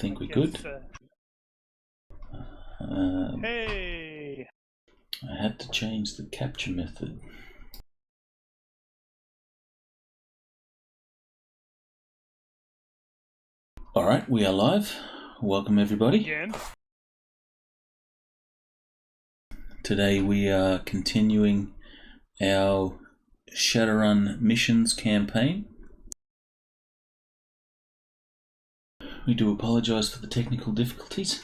think we're good. Hey! I had to change the capture method. Alright, we are live. Welcome everybody. Again. Today we are continuing our Shadowrun missions campaign. We do apologise for the technical difficulties.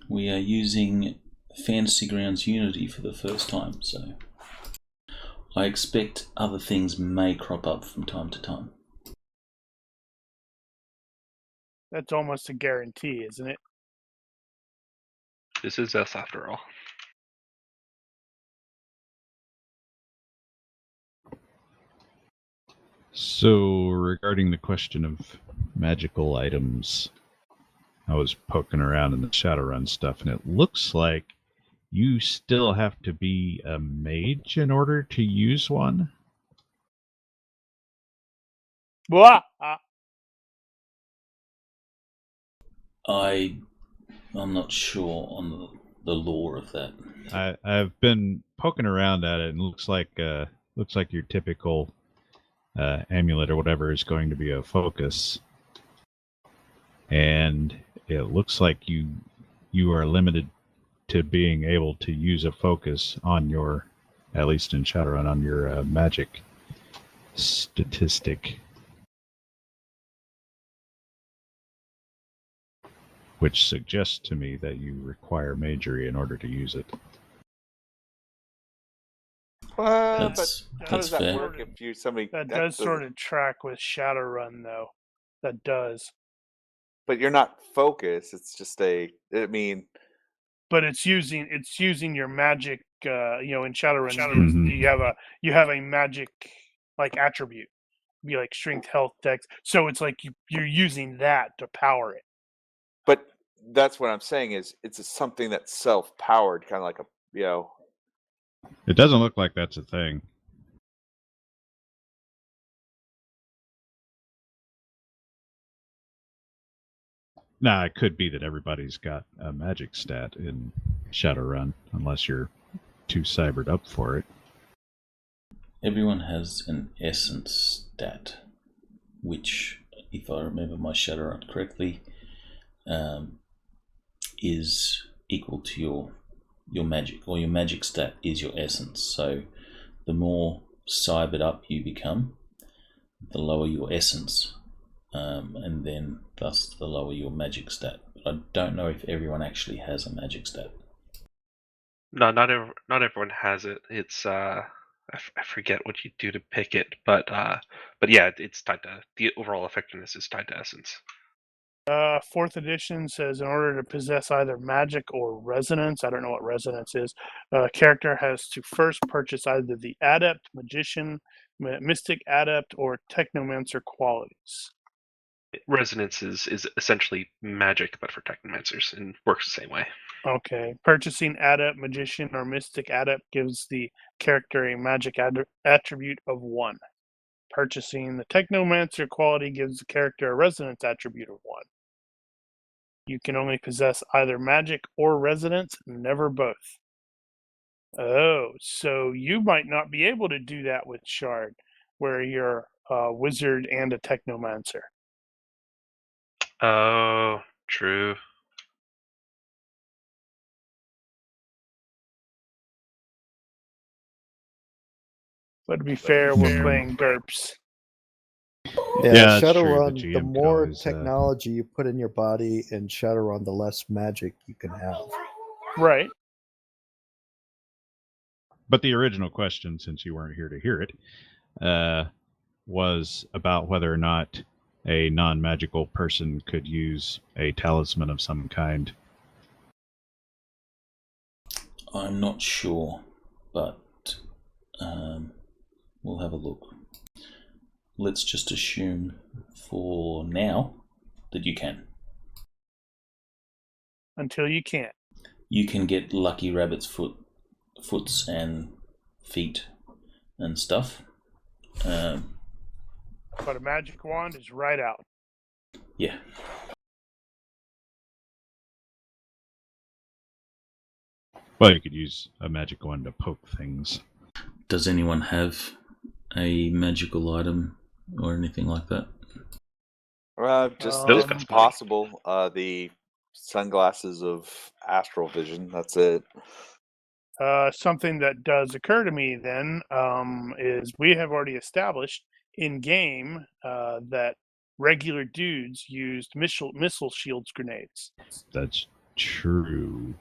We are using Fantasy Grounds Unity for the first time, so I expect other things may crop up from time to time. That's almost a guarantee, isn't it? This is us after all. So, regarding the question of magical items, I was poking around in the Shadowrun stuff, and it looks like you still have to be a mage in order to use one. Blah! I'm not sure on the lore of that. I've been poking around at it, and it looks like your typical amulet or whatever is going to be a focus, and it looks like you are limited to being able to use a focus on your, at least in Shadowrun, on your magic statistic, which suggests to me that you require magery in order to use it. That's how does that fair. work if you somebody That does sort of track with Shadowrun, though. That does. But you're not focused. It's just But it's using your magic. In Shadowrun, Mhm. you have a magic like attribute, be like strength, health, dex. So it's like you're using that to power it. But that's what I'm saying is it's something that's self-powered, kind of like It doesn't look like that's a thing. Now, it could be that everybody's got a magic stat in Shadowrun, unless you're too cybered up for it. Everyone has an essence stat, which, if I remember my Shadowrun correctly, is equal to your magic, or your magic stat is your essence. So the more cybered up you become, the lower your essence, and then thus the lower your magic stat. But I don't know if everyone actually has a magic stat. No, not everyone has it. It's I forget what you do to pick it, but yeah, it's tied to the overall effectiveness is tied to essence. 4th edition says in order to possess either magic or resonance, I don't know what resonance is, a character has to first purchase either the adept, magician, mystic adept, or technomancer qualities. Resonance is essentially magic, but for technomancers, and works the same way. Okay. Purchasing adept, magician, or mystic adept gives the character a magic attribute of 1. Purchasing the technomancer quality gives the character a resonance attribute of 1. You can only possess either magic or resonance, never both. Oh, so you might not be able to do that with Shard, where you're a wizard and a technomancer. Oh, true. But to be fair, we're playing GURPS. Yeah, that's true. Shadowrun, The the GM could more always, technology you put in your body in Shadowrun, the less magic you can have. Right. But the original question, since you weren't here to hear it, was about whether or not a non-magical person could use a talisman of some kind. I'm not sure, but we'll have a look. Let's just assume for now that you can. Until you can't. You can get lucky rabbit's foots and feet and stuff. But a magic wand is right out. Yeah. Well, you could use a magic wand to poke things. Does anyone have a magical item or anything like that? Just Those if cost it's money. possible, the sunglasses of astral vision. That's it. Something that does occur to me then is we have already established in game that regular dudes used missile shields grenades, That's true.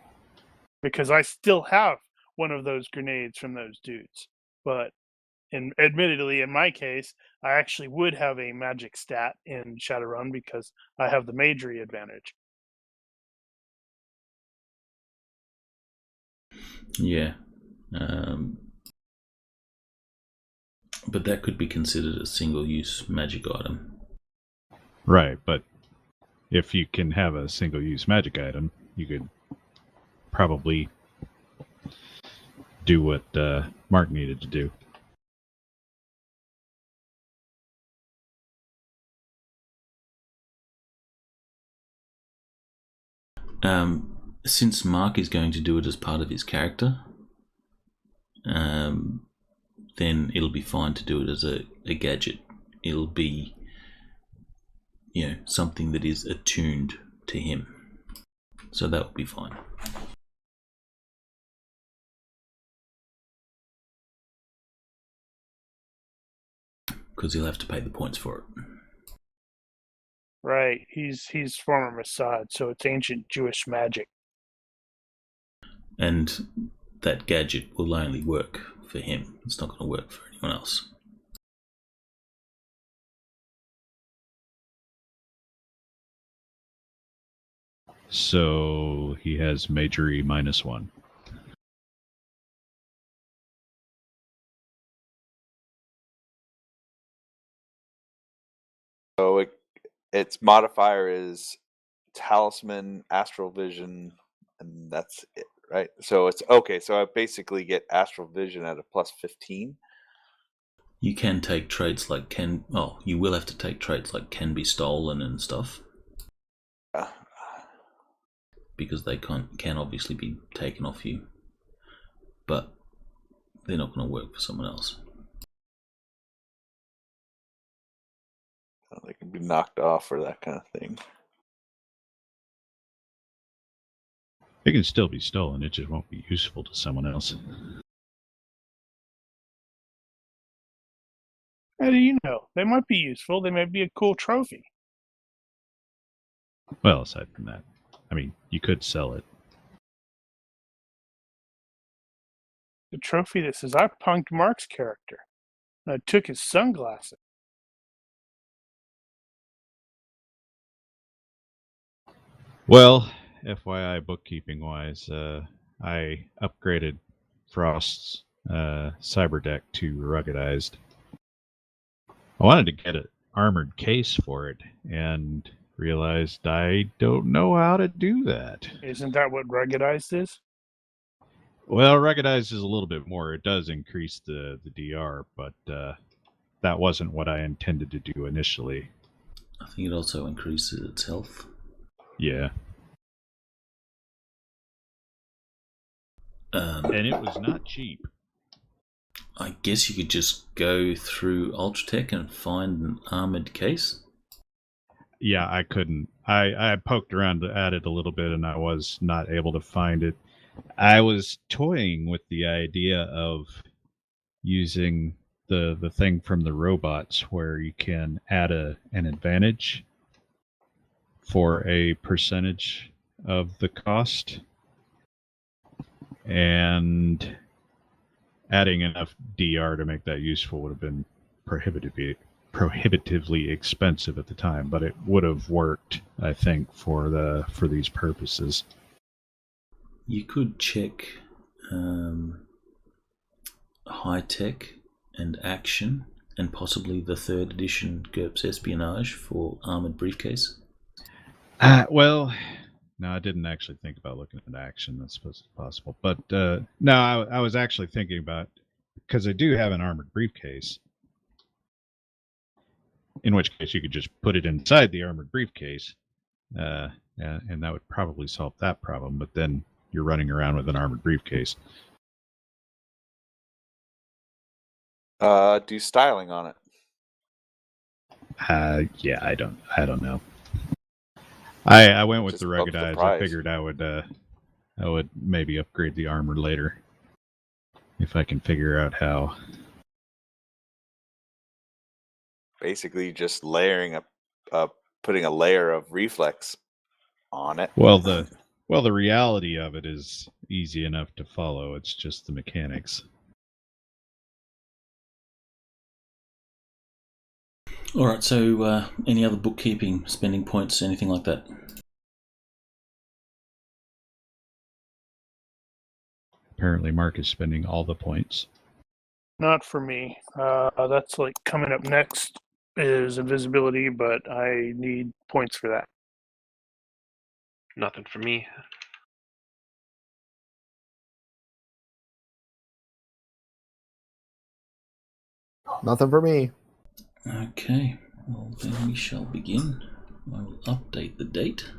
because I still have one of those grenades from those dudes. But admittedly, in my case, I actually would have a magic stat in Shadowrun because I have the magery advantage. Yeah. But that could be considered a single-use magic item. Right, but if you can have a single-use magic item, you could probably do what Mark needed to do. Since Mark is going to do it as part of his character, then it'll be fine to do it as a gadget. It'll be, something that is attuned to him. So that will be fine. Because he'll have to pay the points for it. Right, he's former Mossad, so it's ancient Jewish magic. And that gadget will only work for him. It's not going to work for anyone else. So he has magery -1. So its modifier is talisman, astral vision, and that's it, right? So it's okay. So I basically get astral vision at a +15. You can take traits like you will have to take traits like can be stolen and stuff. Because they can obviously be taken off you. But they're not going to work for someone else. They can be knocked off or that kind of thing. It can still be stolen, it just won't be useful to someone else. How do you know? They might be useful. They might be a cool trophy. Well, aside from that, I mean, you could sell it. The trophy that says I punked Mark's character. I took his sunglasses. Well, FYI, bookkeeping wise, I upgraded Frost's cyber deck to ruggedized. I wanted to get an armored case for it and realized I don't know how to do that. Isn't that what ruggedized is? Well, ruggedized is a little bit more. It does increase the DR, but that wasn't what I intended to do initially. I think it also increases its health. Yeah. And it was not cheap. I guess you could just go through Ultratech and find an armored case. Yeah, I couldn't. I poked around at it a little bit and I was not able to find it. I was toying with the idea of using the thing from the robots where you can add an advantage for a percentage of the cost, and adding enough DR to make that useful would have been prohibitively expensive at the time, but it would have worked, I think, for these purposes. You could check high tech and action, and possibly the 3rd edition GURPS espionage for armored briefcase. Well, no, I didn't actually think about looking at action. That's possible, but no, I was actually thinking about, because I do have an armored briefcase. In which case, you could just put it inside the armored briefcase, and that would probably solve that problem. But then you're running around with an armored briefcase. Do styling on it. Yeah, I don't know. I went with Just the up rugged the eyes. price. I figured I would maybe upgrade the armor later if I can figure out how. Basically, just layering putting a layer of reflex on it. Well, the reality of it is easy enough to follow. It's just the mechanics. All right. So, any other bookkeeping, spending points, anything like that? Apparently, Mark is spending all the points. Not for me. That's like coming up next is invisibility, but I need points for that. Nothing for me. Nothing for me. Okay. Well, then we shall begin. I will update the date.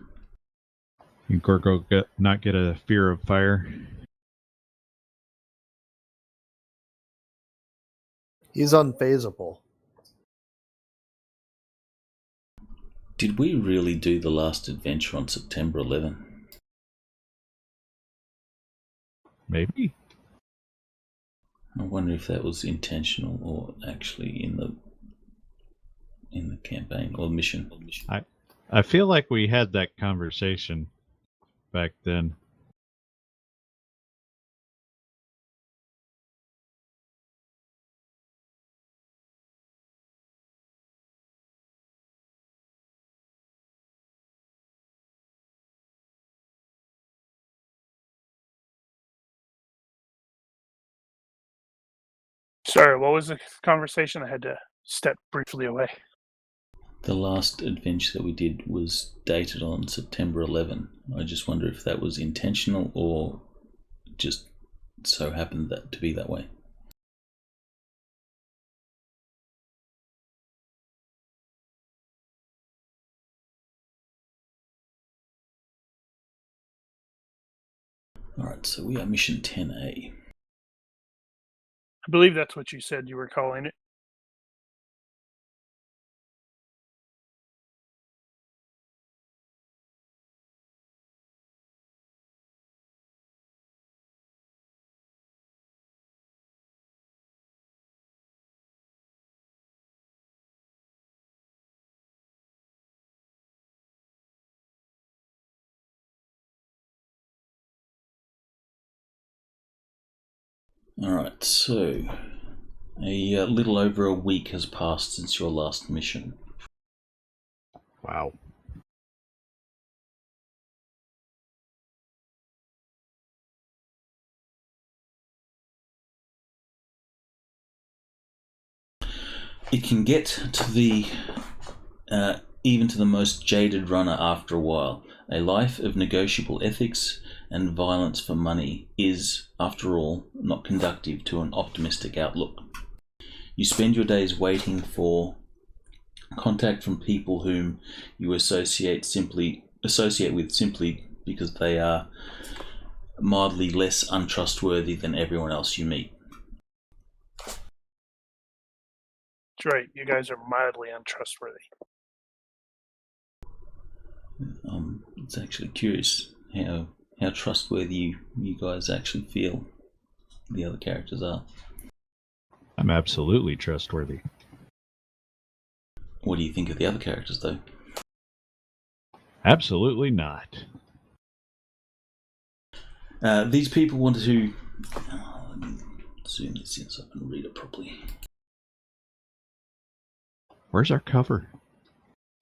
Can Gorgo not get a fear of fire? He's unfazable. Did we really do the last adventure on September 11? Maybe. I wonder if that was intentional or actually in the campaign or mission. I feel like we had that conversation back then. Sorry, what was the conversation? I had to step briefly away. The last adventure that we did was dated on September 11. I just wonder if that was intentional or just so happened that to be that way. Alright, so we are mission 10A. I believe that's what you said you were calling it. Alright, so a little over a week has passed since your last mission. Wow. It can get to the even to the most jaded runner after a while. A life of negotiable ethics and violence for money is, after all, not conducive to an optimistic outlook. You spend your days waiting for contact from people whom you associate with simply because they are mildly less untrustworthy than everyone else you meet. That's right, you guys are mildly untrustworthy. It's actually curious how trustworthy you guys actually feel the other characters are. I'm absolutely trustworthy. What do you think of the other characters, though? Absolutely not. These people wanted to... let me zoom this in so I can read it properly. Where's our cover?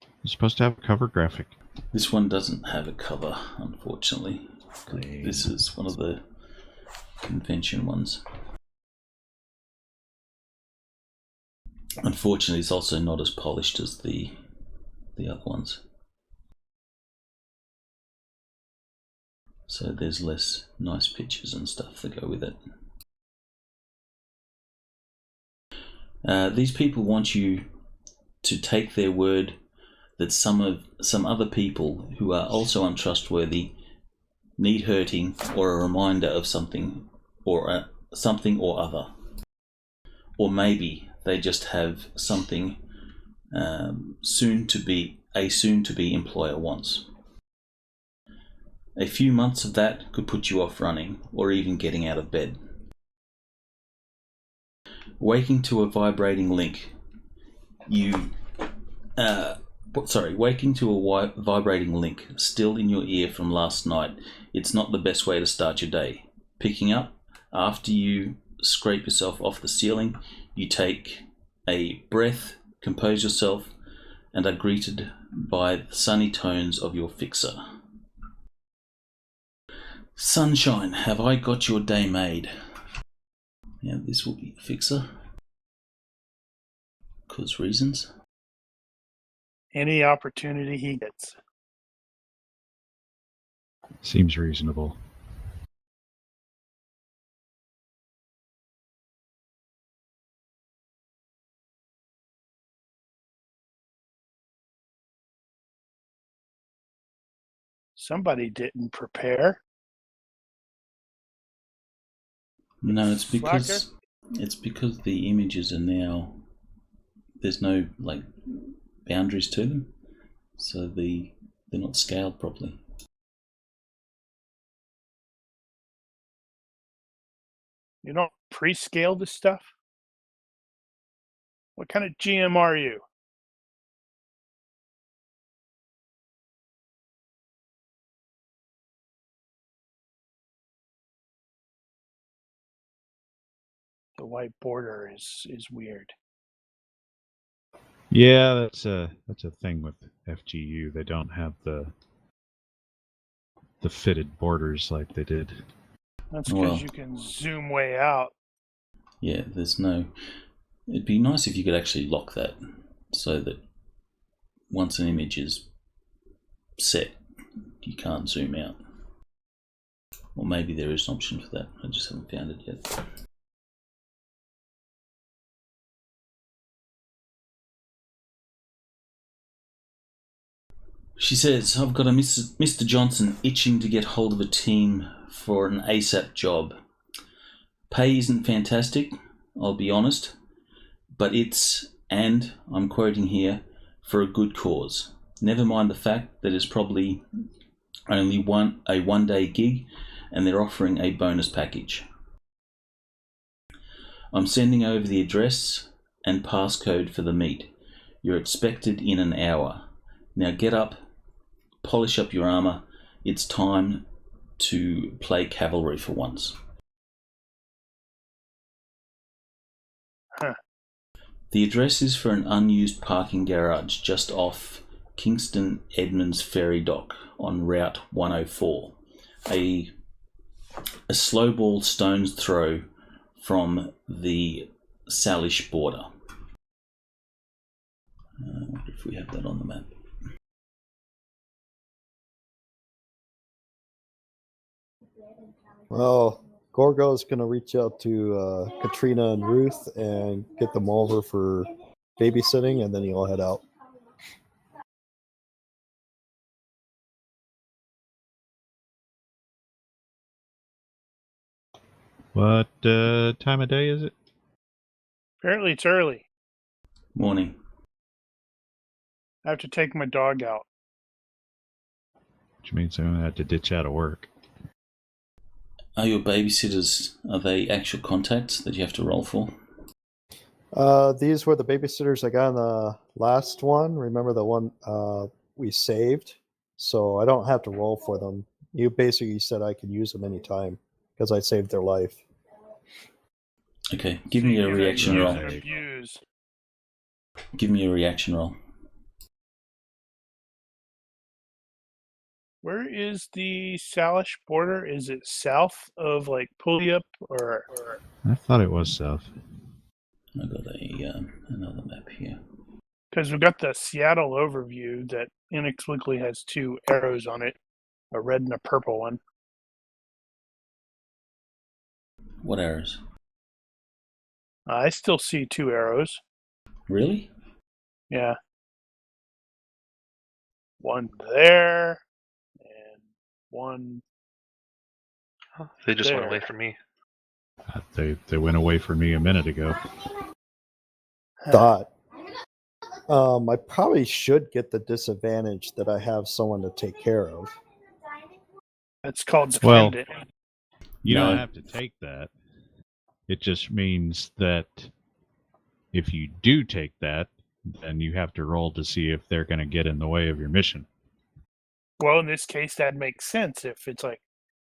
We're supposed to have a cover graphic. This one doesn't have a cover, unfortunately. Lame. This is one of the convention ones. Unfortunately, it's also not as polished as the other ones. So there's less nice pictures and stuff that go with it. These people want you to take their word that some other people who are also untrustworthy need hurting, or a reminder of something or something or other. Or maybe they just have something soon to be employer wants. A few months of that could put you off running or even getting out of bed. Waking to a vibrating link, waking to a vibrating link still in your ear from last night, it's not the best way to start your day. Picking up, after you scrape yourself off the ceiling, you take a breath, compose yourself, and are greeted by the sunny tones of your fixer. Sunshine, have I got your day made? Now this will be the fixer. Cause reasons. Any opportunity he gets. Seems reasonable. Somebody didn't prepare. No, it's because the images are now, there's no like boundaries to them, so they're not scaled properly. You don't pre-scale this stuff? What kind of GM are you? The white border is weird. Yeah, that's a thing with FGU. They don't have the fitted borders like they did. That's because you can zoom way out. Yeah, there's no. It'd be nice if you could actually lock that, so that once an image is set, you can't zoom out. Or maybe there is an option for that. I just haven't found it yet. She says, I've got a Mr. Johnson itching to get hold of a team for an ASAP job. Pay isn't fantastic, I'll be honest, but it's, and I'm quoting here, for a good cause. Never mind the fact that it's probably only a one-day gig and they're offering a bonus package. I'm sending over the address and passcode for the meet. You're expected in an hour. Now get up, polish up your armor. It's time to play cavalry for once. Huh. The address is for an unused parking garage just off Kingston Edmonds Ferry Dock on Route 104. A slowball stone's throw from the Salish border. I wonder if we have that on the map. Well, Gorgo's going to reach out to Katrina and Ruth and get them over for babysitting, and then he'll head out. What time of day is it? Apparently it's early. Morning. I have to take my dog out. Which means I'm going to have to ditch out of work. Are your babysitters, are they actual contacts that you have to roll for? These were the babysitters I got in the last one. Remember the one we saved? So I don't have to roll for them. You basically said I could use them anytime because I saved their life. Okay, give me a reaction roll. Abuse. Give me a reaction roll. Where is the Salish border? Is it south of like Pulliup or? I thought it was south. I got another map here. Because we've got the Seattle overview that inexplicably has two arrows on it, a red and a purple one. What arrows? I still see two arrows. Really? Yeah. One there, and one They just went There. away from me. They went away from me a minute ago. Thought. I probably should get the disadvantage that I have someone to take care of. That's called Well, dependent. You No. don't have to take that. It just means that if you do take that, then you have to roll to see if they're going to get in the way of your mission. Well, in this case, that makes sense. If it's like,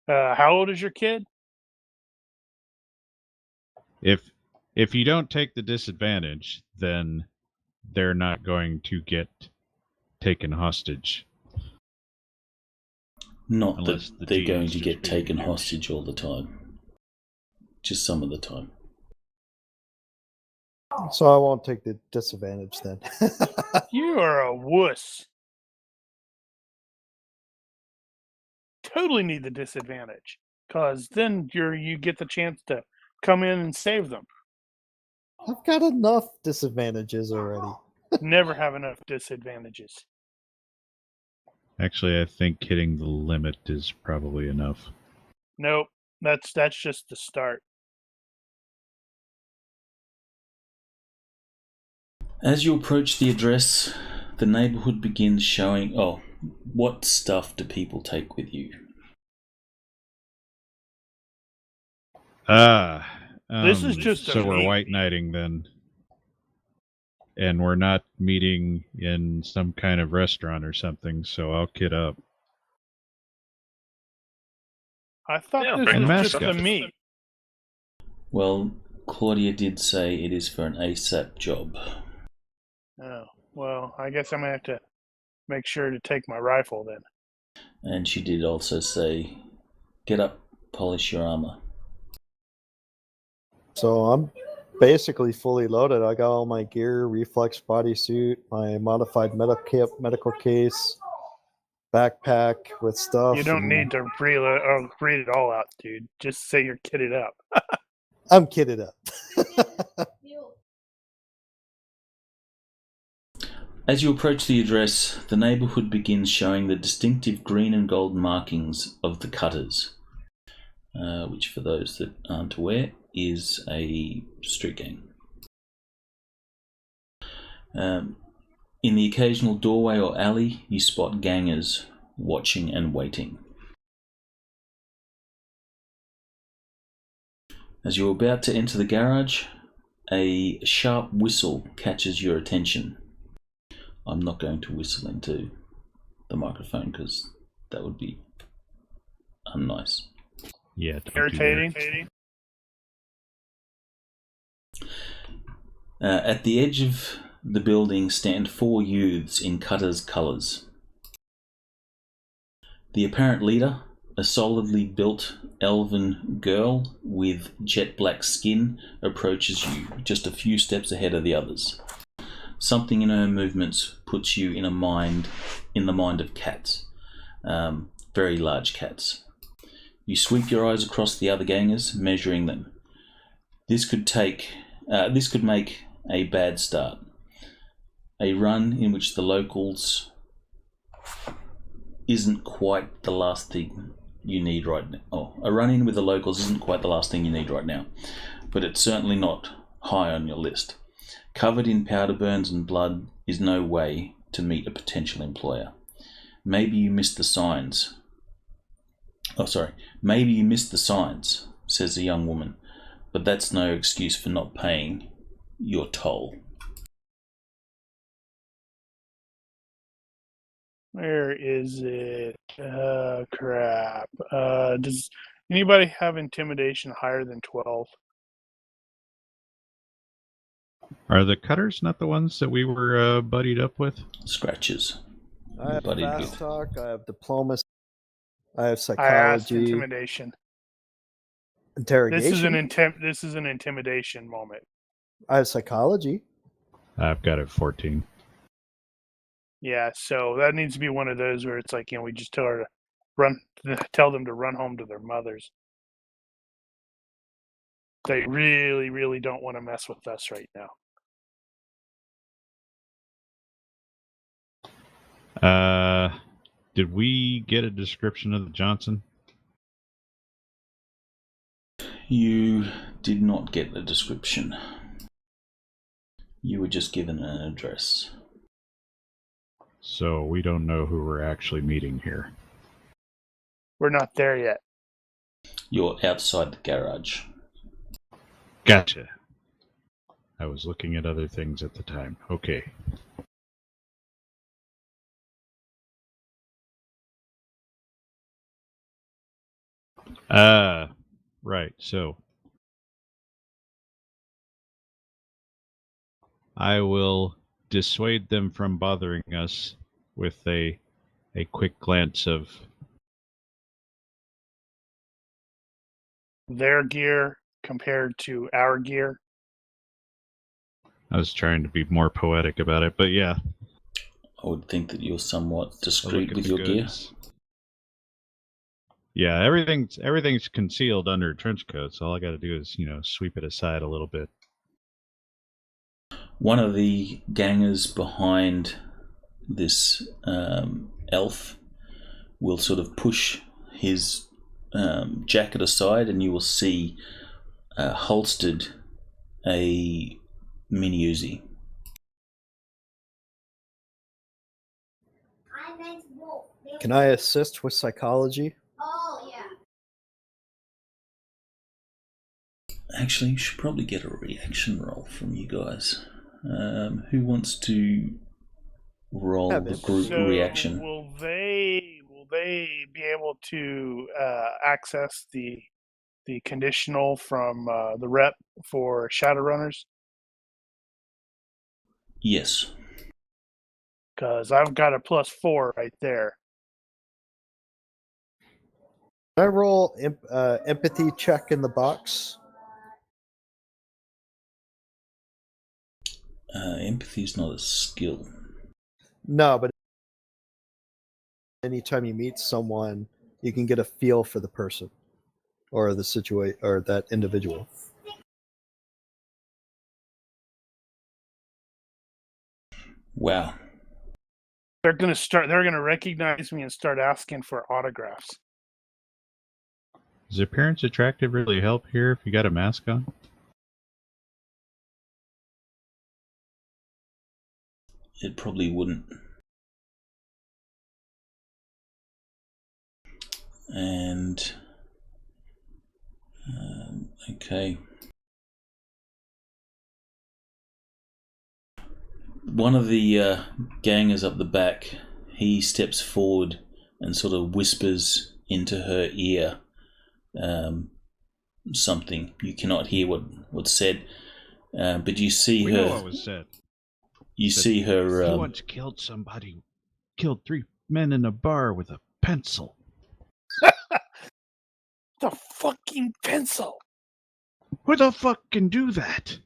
how old is your kid? If you don't take the disadvantage, then they're not going to get taken hostage. Not Unless that the they're GM's going to just get being taken a douche. hostage all the time. Just some of the time. So I won't take the disadvantage then. You are a wuss. Totally need the disadvantage, because then you get the chance to come in and save them. I've got enough disadvantages already. Never have enough disadvantages. Actually, I think hitting the limit is probably enough. Nope, that's just the start. As you approach the address, the neighborhood begins showing... Oh, what stuff do people take with you? This is just a so we're meet white knighting then. And we're not meeting in some kind of restaurant or something, so I'll kit up. I thought Yeah, this bring was the just mascot. the meet. Well, Claudia did say it is for an ASAP job. Oh, well, I guess I'm going to have to make sure to take my rifle then. And she did also say, get up, polish your armor. So I'm basically fully loaded. I got all my gear, reflex bodysuit, my modified medical case, backpack with stuff. You don't and need to read it all out, dude. Just say you're kitted up. I'm kitted up. As you approach the address, the neighborhood begins showing the distinctive green and gold markings of the Cutters, which, for those that aren't aware, is a street gang. In the occasional doorway or alley, you spot gangers watching and waiting. As you're about to enter the garage, a sharp whistle catches your attention. I'm not going to whistle into the microphone because that would be unnice. Yeah, don't do that. Irritating. At the edge of the building stand 4 youths in Cutter's colours. The apparent leader, a solidly built elven girl with jet black skin, approaches you just a few steps ahead of the others. Something in her movements puts you in the mind of cats, very large cats. You sweep your eyes across the other gangers, measuring them. This could make a bad start. A run in which the locals isn't quite the last thing you need right now. A run in with the locals isn't quite the last thing you need right now, but it's certainly not high on your list. Covered in powder burns and blood is no way to meet a potential employer. Maybe you missed the signs. Maybe you missed the signs, says the young woman, but that's no excuse for not paying your toll. Where is it? Crap. Does anybody have intimidation higher than 12? Are the Cutters not the ones that we were buddied up with? Scratches. I have Buddy fast good. talk. I have diplomacy. I have I asked psychology. intimidation. Interrogation. This is an intimidation moment. I have psychology. I've got it 14. Yeah, so that needs to be one of those where it's like, we just tell them to run home to their mothers. They really, really don't want to mess with us right now. Did we get a description of the Johnson? You did not get the description. You were just given an address. So we don't know who we're actually meeting here. We're not there yet. You're outside the garage. Gotcha. I was looking at other things at the time. Okay. Right. So I will dissuade them from bothering us with a quick glance of Their gear compared to our gear. I was trying to be more poetic about it, but yeah. I would think that you're somewhat A look discreet at with the your gear. goods. Yeah, everything's concealed under trench coats. All I got to do is, sweep it aside a little bit. One of the gangers behind this elf will sort of push his jacket aside, and you will see holstered a mini Uzi. Can I assist with psychology? Actually, you should probably get a reaction roll from you guys. Who wants to roll Yeah, the man. group So reaction? will they be able to access the conditional from the rep for Shadowrunners? Yes. Because I've got a +4 right there. Can I roll empathy check in the box? Empathy is not a skill. No, but anytime you meet someone, you can get a feel for the person or the situation or that individual. Wow. They're gonna recognize me and start asking for autographs. Does appearance attractive really help here if you got a mask on? It probably wouldn't. And okay. One of the gangers up the back, he steps forward and sort of whispers into her ear something. You cannot hear what's said, but you see We her. know what was said. You Said, see her. He once killed somebody. Killed 3 men in a bar with a pencil. The fucking pencil. Who the fuck can do that?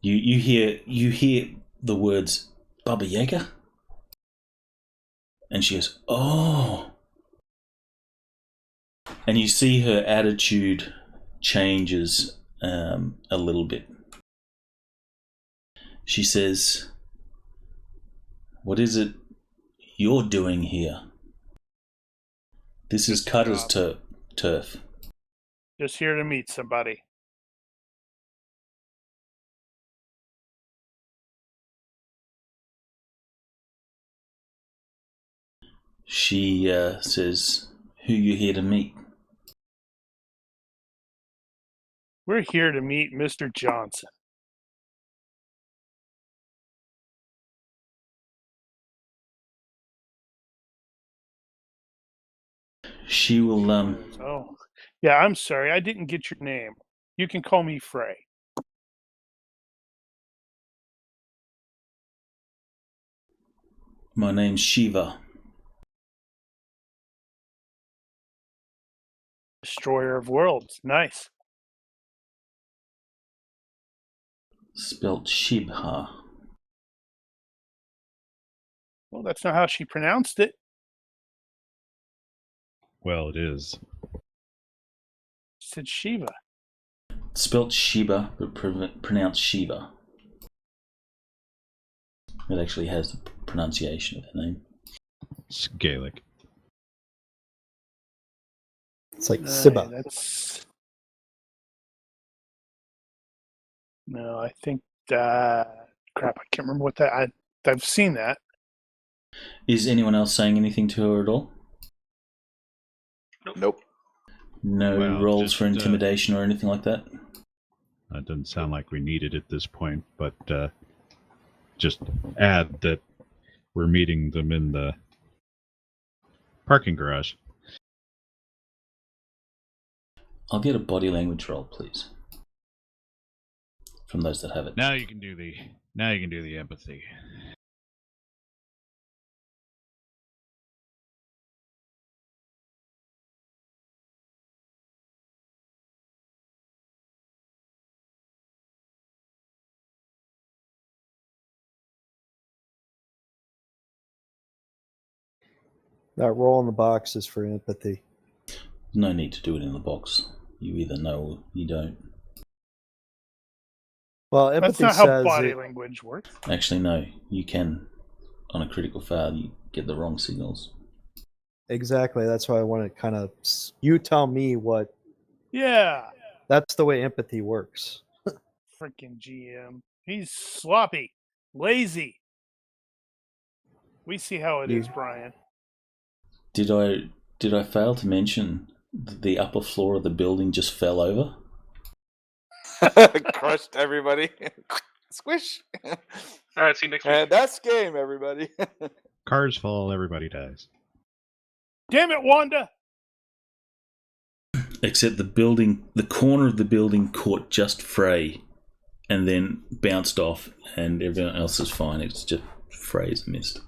You hear the words Baba Yaga, and she goes, "Oh," and you see her attitude changes a little bit. She says, "What is it you're doing here? This is Just a Cutter's job. turf." Just here to meet somebody. She says, "Who you here to meet?" We're here to meet Mr. Johnson. She will Oh, yeah, I'm sorry. I didn't get your name. You can call me Frey. My name's Shiva. Destroyer of Worlds. Nice. Spelt Shibha. Well, that's not how she pronounced it. Well, it is. She said Shiva. Spelt Shiba, but pronounced Shiva. It actually has the pronunciation of her name. It's Gaelic. It's like Siba. No, I think crap. I can't remember what that. I've seen that. Is anyone else saying anything to her at all? Nope. No Well, rolls just, for intimidation or anything like that? That doesn't sound like we need it at this point, but just add that we're meeting them in the parking garage. I'll get a body language roll, please. From those that have it. Now you can do the empathy. That roll in the box is for empathy. No need to do it in the box. You either know or you don't. Well, That's empathy not how says body it, language works. Actually, no. You can, on a critical fail, you get the wrong signals. exactly. That's why I want to kind of. You tell me what. Yeah. That's the way empathy works. Freaking GM. He's sloppy, lazy. We see how it is, Brian. Did I fail to mention that the upper floor of the building just fell over? Crushed everybody. Squish. All right, see you next week. And that's game, everybody. Cars fall, everybody dies. Damn it, Wanda! Except the corner of the building caught just Frey and then bounced off, and everyone else is fine. It's just Frey's missed.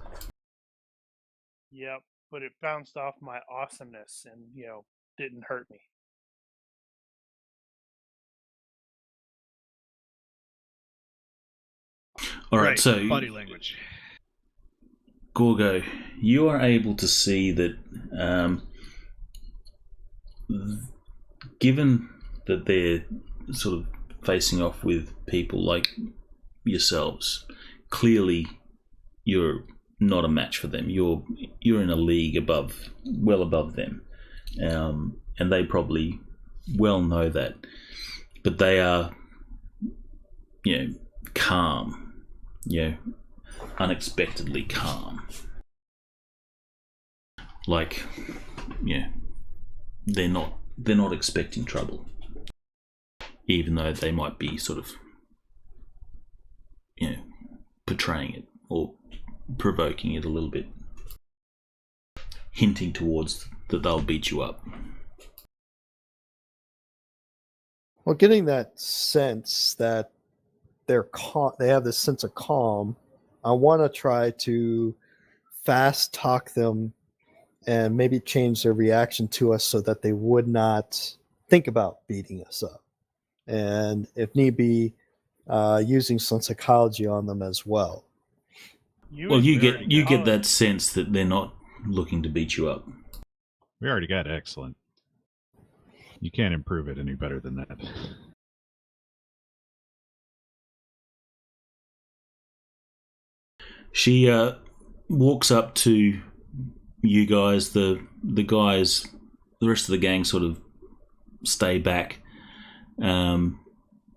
Yep, but it bounced off my awesomeness and, didn't hurt me. All right, so body language. Gorgo, you are able to see that given that they're sort of facing off with people like yourselves, clearly you're not a match for them. You're in a league well above them, and they probably well know that. But they are, calm, unexpectedly calm. Like, they're not expecting trouble, even though they might be sort of, portraying it or provoking it a little bit, hinting towards that they'll beat you up. Well, getting that sense that they have this sense of calm, I want to try to fast talk them and maybe change their reaction to us so that they would not think about beating us up. And if need be, using some psychology on them as well. You get that sense that they're not looking to beat you up. We already got excellent. You can't improve it any better than that. She walks up to you guys. The guys, the rest of the gang, sort of stay back.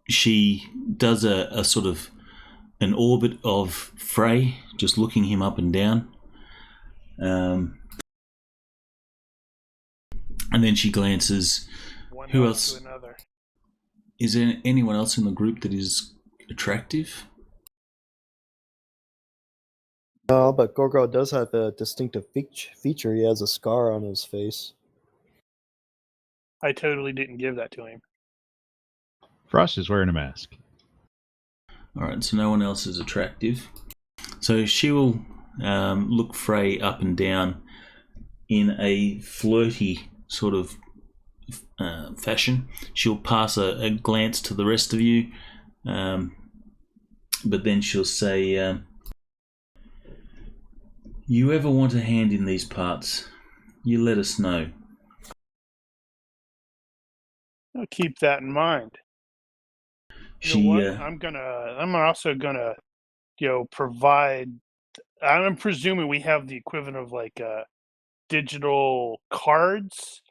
She does a sort of an orbit of Frey, just looking him up and down. And then she glances. Who else? Is there anyone else in the group that is attractive? No, but Gorgo does have a distinctive feature. He has a scar on his face. I totally didn't give that to him. Frost is wearing a mask. Alright, so no one else is attractive. So she will look Frey up and down in a flirty sort of fashion. She'll pass a glance to the rest of you, but then she'll say, you ever want a hand in these parts, you let us know. I'll keep that in mind. I'm also gonna, provide. I'm presuming we have the equivalent of like digital cards,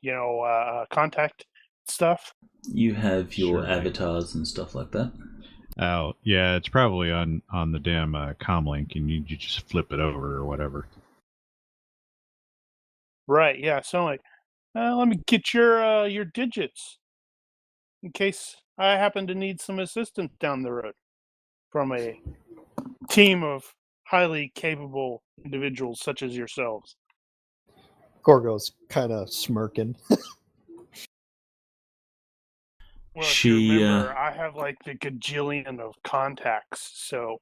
contact stuff. You have your Sure. avatars and stuff like that. Oh, yeah, it's probably on the damn comlink, and you just flip it over or whatever. Right, yeah. So I'm like, let me get your digits in case I happen to need some assistance down the road from a team of highly capable individuals such as yourselves. Gorgo's kind of smirking. Well, if She, you remember, I have like the gajillion of contacts, so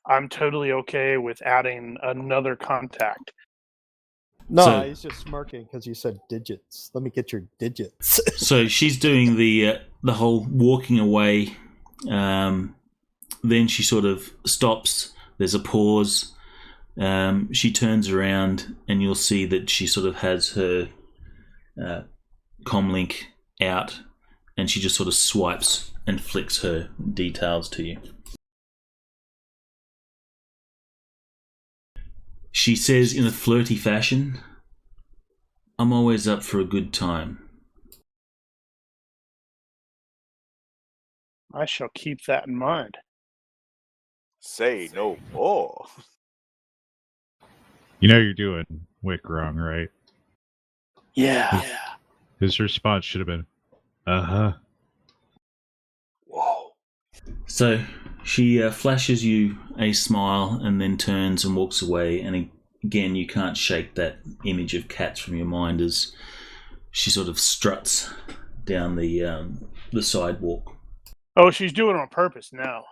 I'm totally okay with adding another contact. No, So- he's just smirking because you said digits. Let me get your digits. So she's doing the whole walking away. Then she sort of stops. There's a pause. She turns around, and you'll see that she sort of has her comlink out, and she just sort of swipes and flicks her details to you. She says in a flirty fashion, "I'm always up for a good time." I shall keep that in mind. Say no more. You know you're doing Wick wrong, right? Yeah. His response should have been, uh-huh. Whoa. So she flashes you a smile and then turns and walks away. And again, you can't shake that image of cats from your mind as she sort of struts down the sidewalk. Oh, she's doing it on purpose now.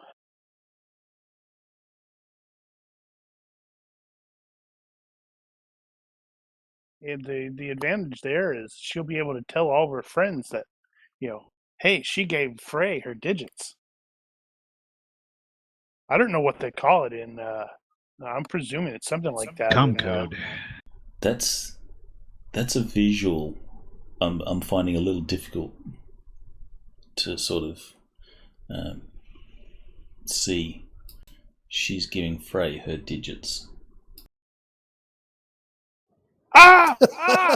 And the advantage there is she'll be able to tell all of her friends that, hey, she gave Frey her digits. I don't know what they call it in. I'm presuming it's something like that. Com code. That's a visual I'm finding a little difficult to sort of see. She's giving Frey her digits. Ah,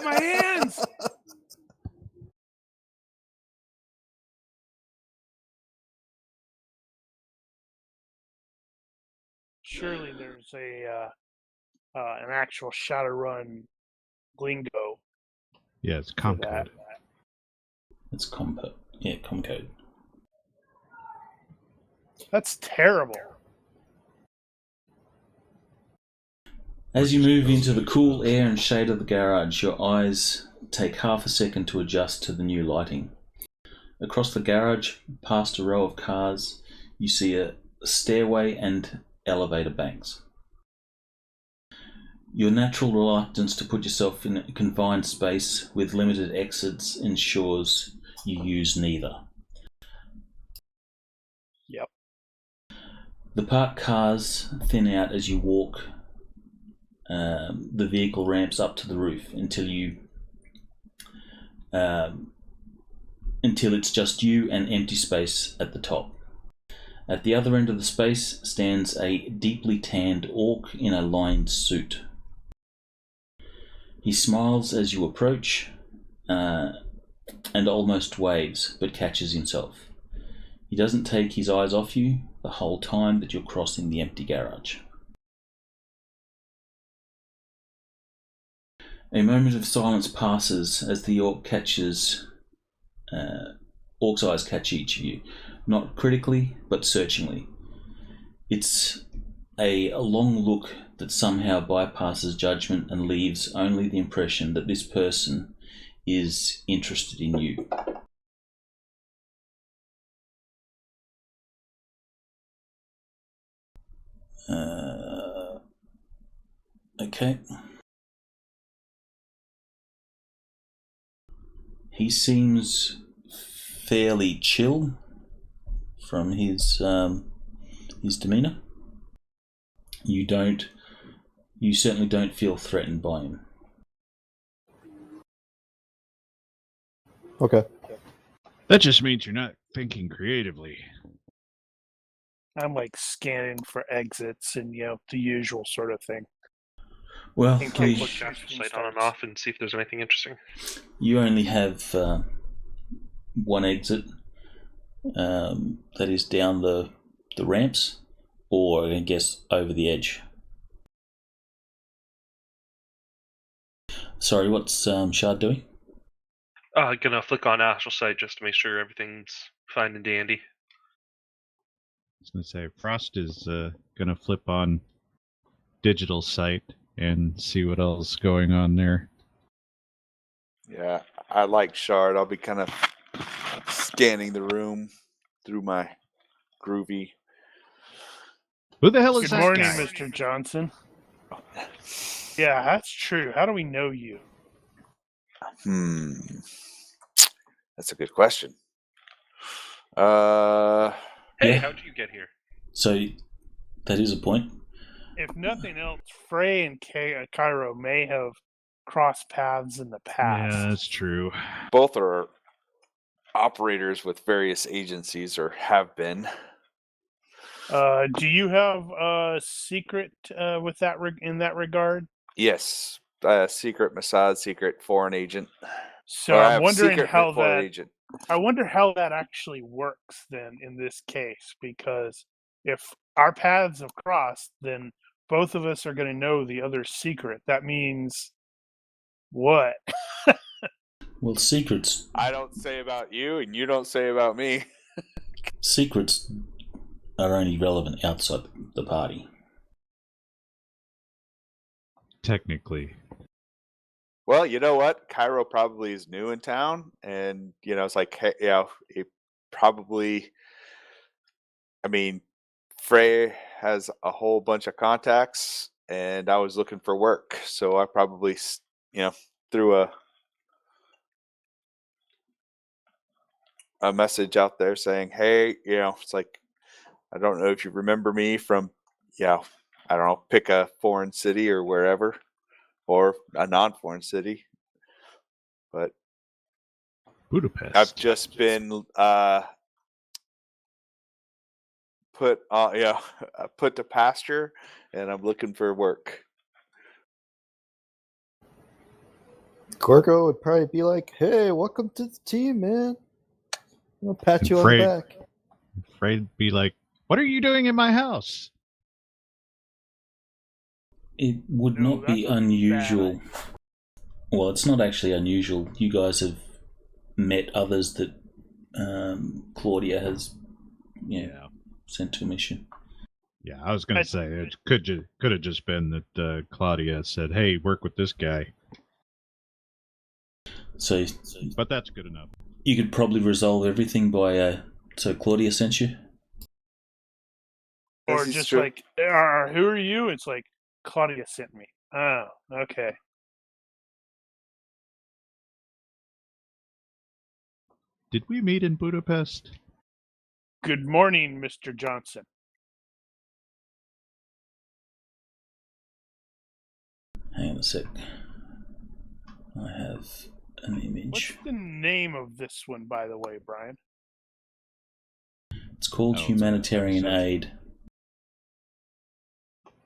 my hands! Surely there's an actual Shadowrun lingo. Yeah, it's for com that. code. It's comcode. Yeah, comcode. That's terrible. As you move into the cool air and shade of the garage, your eyes take half a second to adjust to the new lighting. Across the garage, past a row of cars, you see a stairway and elevator banks. Your natural reluctance to put yourself in a confined space with limited exits ensures you use neither. Yep. The parked cars thin out as you walk. The vehicle ramps up to the roof until it's just you and empty space at the top. At the other end of the space stands a deeply tanned orc in a lined suit. He smiles as you approach and almost waves, but catches himself. He doesn't take his eyes off you the whole time that you're crossing the empty garage. A moment of silence passes as the orc's eyes catch each of you, not critically, but searchingly. It's a long look that somehow bypasses judgment and leaves only the impression that this person is interested in you. Okay. He seems fairly chill from his demeanor. You certainly don't feel threatened by him. Okay. That just means you're not thinking creatively. I'm like scanning for exits and the usual sort of thing. Well, In I'll case you, look Astral shooting Sight on and starts. off and see if there's anything interesting. you only have one exit. That is down the ramps, or I guess over the edge. Sorry, what's Shard doing? Gonna flick on Astral Sight just to make sure everything's fine and dandy. I was going to say, Frost is going to flip on digital sight and see what else is going on there. Yeah, I like Shard. I'll be kind of scanning the room through my groovy. Who the hell is Good that morning, guy? Mr. Johnson. Yeah, that's true. How do we know you? That's a good question. Hey, Yeah. how'd you get here? So that is a point. If nothing else, Frey and Cairo may have crossed paths in the past. Yeah, that's true. Both are operators with various agencies, or have been. Do you have a secret with that in that regard? Yes, secret Mossad, secret foreign agent. So Or I I'm have wondering secret how foreign that. agent. I wonder how that actually works then in this case, because if our paths have crossed, then both of us are going to know the other's secret. That means what? Well, secrets I don't say about you, and you don't say about me. secrets are only relevant outside the party. Technically. Well, you know what? Cairo probably is new in town, and it's like, hey, it probably. I mean, Frey has a whole bunch of contacts, and I was looking for work, so I probably, threw a message out there saying, "Hey, it's like, I don't know if you remember me from, I don't know, pick a foreign city or wherever, or a non-foreign city, but Budapest. I've just been put put to pasture, and I'm looking for work." Gorgo would probably be like, "Hey, welcome to the team, man. I'll pat And you on Frey- the back." Frey'd be like, "What are you doing in my house?" It would No, not be that's a bad unusual. Well, it's not actually unusual. You guys have met others that Claudia has, sent to a mission. Yeah, I was going to say it could have just been that Claudia said, "Hey, work with this guy." So But that's good enough. you could probably resolve everything by. So Claudia sent you. Or This is just true. like, who are you? It's like, Claudia sent me. Oh, okay. Did we meet in Budapest? Good morning, Mr. Johnson. Hang on a sec. I have an What's image. the name of this one, by the way, Brian? It's called Oh, Humanitarian so- Aid.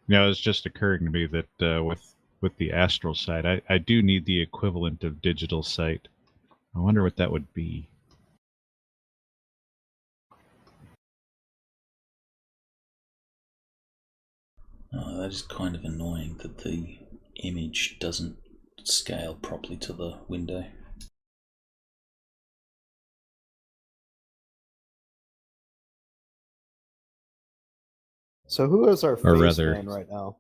Yeah, it's just occurring to me that with the astral sight, I do need the equivalent of digital sight. I wonder what that would be. Oh, that is kind of annoying that the image doesn't scale properly to the window. So who is our Or face rather- man right now?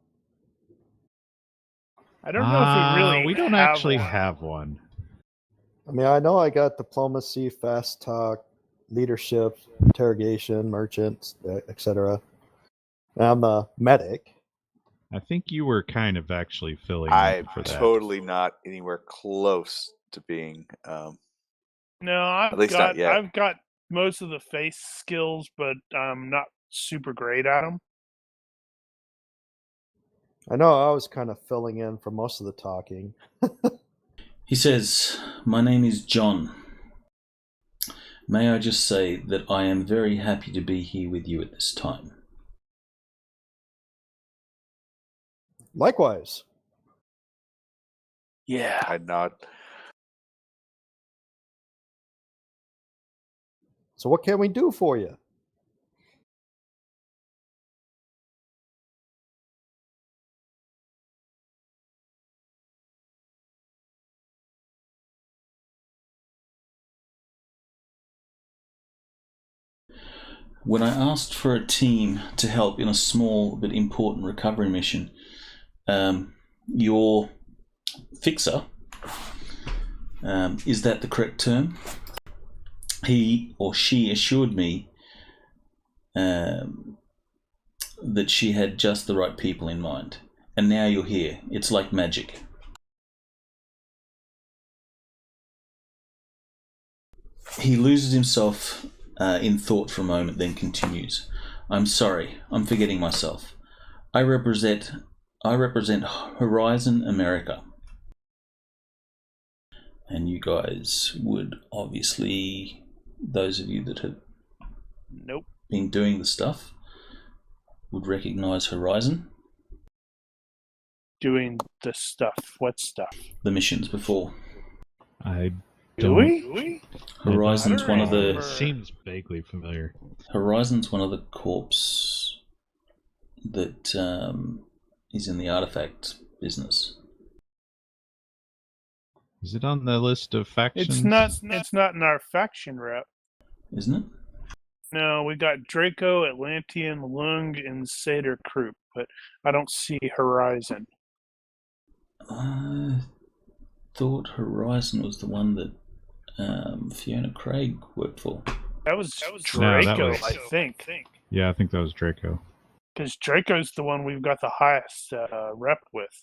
I don't know if we really we don't have actually one. have one. I mean, I know I got diplomacy, fast talk, leadership, interrogation, merchant, etc. And I'm a medic. I think you were kind of actually filling in I'm for that. totally not anywhere close to being. No, I've least not yet. I've got most of the face skills, but I'm not super great at them. I know I was kind of filling in for most of the talking. He says, "My name is John. May I just say that I am very happy to be here with you at this time." Likewise. Yeah. I nod. So what can we do for you? When I asked for a team to help in a small but important recovery mission, your fixer, is that the correct term? He or she assured me that she had just the right people in mind. And now you're here. It's like magic. He loses himself in thought for a moment, then continues. I'm sorry, I'm forgetting myself. I represent Horizon America. And you guys would obviously, those of you that have Nope. been doing the stuff, would recognize Horizon. Doing the stuff. What stuff? The missions before. I Do don't. we? Horizon's one of It the seems vaguely familiar. Horizon's one of the corps that is in the artifact business. Is it on the list of factions? It's not in our faction rep. Isn't it? No, we got Draco, Atlantean, Lung, and Seder Krupp, but I don't see Horizon. I thought Horizon was the one that Fiona Craig worked for. That was No, Draco, that was- I think. Yeah, I think that was Draco. Because Draco's the one we've got the highest rep with.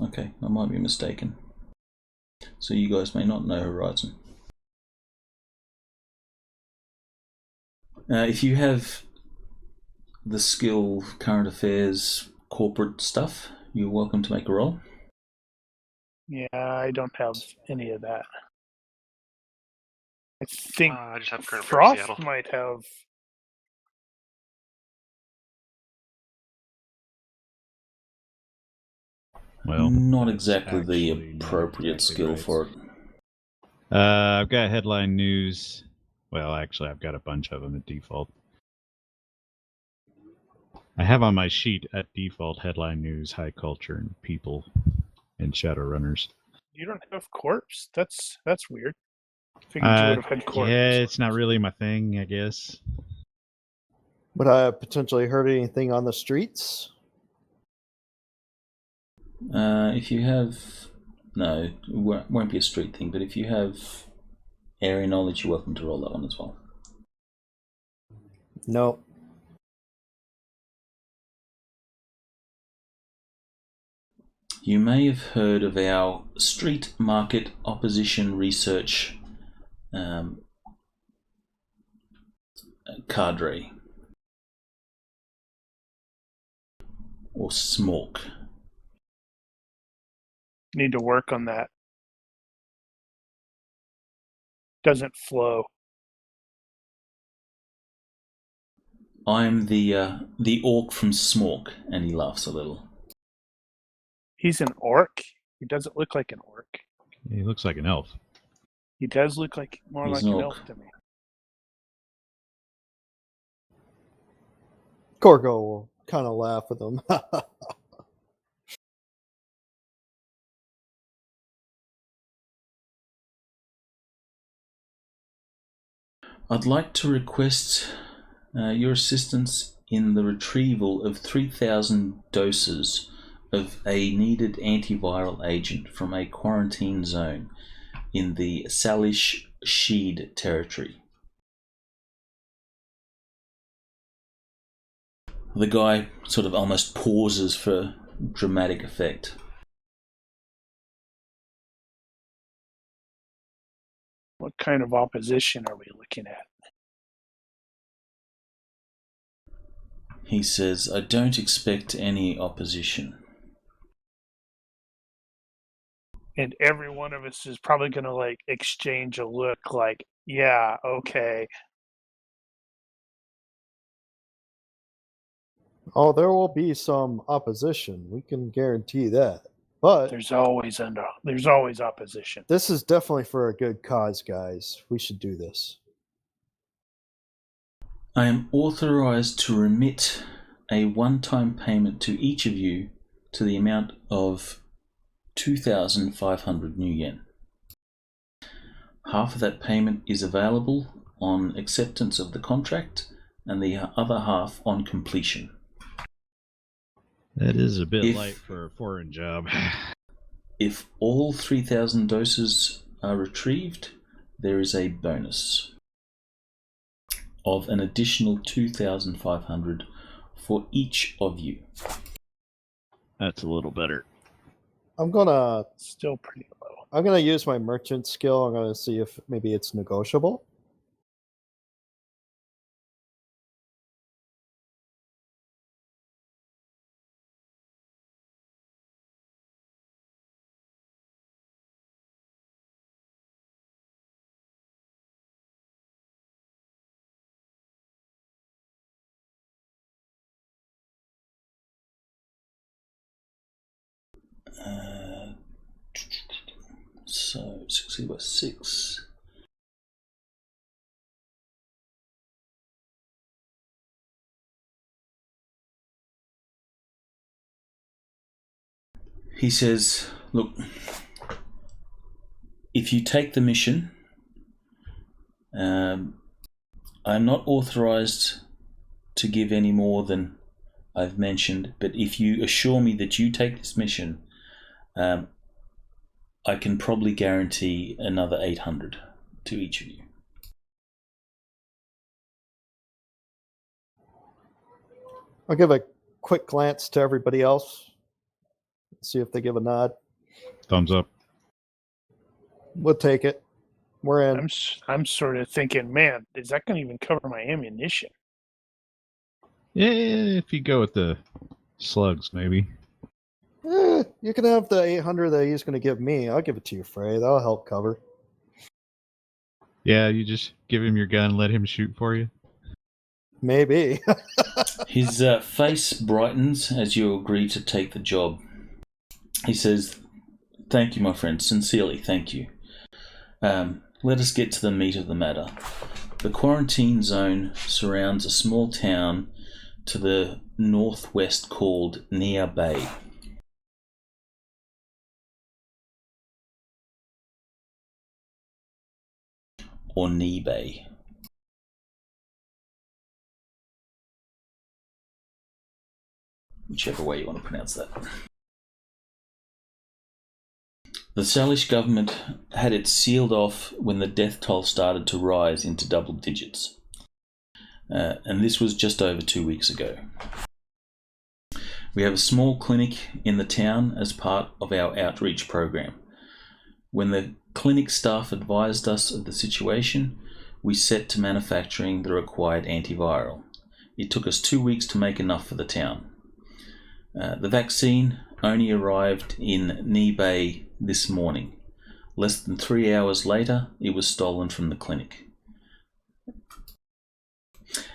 Okay, I might be mistaken. So you guys may not know Horizon. If you have the skill, current affairs, corporate stuff, you're welcome to make a roll. Yeah, I don't have any of that. I think I just have current affairs Frost Seattle. might have. Well, not that's exactly the actually not appropriate exactly skill right. for it. I've got headline news. Well, actually, I've got a bunch of them at default. I have on my sheet at default headline news, high culture, and people, and Shadowrunners. You don't have corpse? That's weird. Figured you would have had corpse. Yeah, it's not really my thing, I guess. Would I have potentially heard anything on the streets? If you have... No, it won't be a street thing, but if you have area knowledge, you're welcome to roll that one as well. No. You may have heard of our street market opposition research cadre, or SMORC. Need to work on that. Doesn't flow. I'm the orc from SMORC, and he laughs a little. He's an orc? He doesn't look like an orc. He looks like an elf. He does look like more He's like an an orc. elf to me. Gorgo will kind of laugh with him. I'd like to request your assistance in the retrieval of 3,000 doses of a needed antiviral agent from a quarantine zone in the Salish Sheed territory. The guy sort of almost pauses for dramatic effect. What kind of opposition are we looking at? He says, I don't expect any opposition. And every one of us is probably going to exchange a look like, yeah, okay. Oh, there will be some opposition. We can guarantee that. But There's always opposition. this is definitely for a good cause, guys. We should do this. I am authorized to remit a one-time payment to each of you to the amount of 2,500 new yen. Half of that payment is available on acceptance of the contract and the other half on completion. That is a bit If- light for a foreign job. If all 3,000 doses are retrieved, there is a bonus of an additional 2,500 for each of you. That's a little better. I'm gonna Still pretty low. use my merchant skill. I'm gonna see if maybe it's negotiable. So 60 by 6. He says, look, if you take the mission, I'm not authorized to give any more than I've mentioned, but if you assure me that you take this mission, I can probably guarantee another 800 to each of you. I'll give a quick glance to everybody else. See if they give a nod. Thumbs up. We'll take it. We're in. I'm sort of thinking, man, is that going to even cover my ammunition? Yeah, if you go with the slugs, maybe. You can have the 800 that he's going to give me. I'll give it to you, Frey. That'll help cover. Yeah, you just give him your gun, let him shoot for you. Maybe. His face brightens as you agree to take the job. He says, thank you, my friend. Sincerely, thank you. Let us get to the meat of the matter. The quarantine zone surrounds a small town to the northwest called Neah Bay. Or Knee Bay. Whichever way you want to pronounce that. The Salish government had it sealed off when the death toll started to rise into double digits. And this was just over 2 weeks ago. We have a small clinic in the town as part of our outreach program. When the clinic staff advised us of the situation, we set to manufacturing the required antiviral. It took us 2 weeks to make enough for the town. The vaccine only arrived in Knee Bay this morning. Less than 3 hours later, it was stolen from the clinic.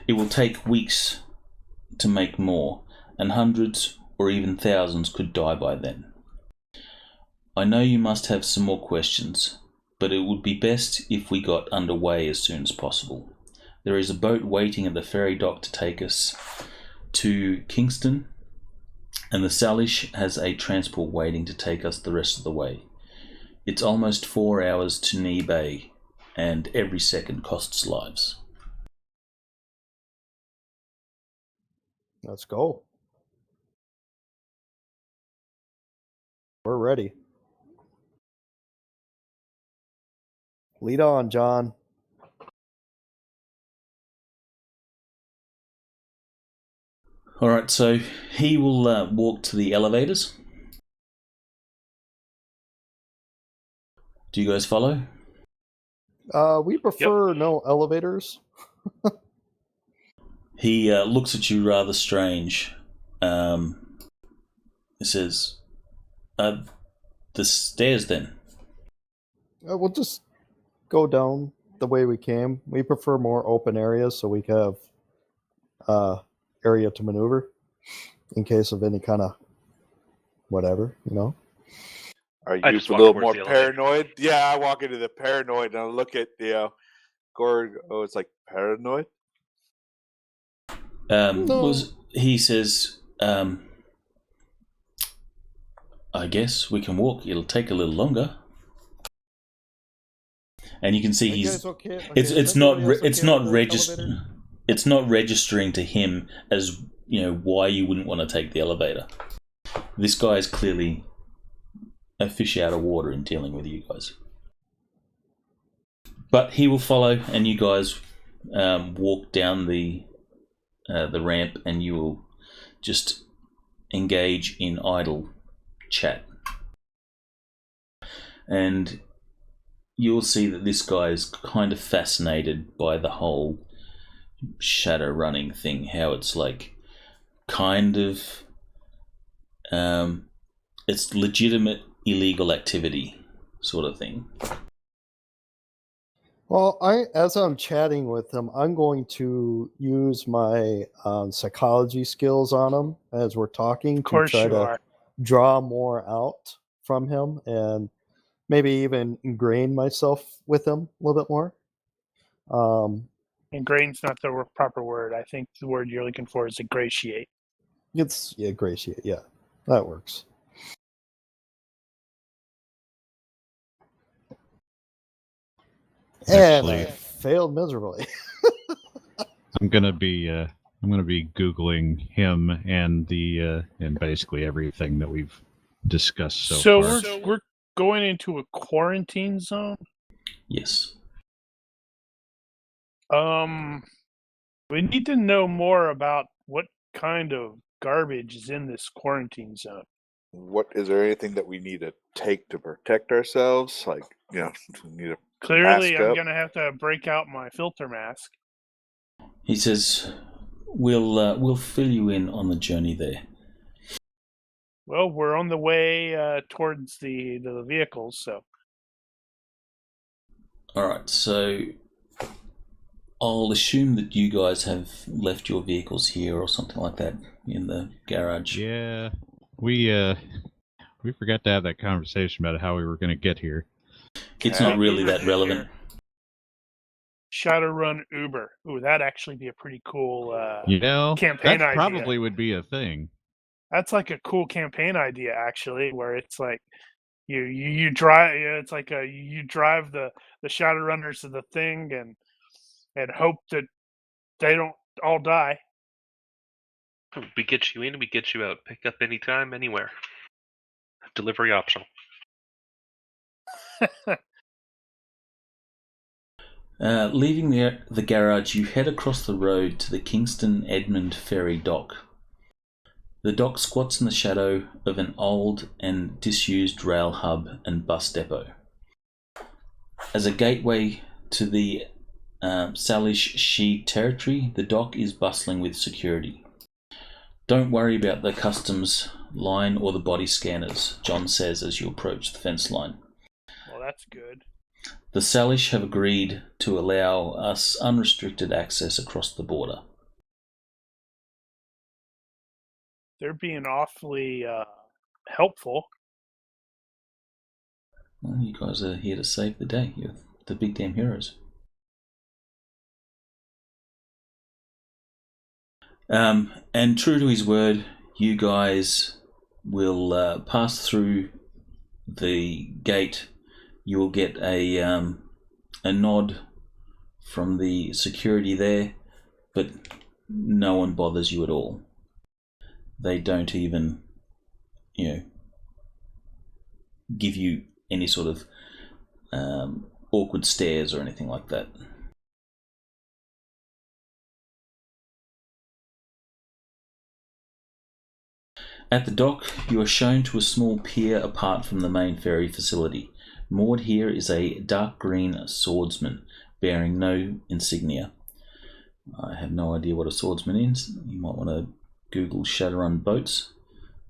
It will take weeks to make more, and hundreds or even thousands could die by then. I know you must have some more questions, but it would be best if we got underway as soon as possible. There is a boat waiting at the ferry dock to take us to Kingston, and the Salish has a transport waiting to take us the rest of the way. It's almost 4 hours to Knee Bay, and every second costs lives. Let's go. We're ready. Lead on, John. Alright, so he will walk to the elevators. Do you guys follow? We prefer no elevators. He looks at you rather strange. He says, the stairs then. We'll just go down the way we came. We prefer more open areas so we can have area to maneuver. in case of any kind of whatever, you know. Are I you just a walk little towards more the elevator. paranoid? Yeah, I walk into the paranoid and I look at Gorg. Oh, it's like paranoid. No. He says, I guess we can walk. It'll take a little longer. And you can see Are you he's guys okay? it's Okay, is it's not everybody else it's okay not with the elevator? it's not registering to him as, you know, why you wouldn't want to take the elevator. This guy is clearly a fish out of water in dealing with you guys. But he will follow, and you guys walk down the ramp, and you will just engage in idle chat. And you'll see that this guy is kind of fascinated by the whole shadow running thing, how it's like kind of it's legitimate illegal activity sort of thing. Well, as I'm chatting with him, I'm going to use my psychology skills on him as we're talking Of to course try you to are. draw more out from him and maybe even ingrain myself with him a little bit more. Ingrain's not the proper word. I think the word you're looking for is ingratiate. It's ingratiate. Yeah, that works. And I Actually, failed miserably. I'm gonna be googling him and the and basically everything that we've discussed so far. We're going into a quarantine zone. Yes. We need to know more about what kind of garbage is in this quarantine zone. What is there anything that we need to take to protect ourselves? Like, we need to Clearly, mask I'm up. going to have to break out my filter mask. He says, we'll fill you in on the journey there. Well, we're on the way towards the vehicles, so. Alright, so I'll assume that you guys have left your vehicles here or something like that in the garage. Yeah, we forgot to have that conversation about how we were going to get here. It's not really that Uber's relevant. here. Shadowrun Uber. Ooh, that'd actually be a pretty cool campaign that idea. probably would be a thing. That's like a cool campaign idea, actually, where it's like you drive. It's like you drive the Shadowrunners to the thing and hope that they don't all die. We get you in, we get you out. Pick up anytime, anywhere. Delivery optional. Leaving the garage, you head across the road to the Kingston Edmund Ferry dock. The dock squats in the shadow of an old and disused rail hub and bus depot. As a gateway to the Salish Shi territory, the dock is bustling with security. Don't worry about the customs line or the body scanners, John says as you approach the fence line. Well, that's good. The Salish have agreed to allow us unrestricted access across the border. They're being awfully helpful. Well, you guys are here to save the day. You're the big damn heroes. And true to his word, you guys will pass through the gate. You will get a nod from the security there, but no one bothers you at all. They don't even, give you any sort of awkward stares or anything like that. At the dock, you are shown to a small pier apart from the main ferry facility. Moored here is a dark green swordsman bearing no insignia. I have no idea what a swordsman is. You might want to Google Shadowrun boats.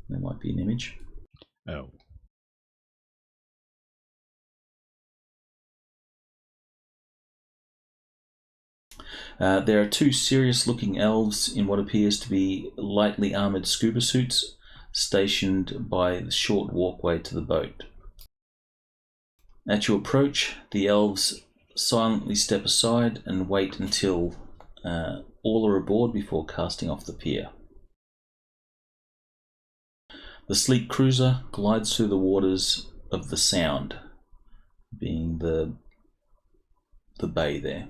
There might be an image. Oh. There are two serious-looking elves in what appears to be lightly armoured scuba suits stationed by the short walkway to the boat. At your approach, the elves silently step aside and wait until all are aboard before casting off the pier. The sleek cruiser glides through the waters of the Sound, being the bay there.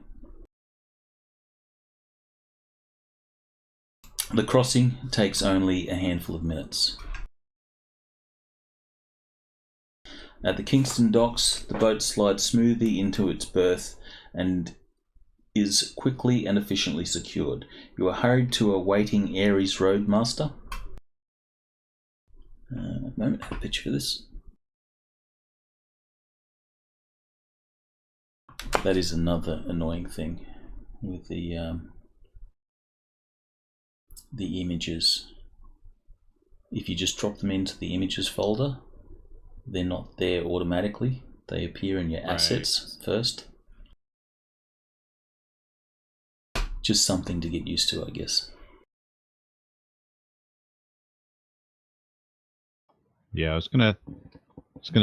The crossing takes only a handful of minutes. At the Kingston docks, the boat slides smoothly into its berth and is quickly and efficiently secured. You are hurried to a waiting Ares Roadmaster. One moment, I have a picture for this. That is another annoying thing with the images. If you just drop them into the images folder, they're not there automatically. They appear in your assets first. Just something to get used to, I guess. Yeah, I was gonna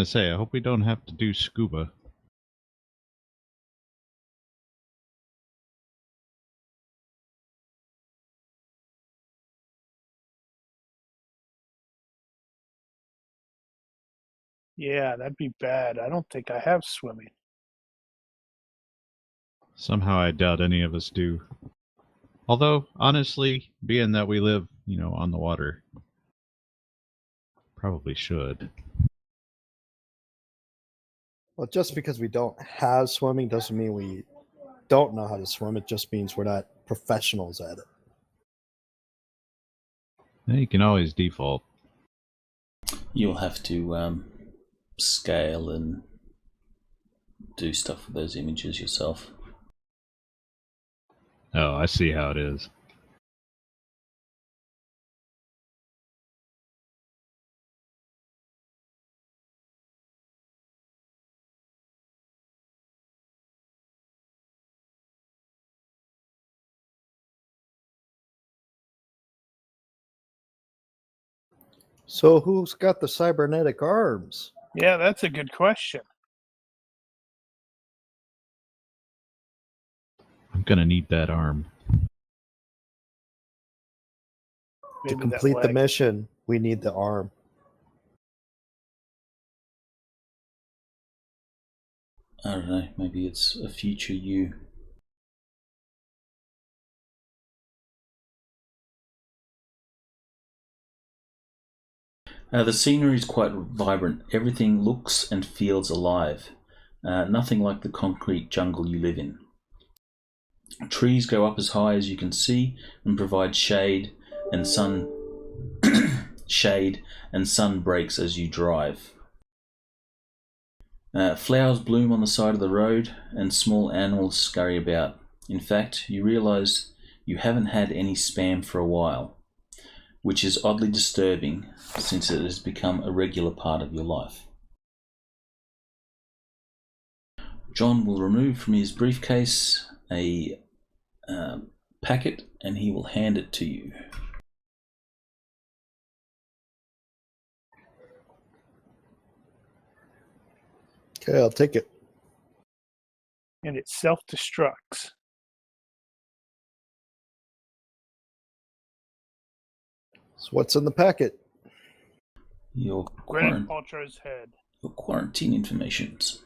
say, I hope we don't have to do scuba. Yeah, that'd be bad. I don't think I have swimming. Somehow I doubt any of us do. Although, honestly, being that we live, on the water, probably should. Well, just because we don't have swimming doesn't mean we don't know how to swim. It just means we're not professionals at it. You can always default. You'll have to scale and do stuff with those images yourself. Oh, I see how it is. So who's got the cybernetic arms? Yeah, that's a good question. I'm gonna need that arm. Maybe To complete that the leg. mission, we need the arm. I don't know, maybe it's a future you. The scenery is quite vibrant. Everything looks and feels alive. Nothing like the concrete jungle you live in. Trees go up as high as you can see and provide shade and sun breaks as you drive. Flowers bloom on the side of the road and small animals scurry about. In fact, you realise you haven't had any spam for a while, which is oddly disturbing since it has become a regular part of your life. John will remove from his briefcase a packet and he will hand it to you. Okay, I'll take it. And it self-destructs. So what's in the packet? Your Gwyneth Paltrow's head. quarantine informations.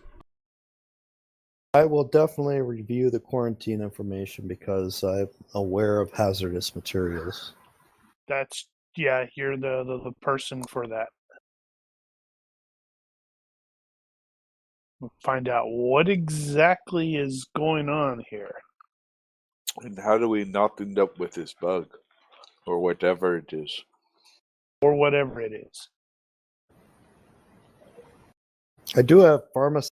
I will definitely review the quarantine information because I'm aware of hazardous materials. You're the person for that. We'll find out what exactly is going on here. And how do we not end up with this bug? Or whatever it is. Or whatever it is. I do have pharmacy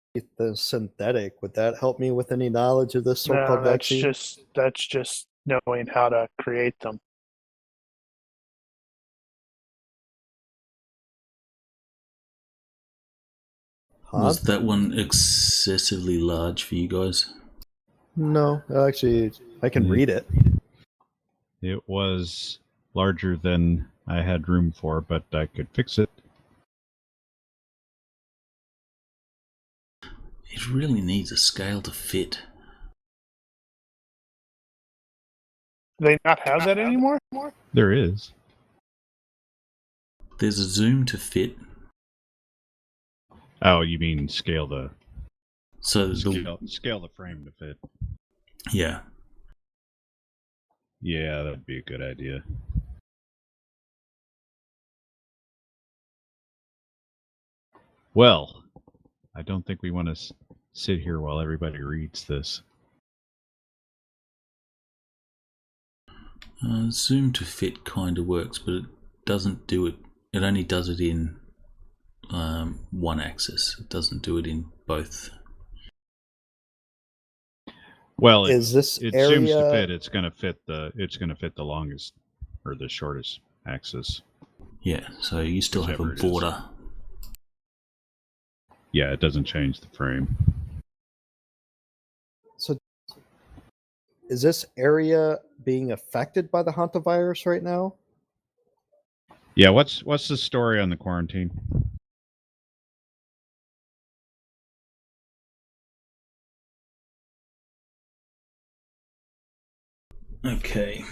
synthetic. Would that help me with any knowledge of this so-called vaccine? That's just knowing how to create them. Huh? Was that one excessively large for you guys? No, actually, I can Mm. read it. It was larger than I had room for, but I could fix it. It really needs a scale to fit. Do they not have that anymore? There is. There's a zoom to fit. Oh, you mean scale the So the scale the frame to fit? yeah. Yeah, that'd be a good idea. Well, I don't think we want to sit here while everybody reads this. Zoom to fit kind of works, but it doesn't do it. It only does it in one axis. It doesn't do it in both. Well, Is this it zooms to area? fit. It's gonna fit the longest or the shortest axis. Yeah, so you still have a Whichever it is. border. Yeah, it doesn't change the frame. So, is this area being affected by the hantavirus right now? Yeah, what's the story on the quarantine? Okay.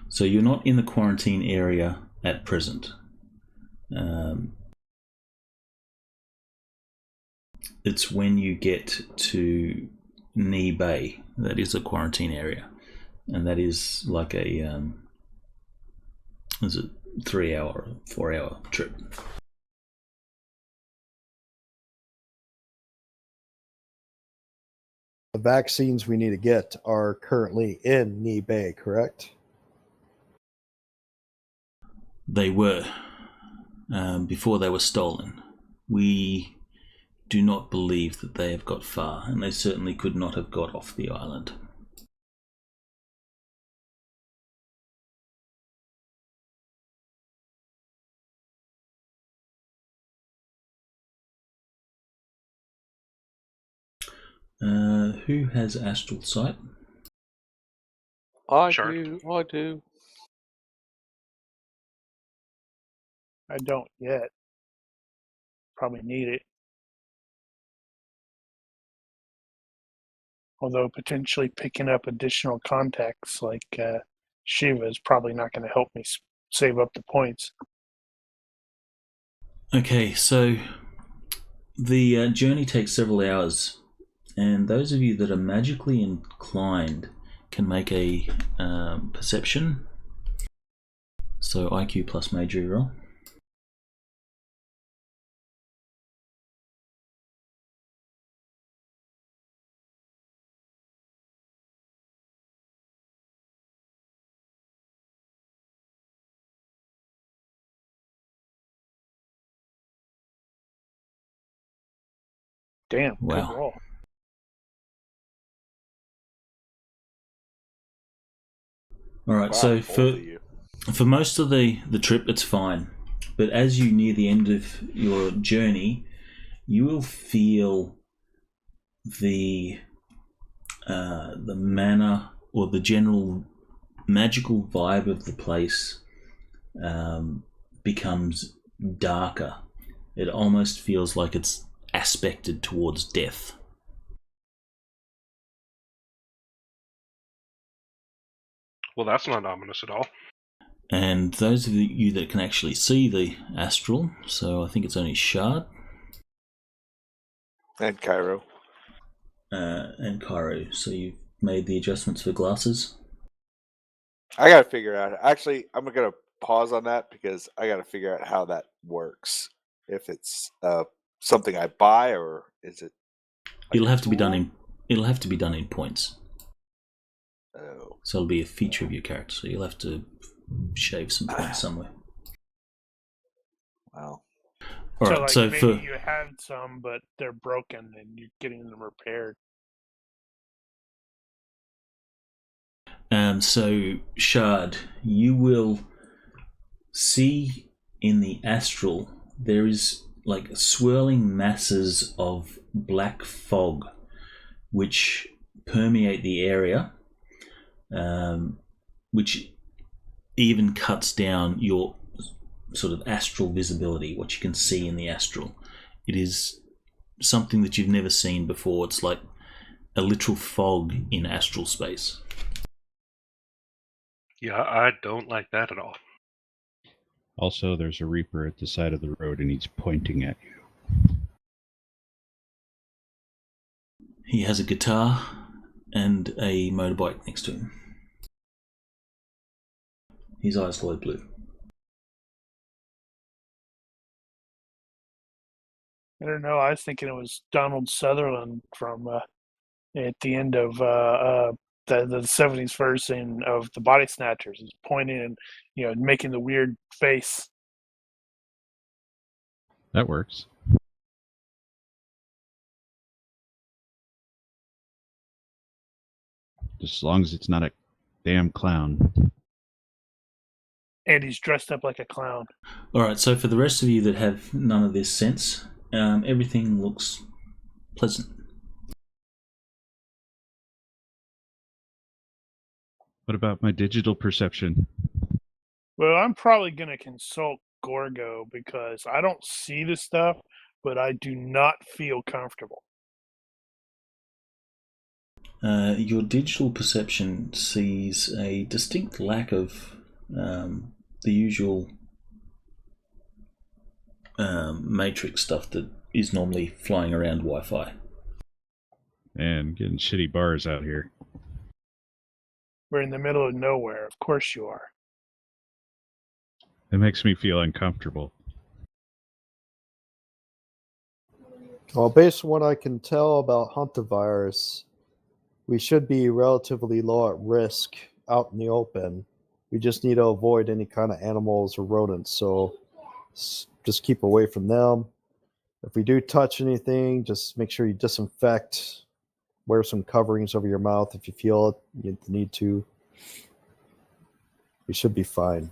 So you're not in the quarantine area at present. It's when you get to Neah Bay that is a quarantine area, and that is like a is it 3-hour, 4-hour trip. The vaccines we need to get are currently in Neah Bay, correct? They were before they were stolen. We do not believe that they have got far, and they certainly could not have got off the island. Who has astral sight? I Sure. do. I don't yet. Probably need it. Although potentially picking up additional contacts like Shiva is probably not going to help me save up the points. Okay, so the journey takes several hours, and those of you that are magically inclined can make a perception. So IQ plus major roll. Damn, Wow. good roll. All right, Wow, so both of you. for most of the trip, it's fine. But as you near the end of your journey, you will feel the manner or the general magical vibe of the place becomes darker. It almost feels like it's aspected towards death. Well, that's not ominous at all. And those of you that can actually see the astral, so I think it's only Shard And Cairo. and Cairo, so you've made the adjustments for glasses. I gotta figure out. Actually, I'm gonna pause on that because I gotta figure out how that works. If it's something I buy or is it? like It'll a have to be done tool? in. It'll have to be done in points. Oh, So it'll be a feature of your character. So you'll have to shave some points somewhere. wow. All So right. like So maybe for you had some, but they're broken and you're getting them repaired. so Shard, you will see in the astral there is like swirling masses of black fog which permeate the area, which even cuts down your sort of astral visibility, what you can see in the astral. It is something that you've never seen before. It's like a literal fog in astral space. Yeah, I don't like that at all. Also, there's a Reaper at the side of the road, and he's pointing at you. He has a guitar and a motorbike next to him. His eyes light blue. I don't know. I was thinking it was Donald Sutherland from at the end of the 70s version of the Body Snatchers. He's pointing and making the weird face. That works. Just as long as it's not a damn clown. And he's dressed up like a clown. Alright, so for the rest of you that have none of this sense, everything looks pleasant. What about my digital perception? Well, I'm probably going to consult Gorgo because I don't see the stuff, but I do not feel comfortable. Your digital perception sees a distinct lack of the usual matrix stuff that is normally flying around Wi-Fi. And getting shitty bars out here. We're in the middle of nowhere. Of course you are. It makes me feel uncomfortable. Well, based on what I can tell about hantavirus, we should be relatively low at risk out in the open. We just need to avoid any kind of animals or rodents, so just keep away from them. If we do touch anything, just make sure you disinfect. Wear some coverings over your mouth if you feel it. You need to. We should be fine.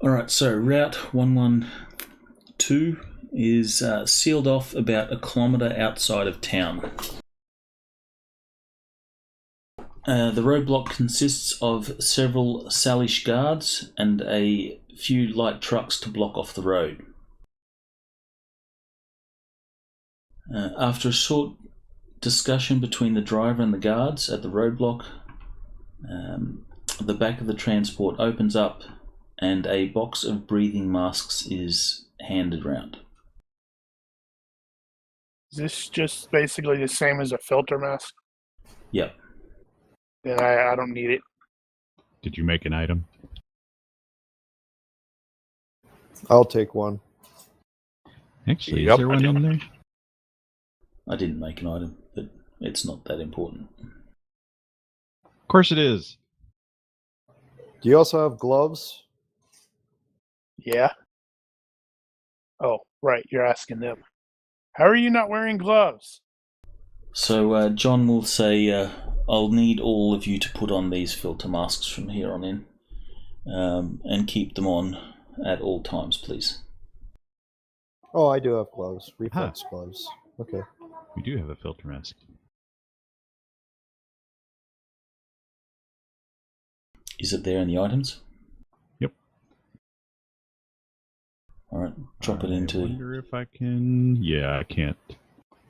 Alright, so Route 112 is sealed off about a kilometre outside of town. The roadblock consists of several Salish guards and a few light trucks to block off the road. After a short discussion between the driver and the guards at the roadblock, the back of the transport opens up and a box of breathing masks is handed round. Is this just basically the same as a filter mask? Yep. Then I don't need it. Did you make an item? I'll take one. Actually, Yep, is there one in there? I didn't make an item, but it's not that important. Of course it is. Do you also have gloves? Yeah. Oh, right. You're asking them. How are you not wearing gloves? So John will say, I'll need all of you to put on these filter masks from here on in, and keep them on at all times, please. Oh, I do have gloves. Reflex gloves. Okay. We do have a filter mask. Is it there in the items? Yep. Alright, drop it I into... wonder if I can... Yeah, I can't.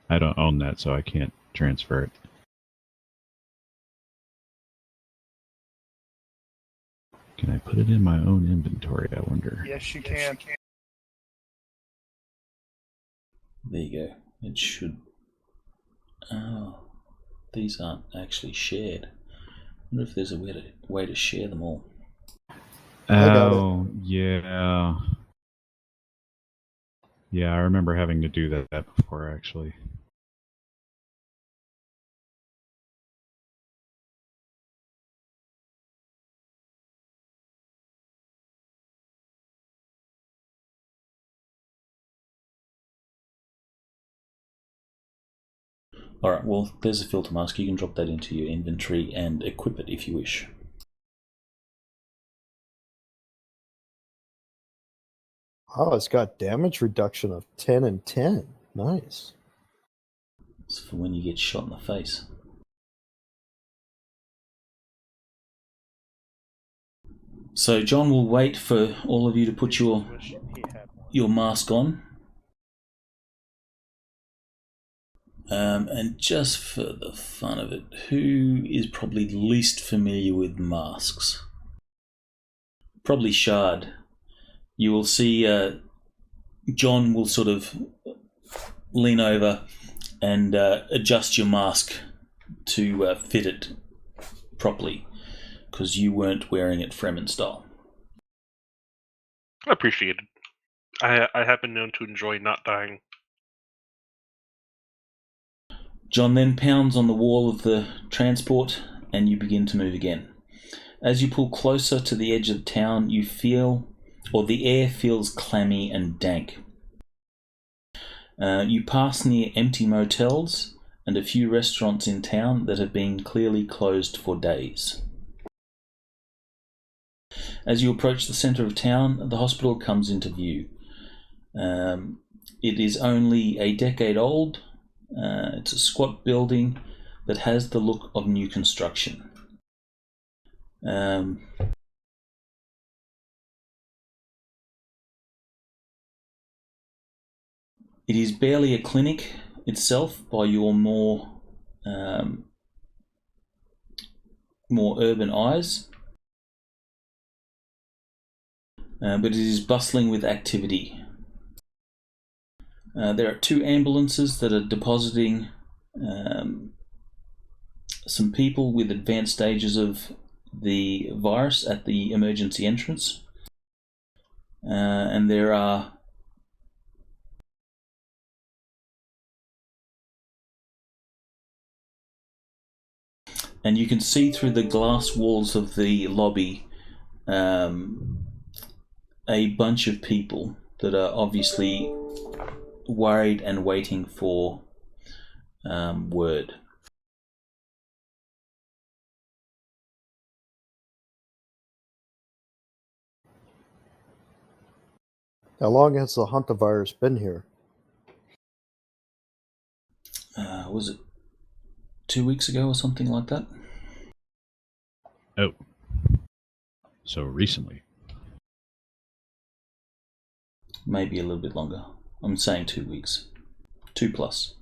I don't own that, so I can't transfer it. Can I put it in my own inventory, I wonder? Yes, you can. There you go. It should... Oh, these aren't actually shared. I wonder if there's a way to share them all. Oh, yeah. Yeah, I remember having to do that before, actually. Alright, well, there's a filter mask. You can drop that into your inventory and equip it if you wish. Oh, it's got damage reduction of 10 and 10. Nice. It's for when you get shot in the face. So John will wait for all of you to put your mask on. And just for the fun of it, who is probably least familiar with masks? Probably Shard. You will see John will sort of lean over and adjust your mask to fit it properly, because you weren't wearing it Fremen style. Appreciated. I have been known to enjoy not dying. John then pounds on the wall of the transport and you begin to move again. As you pull closer to the edge of town, you feel, or the air feels clammy and dank. You pass near empty motels and a few restaurants in town that have been clearly closed for days. As you approach the centre of town, the hospital comes into view. It is only a decade old. It's a squat building that has the look of new construction. It is barely a clinic itself by your more urban eyes, but it is bustling with activity. There are 2 ambulances that are depositing some people with advanced stages of the virus at the emergency entrance. And there are and you can see through the glass walls of the lobby a bunch of people that are obviously worried and waiting for word. How long has the hantavirus been here? Was it 2 weeks ago or something like that? Oh. So recently. Maybe a little bit longer. I'm saying 2 weeks. 2+.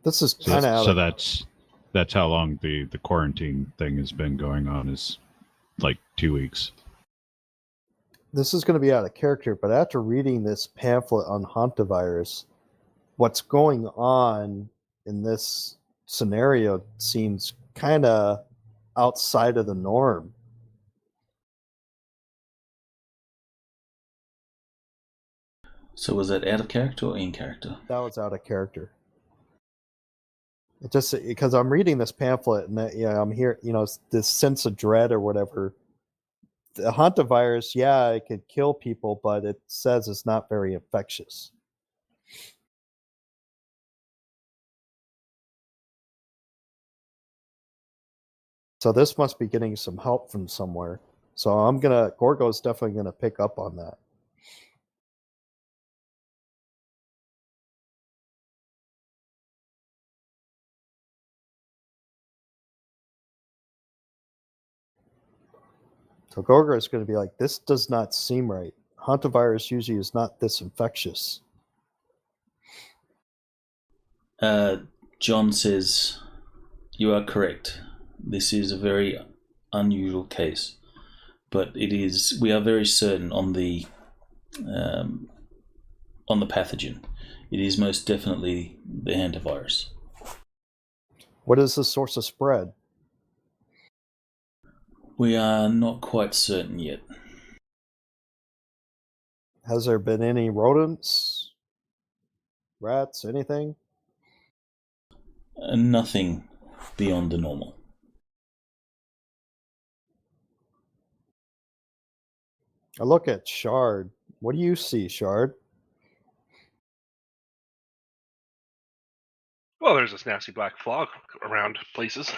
This is kind of So that's how long the quarantine thing has been going on, is like 2 weeks. This is going to be out of character, but after reading this pamphlet on hantavirus, what's going on in this scenario seems kind of outside of the norm. So was that out of character or in character? That was out of character. It just because I'm reading this pamphlet and I'm here, this sense of dread or whatever. The hantavirus, it could kill people, but it says it's not very infectious. So this must be getting some help from somewhere. So Gorgo's definitely gonna pick up on that. So Gorgo is going to be like, this does not seem right. Hantavirus usually is not this infectious. John says, you are correct. This is a very unusual case, but we are very certain on the pathogen. It is most definitely the hantavirus. What is the source of spread? We are not quite certain yet. Has there been any rodents, rats, anything? Nothing beyond the normal. I look at Shard. What do you see, Shard? Well, there's this nasty black fog around places.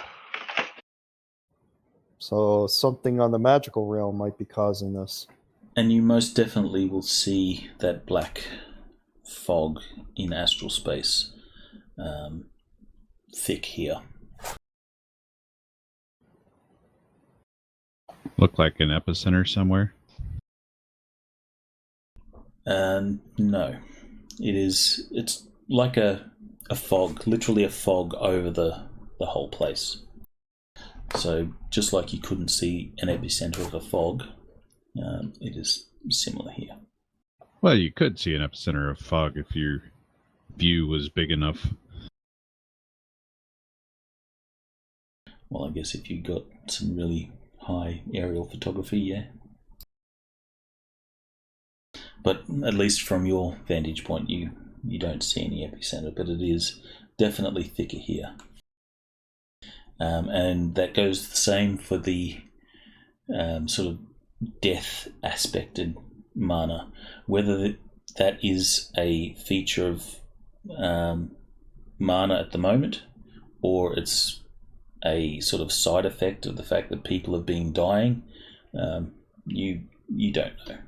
So something on the magical realm might be causing this. And you most definitely will see that black fog in astral space thick here. Look like an epicenter somewhere. No. It's like a fog, literally a fog over the whole place. So just like you couldn't see an epicenter of a fog, it is similar here. Well, you could see an epicenter of fog if your view was big enough. Well, I guess if you got some really high aerial photography, yeah. But at least from your vantage point, you don't see any epicenter, but it is definitely thicker here. And that goes the same for the sort of death aspected mana. Whether that is a feature of mana at the moment, or it's a sort of side effect of the fact that people have been dying, you don't know.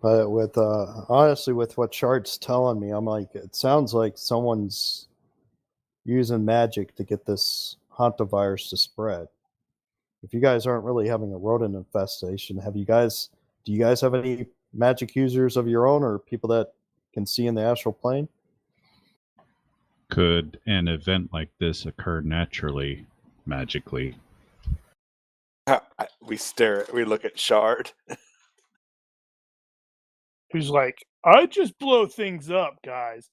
But with honestly, with what Shard's telling me, I'm like, it sounds like someone's using magic to get this hantavirus to spread. If you guys aren't really having a rodent infestation, do you guys have any magic users of your own, or people that can see in the astral plane? Could an event like this occur naturally, magically? We look at Shard. Who's like, I just blow things up, guys.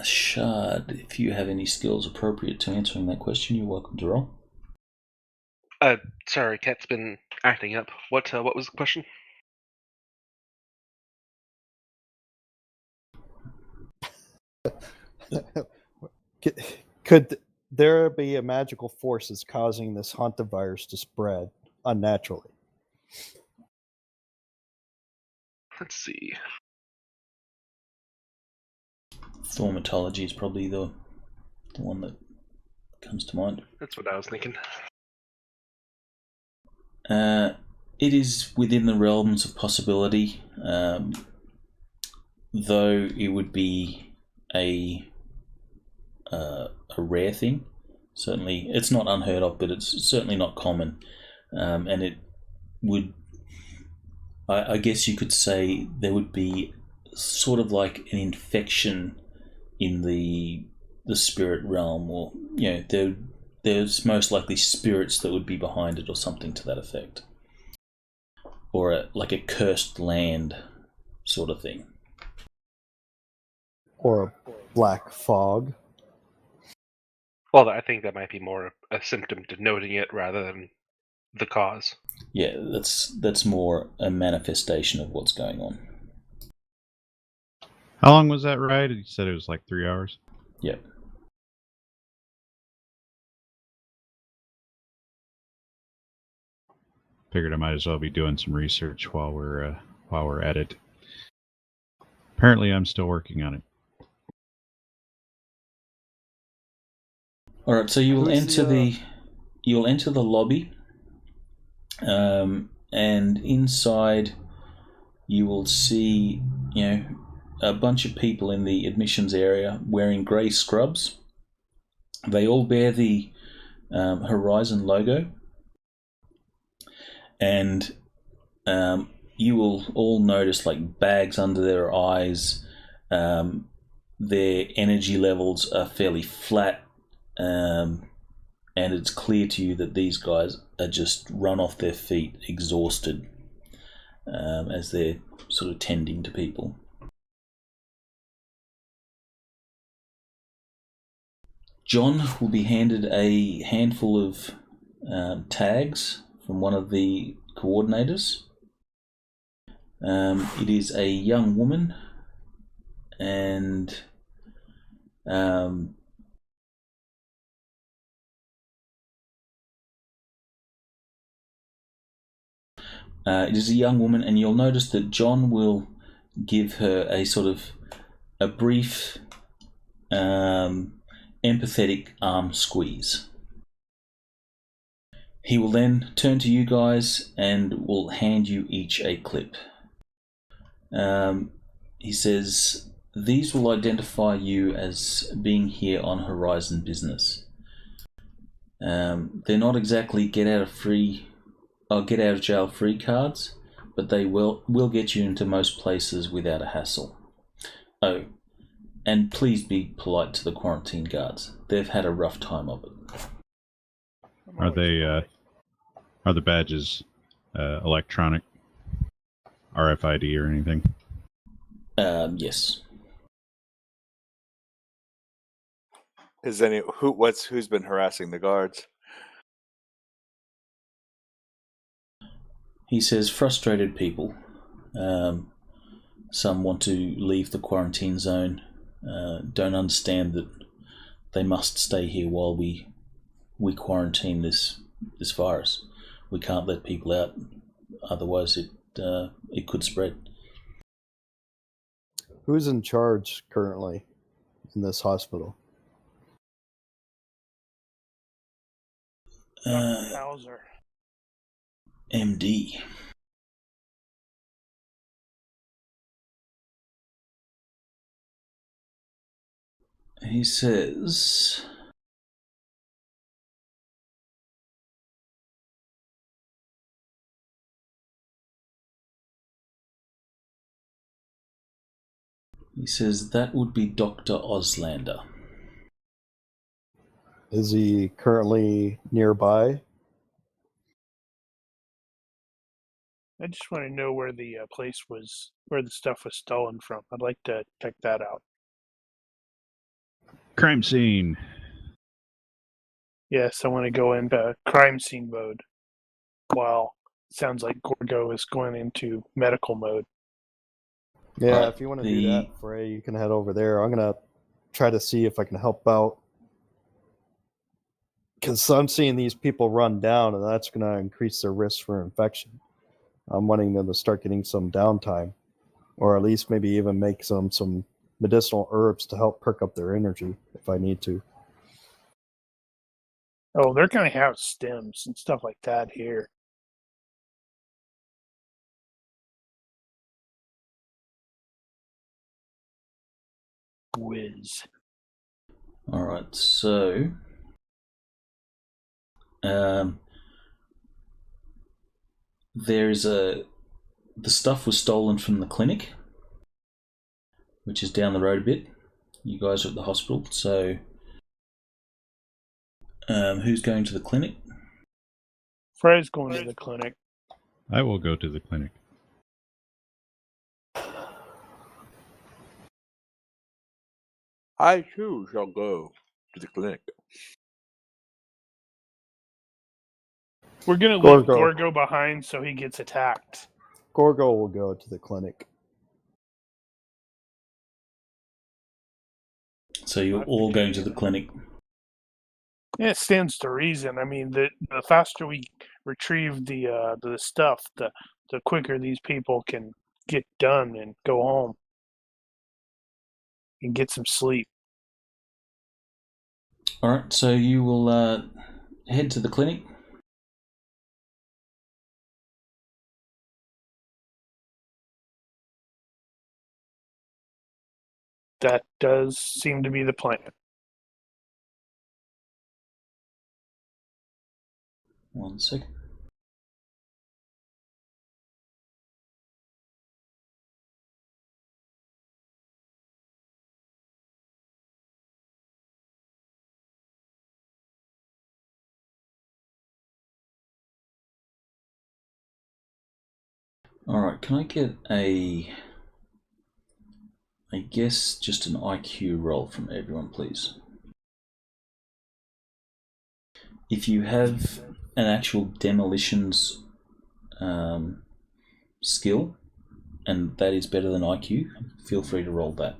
Shard, if you have any skills appropriate to answering that question, you're welcome to roll. Sorry, Cat's been acting up. What was the question? Could there be a magical force that's causing this hantavirus to spread unnaturally? Let's see. Thaumatology is probably the one that comes to mind. That's what I was thinking. It is within the realms of possibility, though it would be a rare thing. Certainly, it's not unheard of, but it's certainly not common. And it would, I guess you could say, there would be sort of like an infection in the spirit realm, or there's most likely spirits that would be behind it, or something to that effect, or like a cursed land sort of thing, Or a black fog? Well, I think that might be more a symptom denoting it rather than the cause. Yeah, that's more a manifestation of what's going on. How long was that ride? You said it was like 3 hours? Yep. Figured I might as well be doing some research while we're at it. Apparently, I'm still working on it. All right, so you'll enter the lobby, and inside you will see a bunch of people in the admissions area wearing grey scrubs. They all bear the Horizon logo, and you will all notice like bags under their eyes. Their energy levels are fairly flat. And it's clear to you that these guys are just run off their feet, exhausted, as they're sort of tending to people. John will be handed a handful of tags from one of the coordinators. It is a young woman, and it is a young woman, and you'll notice that John will give her a sort of a brief, empathetic arm squeeze. He will then turn to you guys and will hand you each a clip. He says, "These will identify you as being here on Horizon business. They're not exactly get out of jail free cards, but they will get you into most places without a hassle. Oh, and please be polite to the quarantine guards. They've had a rough time of it." Are the badges electronic, RFID or anything? Yes. Who's been harassing the guards? He says frustrated people. Some want to leave the quarantine zone, don't understand that they must stay here while we quarantine this virus. We can't let people out, otherwise it could spread. Who's in charge currently in this hospital? Hauser. MD. He says, that would be Dr. Oslander. Is he currently nearby? I just want to know where the where the stuff was stolen from. I'd like to check that out. Crime scene. Yes, I want to go into crime scene mode. While it sounds like Gorgo is going into medical mode. Yeah, if you want to do that, Frey, you can head over there. I'm going to try to see if I can help out. Because I'm seeing these people run down, and that's going to increase their risk for infection. I'm wanting them to start getting some downtime. Or at least maybe even make some medicinal herbs to help perk up their energy if I need to. Oh, they're going to have stems and stuff like that here. Whiz. Alright, so the stuff was stolen from the clinic, which is down the road a bit. You guys are at the hospital, so who's going to the clinic? Frey's going to the clinic. I will go to the clinic. I too shall go to the clinic. We're going to leave Gorgo behind so he gets attacked. Gorgo will go to the clinic. So you're all going to the clinic? Yeah, it stands to reason. I mean, the faster we retrieve the stuff, the quicker these people can get done and go home and get some sleep. All right, so you will head to the clinic. That does seem to be the plan. One second. Alright, can I get I guess just an IQ roll from everyone, please? If you have an actual demolitions skill, and that is better than IQ, feel free to roll that.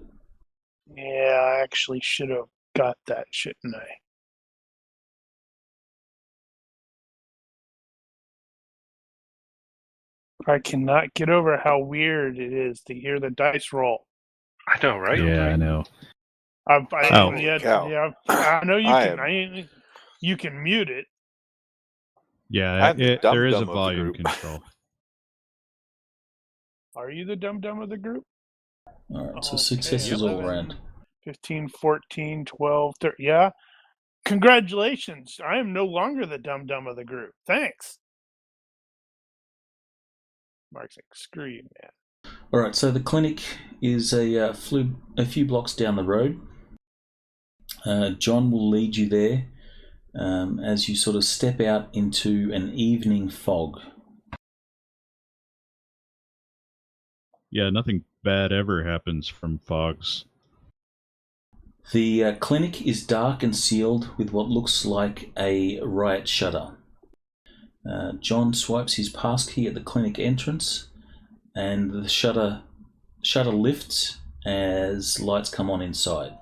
Yeah, I actually should have got that, shouldn't I? I cannot get over how weird it is to hear the dice roll. I know, right? Yeah, I know. I know you I can. You can mute it. Yeah, I'm the there is a dum-dum of the volume group. control. Are you the dum-dum of the group? All right, so Okay, successes all 11, around. 15, 14, 12, 13. Yeah. Congratulations. I am no longer the dum-dum of the group. Thanks. Mark's like, screw you, man. All right, so the clinic is a few blocks down the road. John will lead you there as you sort of step out into an evening fog. Yeah, nothing bad ever happens from fogs. The clinic is dark and sealed with what looks like a riot shutter. John swipes his passkey at the clinic entrance, and the shutter lifts as lights come on inside.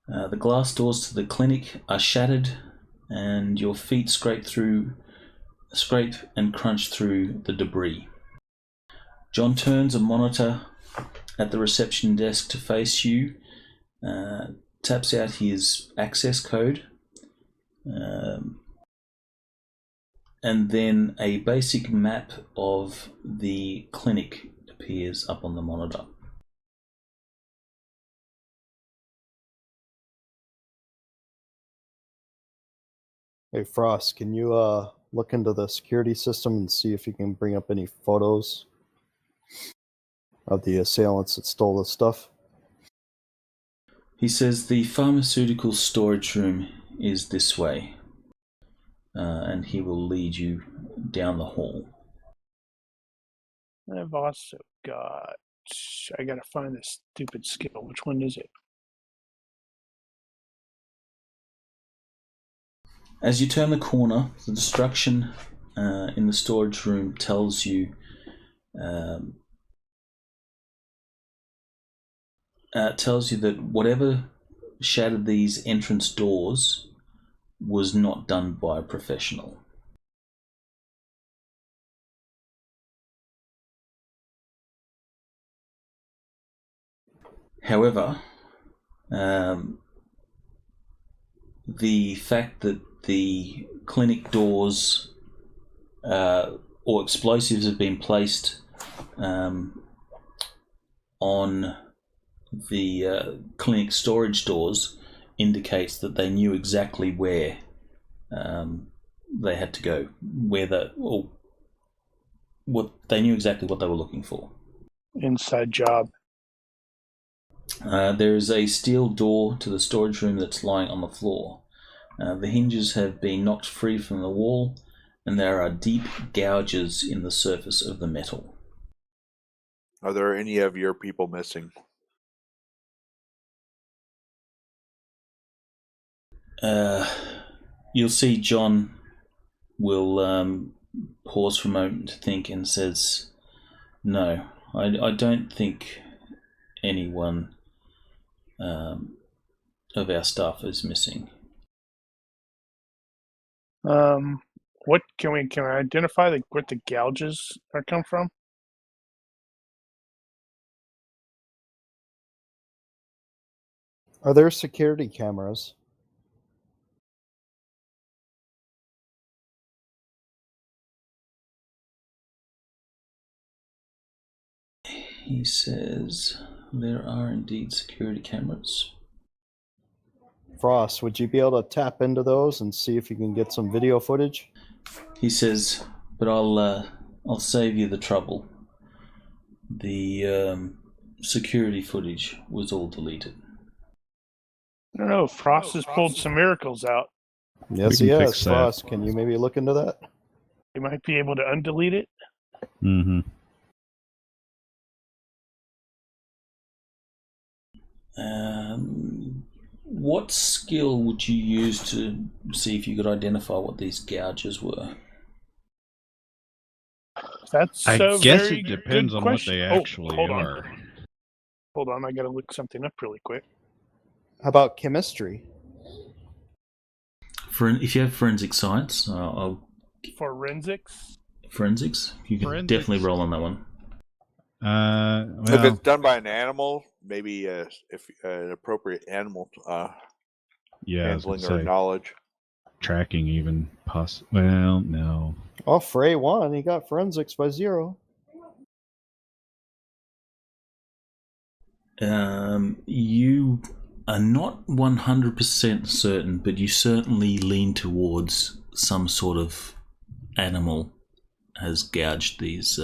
The glass doors to the clinic are shattered, and your feet scrape and crunch through the debris. John turns a monitor at the reception desk to face you, taps out his access code, and then a basic map of the clinic appears up on the monitor. Hey, Frost, can you look into the security system and see if you can bring up any photos of the assailants that stole the stuff? He says the pharmaceutical storage room is this way, and he will lead you down the hall. I've also got... I gotta find this stupid skill. Which one is it? As you turn the corner, the destruction in the storage room tells you that whatever shattered these entrance doors was not done by a professional. However, the fact that the clinic doors or explosives have been placed on the clinic storage doors indicates that they knew exactly where they had to go, they knew exactly what they were looking for. Inside job. There is a steel door to the storage room that's lying on the floor. The hinges have been knocked free from the wall, and there are deep gouges in the surface of the metal. Are there any of your people missing? You'll see John will pause for a moment to think and says, "No, I don't think anyone of our staff is missing." What can we identify what the gouges are come from? Are there security cameras? He says, "There are indeed security cameras." Frost, would you be able to tap into those and see if you can get some video footage? He says, "But I'll save you the trouble. The security footage was all deleted." I don't know. Frost has pulled some miracles out. Yes, We he can has. fix that. Frost, can you maybe look into that? You might be able to undelete it. Mm-hmm. What skill would you use to see if you could identify what these gouges were? That's I a guess very it depends good on question. what they actually hold are. On. Hold on, I gotta look something up really quick. How about chemistry? If you have forensic science, Forensics? Forensics? You can Forensics. definitely roll on that one. If Well, it's done by an animal, maybe if an appropriate animal yeah, I was gonna handling or say, knowledge. tracking even well, no. Oh, Frey won. He got forensics by 0. You are not 100% certain, but you certainly lean towards some sort of animal has gouged these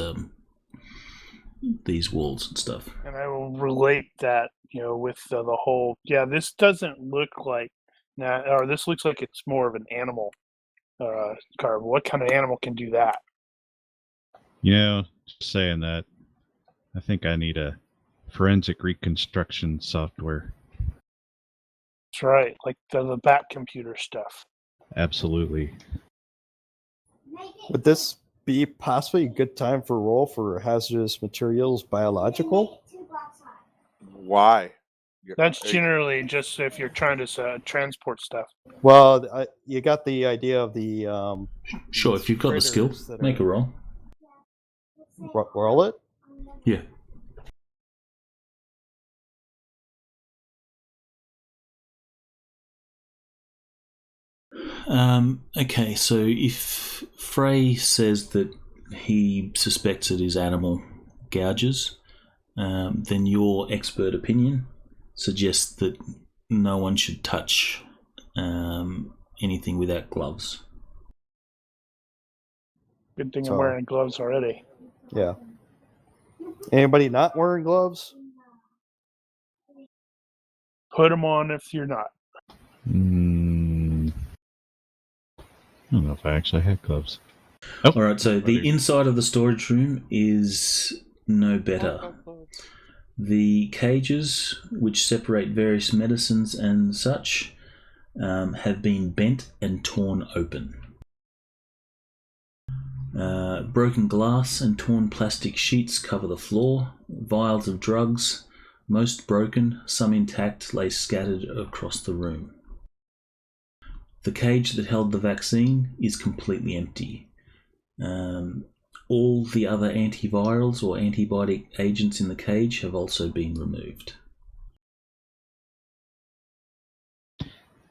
walls and stuff. And I will relate that, with the whole. Yeah, this doesn't look like now, or this looks like it's more of an animal carve. What kind of animal can do that? Just saying that, I think I need a forensic reconstruction software. That's right, like the bat computer stuff. Absolutely. Would this be possibly a good time for a roll for hazardous materials biological? Why? That's generally just if you're trying to transport stuff. Well, you got the idea of the. Sure, if you've got the skill, critters that make a roll. Roll it? Yeah. Okay, so if Frey says that he suspects it is animal gouges, then your expert opinion suggests that no one should touch anything without gloves. Good thing So- I'm wearing gloves already. Yeah. Anybody not wearing gloves? Put them on if you're not. I don't know if I actually had gloves. Oh, Alright, so the ready. inside of the storage room is no better. The cages, which separate various medicines and such, have been bent and torn open. Broken glass and torn plastic sheets cover the floor. Vials of drugs, most broken, some intact, lay scattered across the room. The cage that held the vaccine is completely empty. All the other antivirals or antibiotic agents in the cage have also been removed.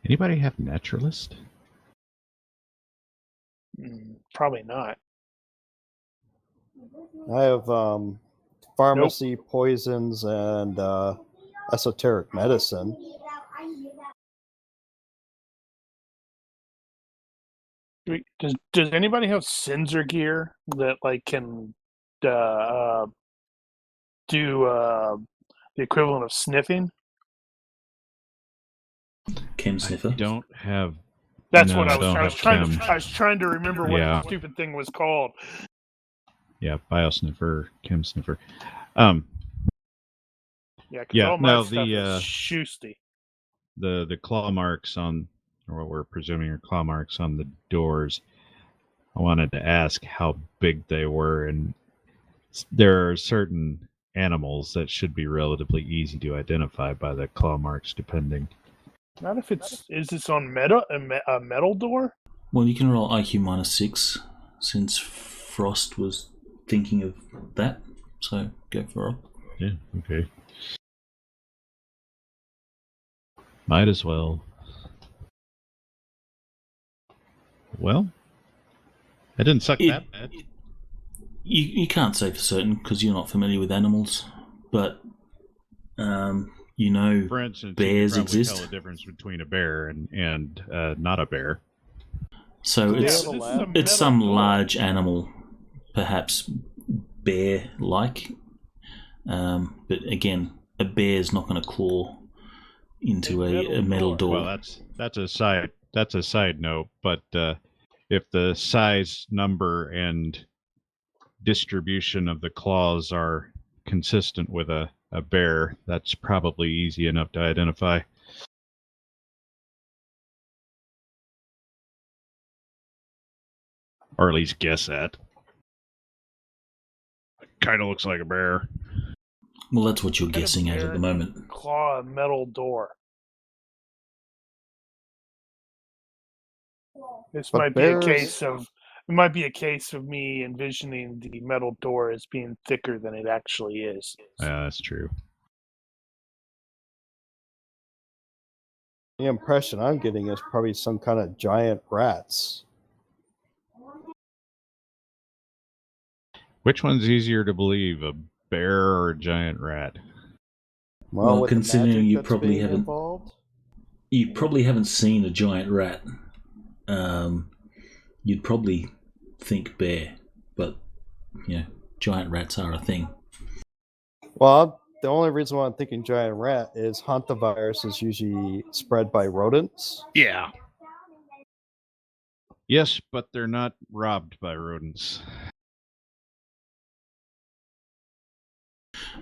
Anybody have naturalist? Probably not. I have pharmacy, poisons, and esoteric medicine. Does anybody have sensor gear that can do the equivalent of sniffing? Chem sniffer. I don't have. That's No, what I I was. don't I was have trying chem. to. I was trying to remember what Yeah. the stupid thing was called. Yeah, biosniffer, chem sniffer. Yeah, because Yeah, all my no, stuff the, is shoosty. the claw marks on, or what we're presuming are claw marks on the doors. I wanted to ask how big they were, and there are certain animals that should be relatively easy to identify by the claw marks, depending. Not if it's. Is this on metal? A metal door? Well, you can roll IQ -6 since Frost was thinking of that. So go for it. Yeah, okay. Might as well. Well, I didn't suck that bad. You can't say for certain because you're not familiar with animals, but For instance, bears you could probably exist. tell the difference between a bear and not a bear. So Yeah, it's this is a it's metal some door. large animal, perhaps bear-like. But again, a bear's not going to claw into a metal door. Well, that's a side note. But if the size, number, and distribution of the claws are consistent with a bear, that's probably easy enough to identify. Or at least guess at. Kind of looks like a bear. Well, that's what you're Kind of guessing at bear the moment. Claw a metal door. This But might bears- be a case of It might be a case of me envisioning the metal door as being thicker than it actually is. Yeah, that's true. The impression I'm getting is probably some kind of giant rats. Which one's easier to believe, a bear or a giant rat? Well, with the considering magic you that's probably being haven't- involved. You probably haven't seen a giant rat. You'd probably think bear, but giant rats are a thing. Well, the only reason why I'm thinking giant rat is hantavirus is usually spread by rodents. Yeah. Yes, but they're not robbed by rodents.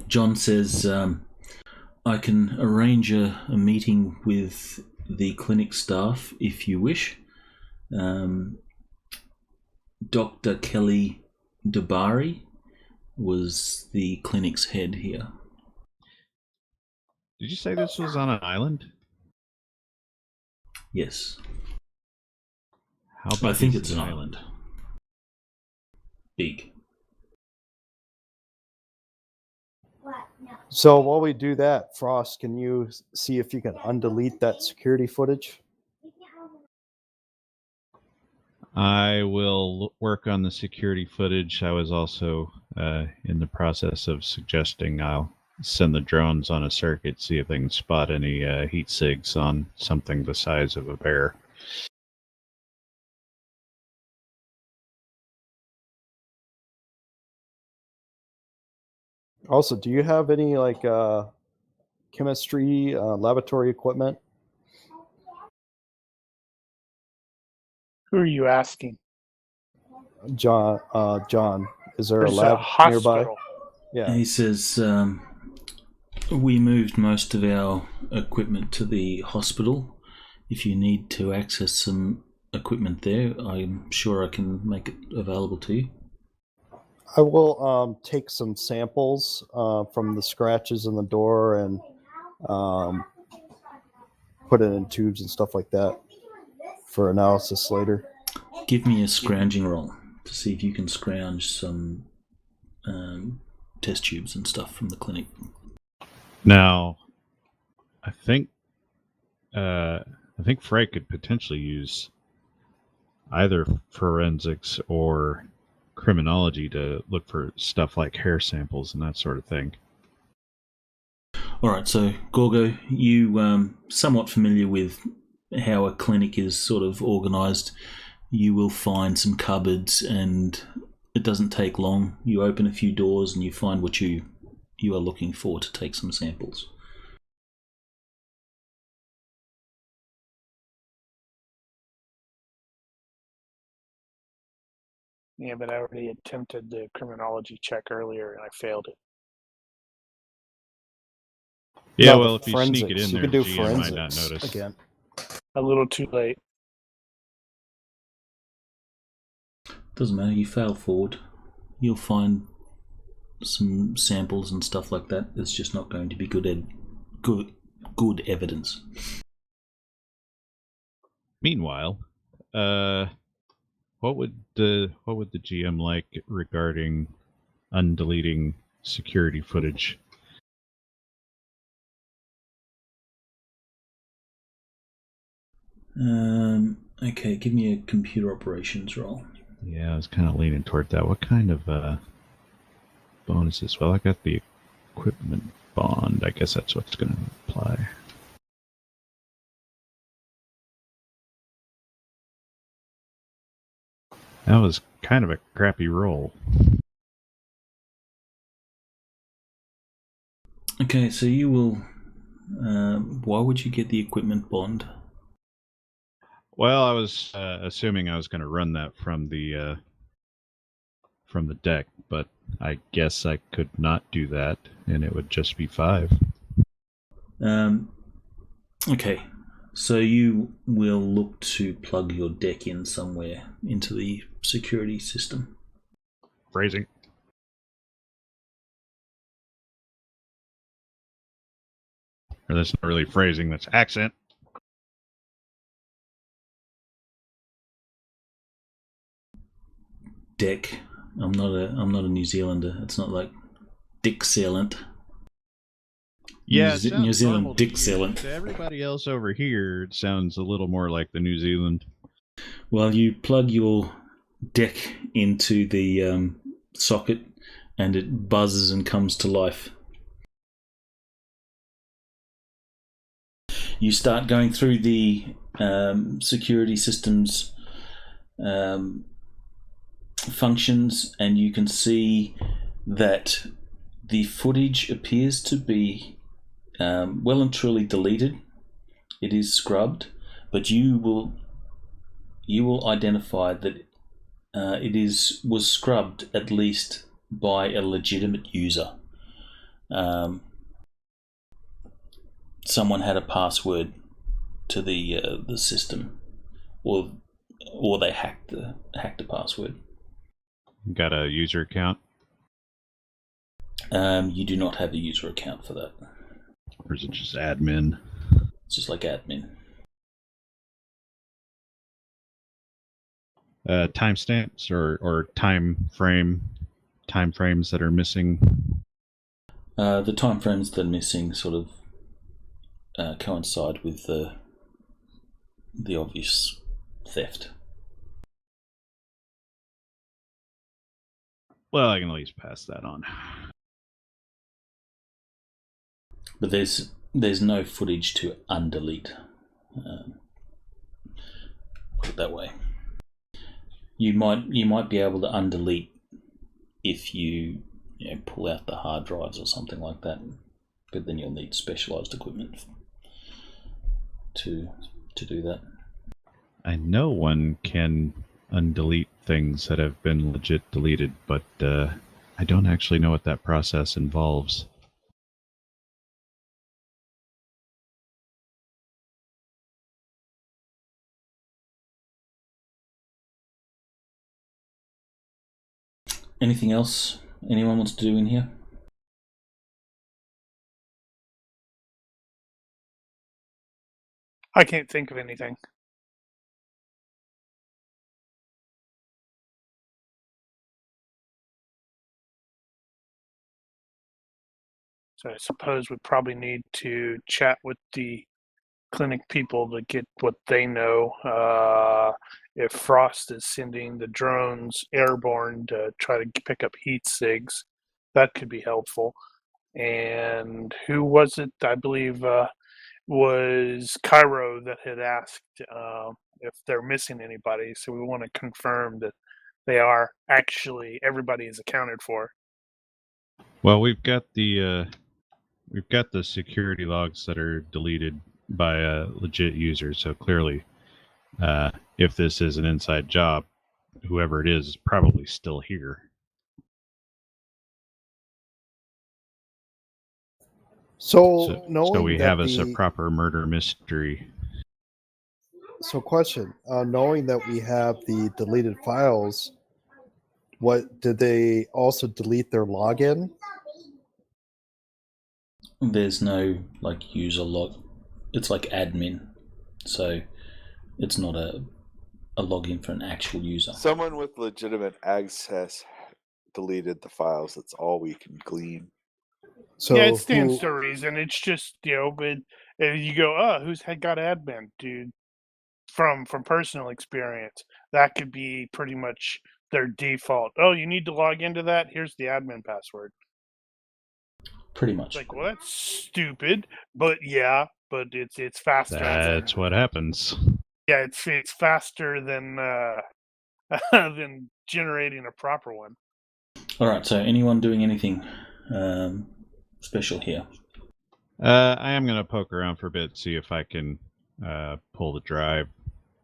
John says, I can arrange a meeting with the clinic staff if you wish. Dr. Kelly Dabari was the clinic's head here. Did you say this was on an island? Yes. How big I think is it's the an island. Big. So while we do that, Frost, can you see if you can undelete that security footage? I will work on the security footage. I was also in the process of suggesting I'll send the drones on a circuit, see if they can spot any heat sigs on something the size of a bear. Also, do you have any chemistry laboratory equipment? Who are you asking? John, is there There's a lab hospital. nearby? Yeah. He says, we moved most of our equipment to the hospital. If you need to access some equipment there, I'm sure I can make it available to you. I will take some samples from the scratches in the door and put it in tubes and stuff like that for analysis later. Give me a scrounging roll to see if you can scrounge some test tubes and stuff from the clinic. Now, I think Frey could potentially use either forensics or criminology to look for stuff like hair samples and that sort of thing. All right, so Gorgo, you somewhat familiar with how a clinic is sort of organised. You will find some cupboards, and it doesn't take long. You open a few doors, and you find what you are looking for to take some samples. Yeah, but I already attempted the criminology check earlier and I failed it. Yeah, No, well, the if you sneak it forensics. in You there, can do GM might not forensics notice. again. A little too late. Doesn't matter, you fail forward. You'll find some samples and stuff like that. It's just not going to be good evidence. Meanwhile, what would the GM like regarding undeleting security footage? Okay, give me a computer operations roll. Yeah, I was kind of leaning toward that. What kind of bonuses? Well, I got the equipment bond. I guess that's what's going to apply. That was kind of a crappy roll. Okay, so you will... why would you get the equipment bond? Well, I was assuming I was going to run that from the deck, but I guess I could not do that, and it would just be 5. Okay, so you will look to plug your deck in somewhere into the security system. Phrasing. Or that's not really phrasing, that's accent. deck. I'm not a New Zealander. It's not like Dick-sealant. Yeah, New Zealand normal to Dick-sealant. To everybody else over here, it sounds a little more like the New Zealand. Well, you plug your deck into the socket, and it buzzes and comes to life. You start going through the security systems functions, and you can see that the footage appears to be well and truly deleted. It is scrubbed, but you will identify that it was scrubbed at least by a legitimate user. Someone had a password to the system, or they hacked the password. Got a user account? You do not have a user account for that. Or is it just admin? It's just like admin. Timestamps or time frames that are missing? The time frames that are missing sort of coincide with the obvious theft. Well, I can at least pass that on. But there's no footage to undelete. Put it that way. You might be able to undelete if you pull out the hard drives or something like that, but then you'll need specialized equipment to do that. I know one can undelete things that have been legit deleted, but I don't actually know what that process involves. Anything else anyone wants to do in here? I can't think of anything. So I suppose we probably need to chat with the clinic people to get what they know. If Frost is sending the drones airborne to try to pick up heat sigs, that could be helpful. And who was it? I believe was Cairo that had asked if they're missing anybody. So we want to confirm that they are actually, everybody is accounted for. Well, we've got the security logs that are deleted by a legit user, so clearly, if this is an inside job, whoever it is probably still here. So we have us a proper murder mystery. So question, knowing that we have the deleted files, what did they also delete their login? There's no user log. It's like admin, so it's not a login for an actual user. Someone with legitimate access deleted the files. That's all we can glean. So yeah, it stands to reason. It's just but you go, who's got admin, dude? From personal experience, that could be pretty much their default. Oh, you need to log into that? Here's the admin password. Pretty much. It's like, well, that's stupid, but it's faster. That's what happens. Yeah, it's faster than than generating a proper one. All right. So, anyone doing anything special here? I am going to poke around for a bit, see if I can pull the drive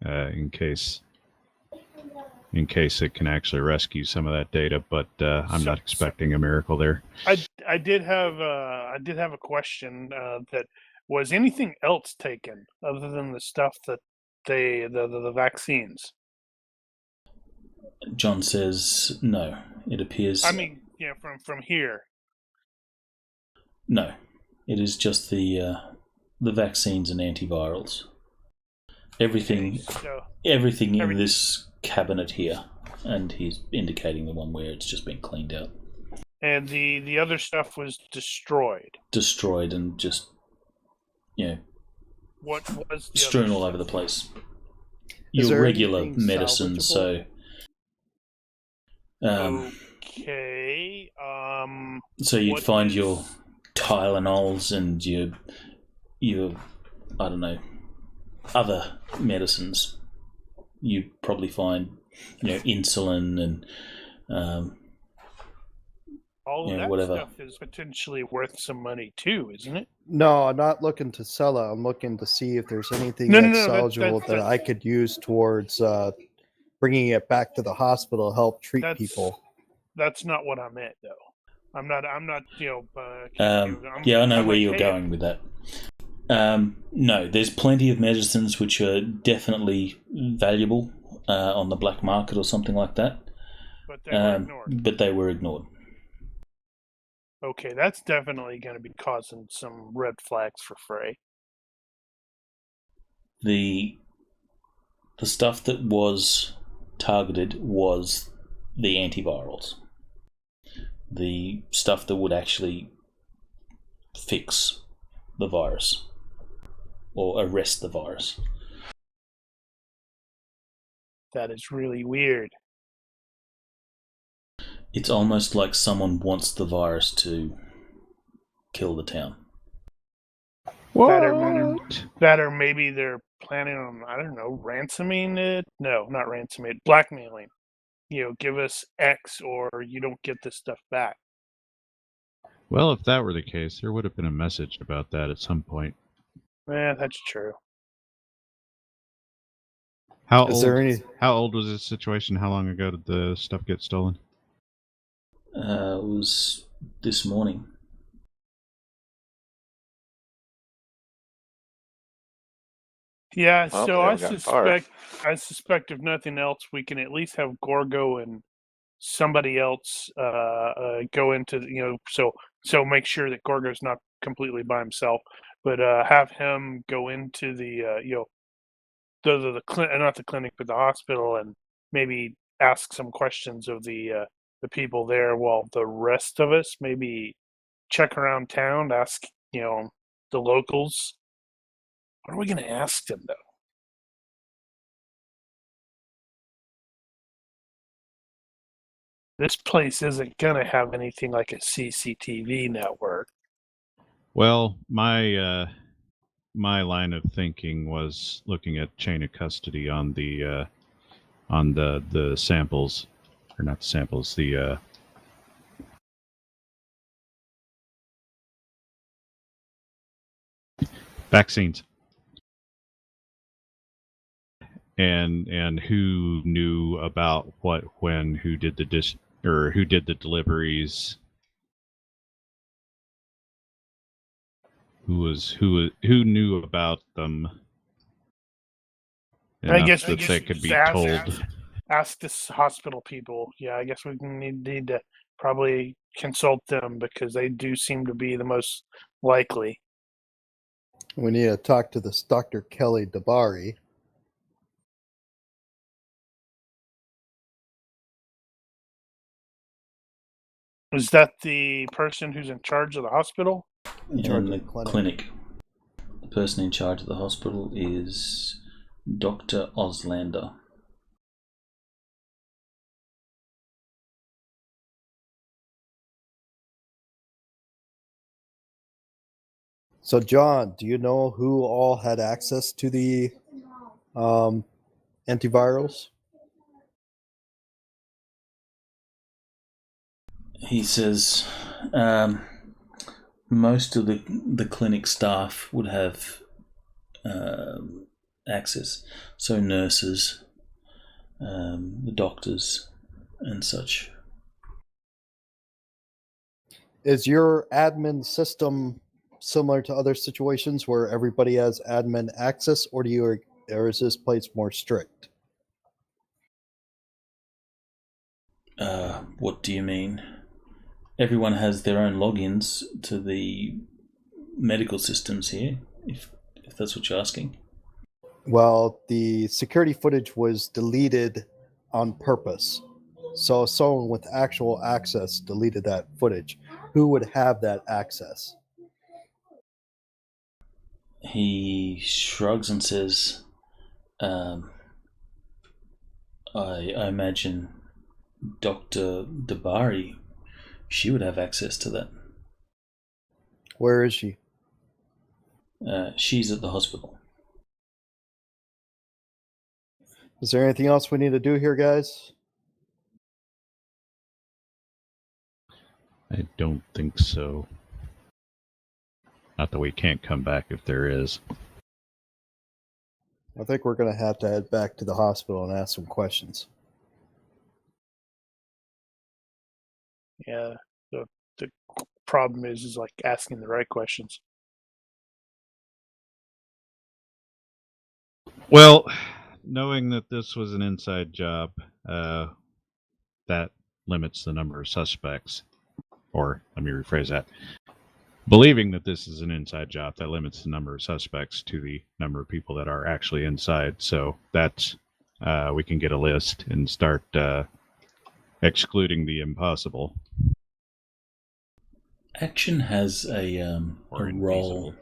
in case it can actually rescue some of that data. But I'm not expecting a miracle there. I did have a question. That was anything else taken other than the stuff that the vaccines? John says no. It appears. I mean, from here. No, it is just the vaccines and antivirals. Everything in this cabinet here and he's indicating the one where it's just been cleaned out. And the other stuff was destroyed. Destroyed and just, What was the strewn other all stuff? over the place. Is Your there regular anything medicines, so... Okay. So you'd what find is- your Tylenols and your I don't know, other medicines. You'd probably find, insulin and all of that whatever. stuff is potentially worth some money too, isn't it? No, I'm not looking to sell it. I'm looking to see if there's anything No, that's that- salvageable that- that I could use towards bringing it back to the hospital, help treat That's- people. That's not what I meant, though. I'm not. Yeah, I know where you're going with that. No, there's plenty of medicines which are definitely valuable on the black market or something like that. But they were ignored. But they were ignored. Okay, that's definitely going to be causing some red flags for Frey. The stuff that was targeted was the antivirals. The stuff that would actually fix the virus or arrest the virus. That is really weird. It's almost like someone wants the virus to kill the town. That or maybe they're planning on, I don't know, ransoming it? No, not ransoming it. Blackmailing. Give us X or you don't get this stuff back. Well, if that were the case, there would have been a message about that at some point. That's true. How Is old? there any? How old was this situation? How long ago did the stuff get stolen? It was this morning. Yeah, Well, so they I haven't gotten far. suspect if nothing else, we can at least have Gorgo and somebody else go into so make sure that Gorgo's not completely by himself, but have him go into the not the clinic but the hospital and maybe ask some questions of the people there, while the rest of us maybe check around town, ask the locals. What are we going to ask them, though? This place isn't going to have anything like a CCTV network. Well, my line of thinking was looking at chain of custody on the samples, or not the samples, the vaccines. And who knew about what, when, who did who did the deliveries, who knew about them. I guess that they could be told. Ask this hospital people. Yeah, I guess we need to probably consult them because they do seem to be the most likely. We need to talk to this Dr. Kelly Dabari. Is that the person who's in charge of the hospital? In charge In of the the clinic. The person in charge of the hospital is Dr. Oslander. So, John, do you know who all had access to the antivirals? He says most of the clinic staff would have access. So nurses, the doctors, and such. Is your admin system similar to other situations where everybody has admin access, or is this place more strict? What do you mean? Everyone has their own logins to the medical systems here, if that's what you're asking. Well, the security footage was deleted on purpose So if someone with actual access deleted that footage, who would have that access? He shrugs and says, I imagine Dr. Dabari, she would have access to that. Where is she? She's at the hospital. Is there anything else we need to do here, guys? I don't think so. Not that we can't come back if there is. I think we're going to have to head back to the hospital and ask some questions. Yeah, the problem is like asking the right questions. Well, knowing that this was an inside job, that limits the number of suspects. Or, let me rephrase that. Believing that this is an inside job, that limits the number of suspects to the number of people that are actually inside. So that's, we can get a list and start excluding the impossible. Action has a Or role infeasible.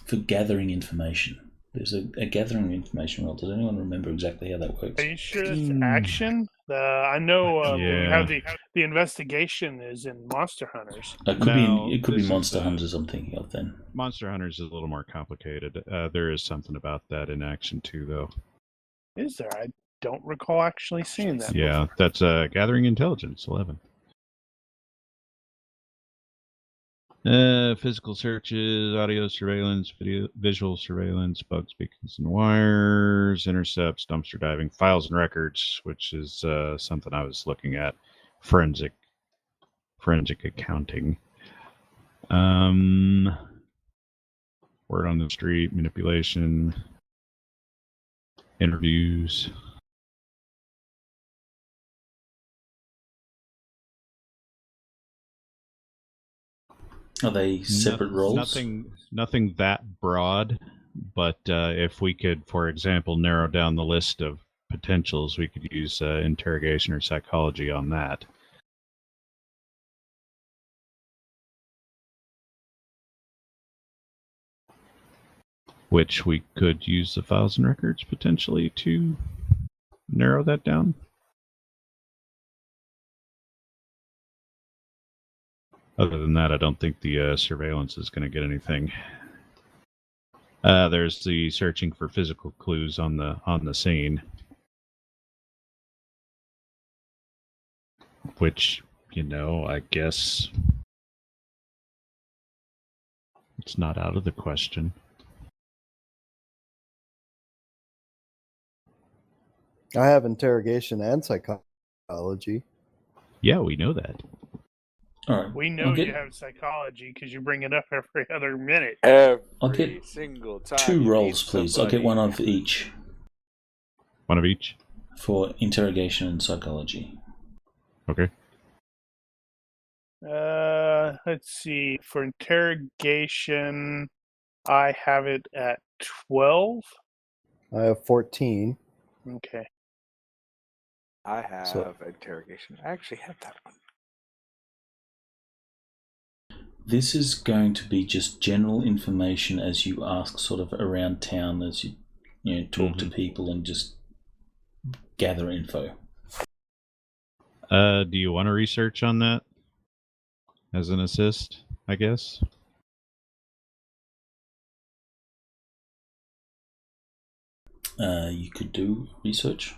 for gathering information. There's a gathering information role. Does anyone remember exactly how that works? Are you sure it's action? I know we Yeah. have the investigation is in Monster Hunters. It could No, be. It could be this is, Monster Hunters. I'm thinking of then. Monster Hunters is a little more complicated. There is something about that in action too, though. Is there? I don't recall actually seeing that. Yeah, before. that's Gathering Intelligence 11. Physical searches, audio surveillance, visual surveillance, bugs, beacons, and wires, intercepts, dumpster diving, files and records, which is something I was looking at, forensic accounting, word on the street, manipulation, interviews. Are they separate roles? Nothing that broad, but if we could, for example, narrow down the list of potentials, we could use interrogation or psychology on that. Which we could use the files and records potentially to narrow that down. Other than that, I don't think the surveillance is going to get anything. There's the searching for physical clues on the scene, which, I guess it's not out of the question. I have interrogation and psychology. Yeah, we know that. All right. We know you have psychology because you bring it up every other minute. I'll get Every single time. 2 you rolls, meet please. I'll get one somebody. of each One of each. for interrogation and psychology. Okay. Let's see. For interrogation, I have it at 12. I have 14. Okay. I have So- interrogation. I actually have that one. This is going to be just general information as you ask sort of around town, as you talk to people and just gather info. Do you want to research on that as an assist, I guess? You could do research.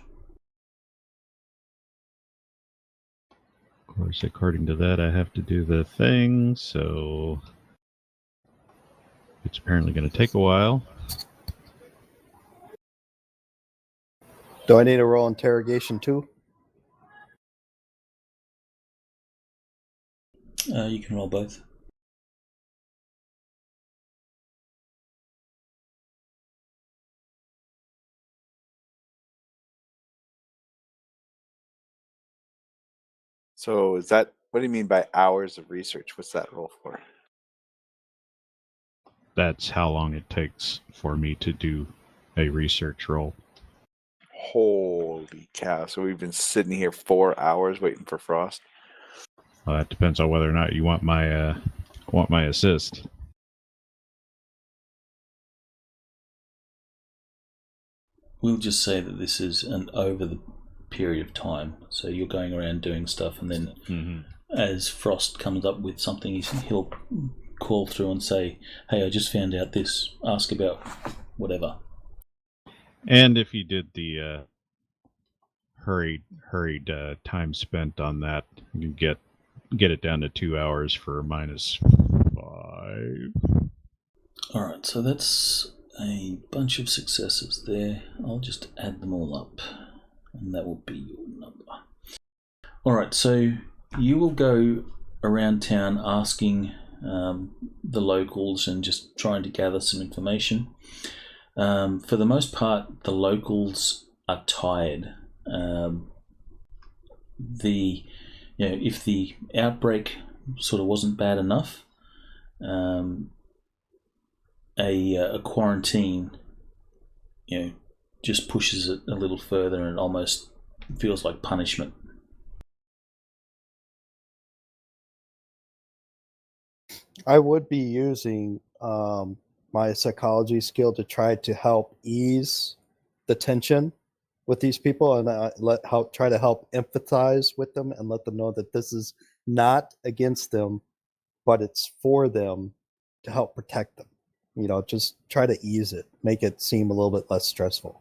Of course, according to that, I have to do the thing, so it's apparently going to take a while. Do I need to roll interrogation too? You can roll both. So is that, what do you mean by hours of research? What's that roll for? That's how long it takes for me to do a research roll. Holy cow! So we've been sitting here 4 hours waiting for Frost. Well, that depends on whether or not you want my assist. We'll just say that this is an over the period of time. So you're going around doing stuff, and then as Frost comes up with something, he'll call through and say, "Hey, I just found out this. Ask about whatever." And if you did the hurried time spent on that, you get it down to 2 hours for -5. All right, so that's a bunch of successes there. I'll just add them all up, and that will be your number. All right, so you will go around town asking the locals and just trying to gather some information. For the most part, the locals are tired. If the outbreak sort of wasn't bad enough, a quarantine, just pushes it a little further, and it almost feels like punishment. I would be using my psychology skill to try to help ease the tension with these people, and try to help empathize with them and let them know that this is not against them, but it's for them to help protect them. Just try to ease it, make it seem a little bit less stressful.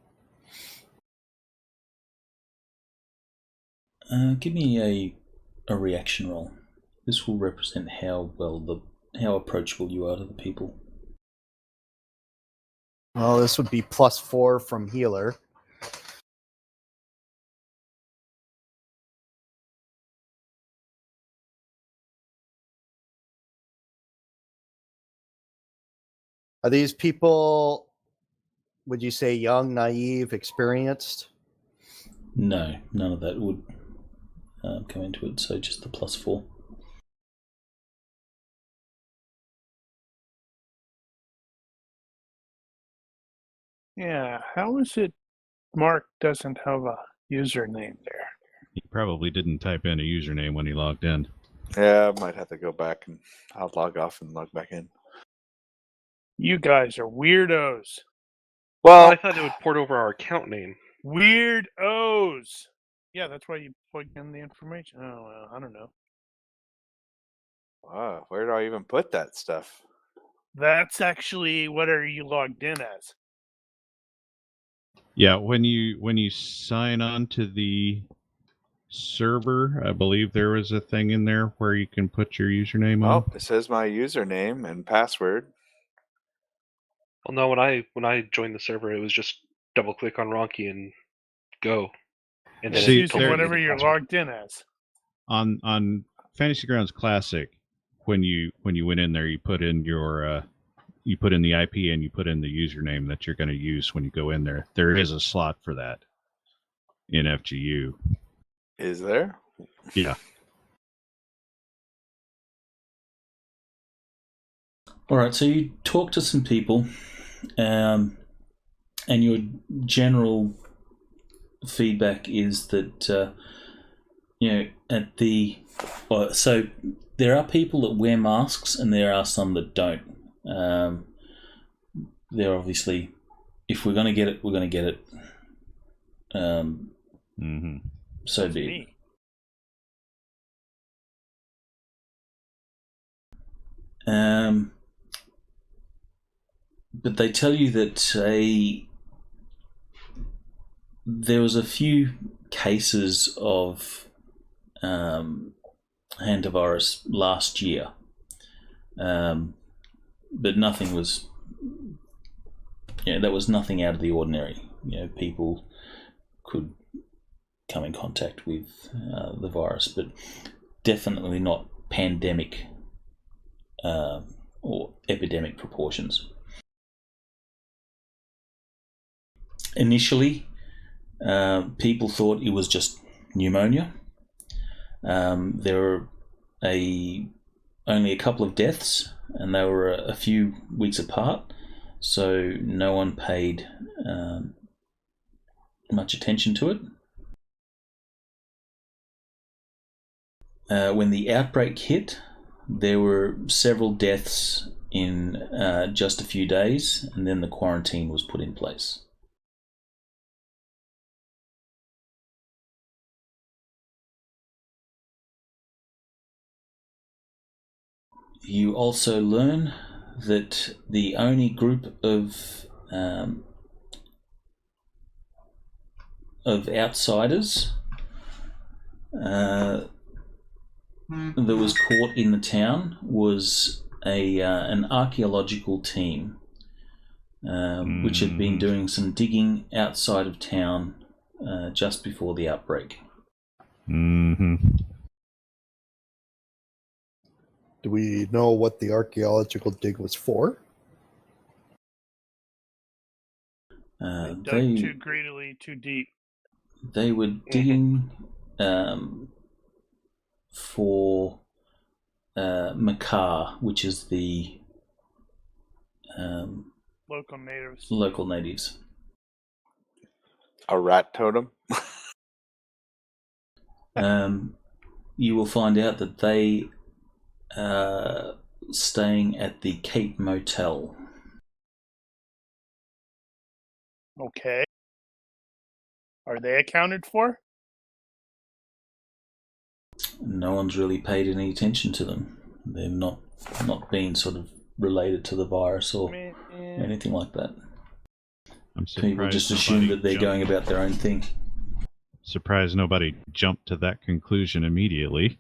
Give me a reaction roll. This will represent how approachable you are to the people. Well, this would be +4 from healer. Are these people, would you say, young, naive, experienced? No, none of that would come into it, so just the +4. Yeah, how is it Mark doesn't have a username there? He probably didn't type in a username when he logged in. Yeah, I might have to go back and I'll log off and log back in. You guys are weirdos. Well, I thought it would port over our account name. Weirdos! Yeah, that's why you plug in the information. Oh, well, I don't know. Where do I even put that stuff? That's actually what are you logged in as? Yeah, when you sign on to the server, I believe there was a thing in there where you can put your username on. Oh, it says my username and password. Well, no, when I joined the server, it was just double click on Ronnke and go. And It's then using told me whatever the you're password. logged in as. On Fantasy Grounds Classic, when you went in there, you put in your you put in the IP and you put in the username that you're going to use when you go in there. There is a slot for that in FGU. Is there? Yeah. All right, so you talk to some people, and your general feedback is that so there are people that wear masks and there are some that don't. They're obviously, if we're going to get it, we're going to get it. So That's be it. me. But they tell you that there was a few cases of hantavirus last year, but nothing was. That was nothing out of the ordinary. People could come in contact with the virus, but definitely not pandemic or epidemic proportions. Initially, people thought it was just pneumonia. There were only a couple of deaths, and they were a few weeks apart, so no one paid much attention to it. When the outbreak hit, there were several deaths in just a few days, and then the quarantine was put in place. You also learn that the only group of outsiders that was caught in the town was an archaeological team which had been doing some digging outside of town just before the outbreak. Mm-hmm. Do we know what the archaeological dig was for? They dug too greedily, too deep. They were digging for Makar, which is the local natives. A rat totem? You will find out that they staying at the Cape Motel. Okay. Are they accounted for? No one's really paid any attention to them. They've not been sort of related to the virus or anything like that. People just assume that they're going about their own thing. Surprised nobody jumped to that conclusion immediately.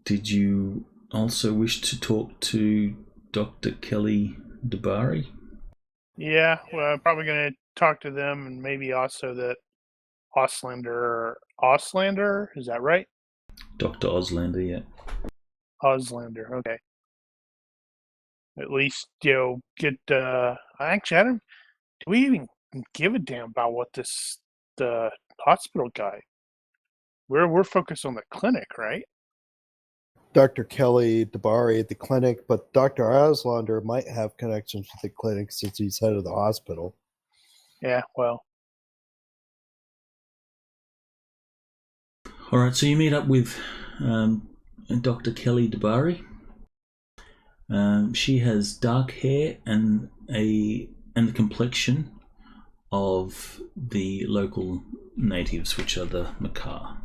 Did you also wish to talk to Dr. Kelly DeBari? Yeah, well, I'm probably going to talk to them, and maybe also that Auslander, is that right? Dr. Auslander, yeah. Auslander, okay. At least, get, actually, do we even give a damn about what the hospital guy? We're focused on the clinic, right? Dr. Kelly DeBari at the clinic, but Dr. Auslander might have connections with the clinic since he's head of the hospital. Yeah, well. All right, so you meet up with Dr. Kelly DeBari. She has dark hair and the complexion of the local natives, which are the Makar.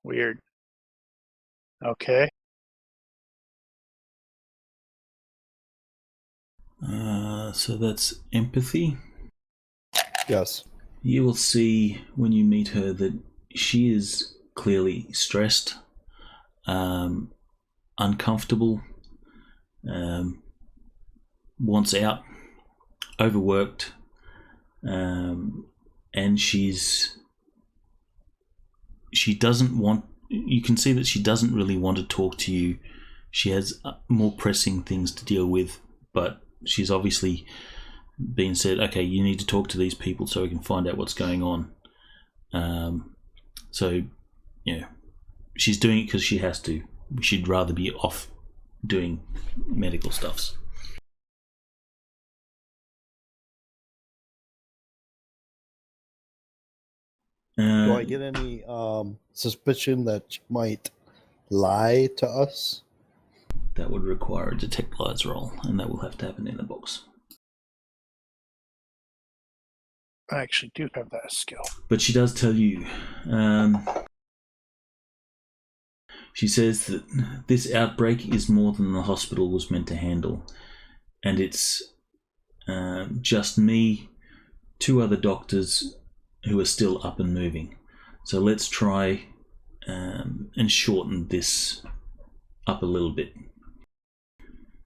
Weird. Okay. So that's empathy. Yes. You will see when you meet her that she is clearly stressed, uncomfortable, wants out, overworked, and she doesn't want. You can see that she doesn't really want to talk to you. She has more pressing things to deal with, but she's obviously been said, okay, you need to talk to these people so we can find out what's going on. So, yeah, she's doing it because she has to. She'd rather be off doing medical stuffs. Do I get any suspicion that she might lie to us? That would require a detect lies roll, and that will have to happen in the box. I actually do have that skill. But she does tell you. She says that this outbreak is more than the hospital was meant to handle, and it's just me, 2 other doctors who are still up and moving. So let's try and shorten this up a little bit.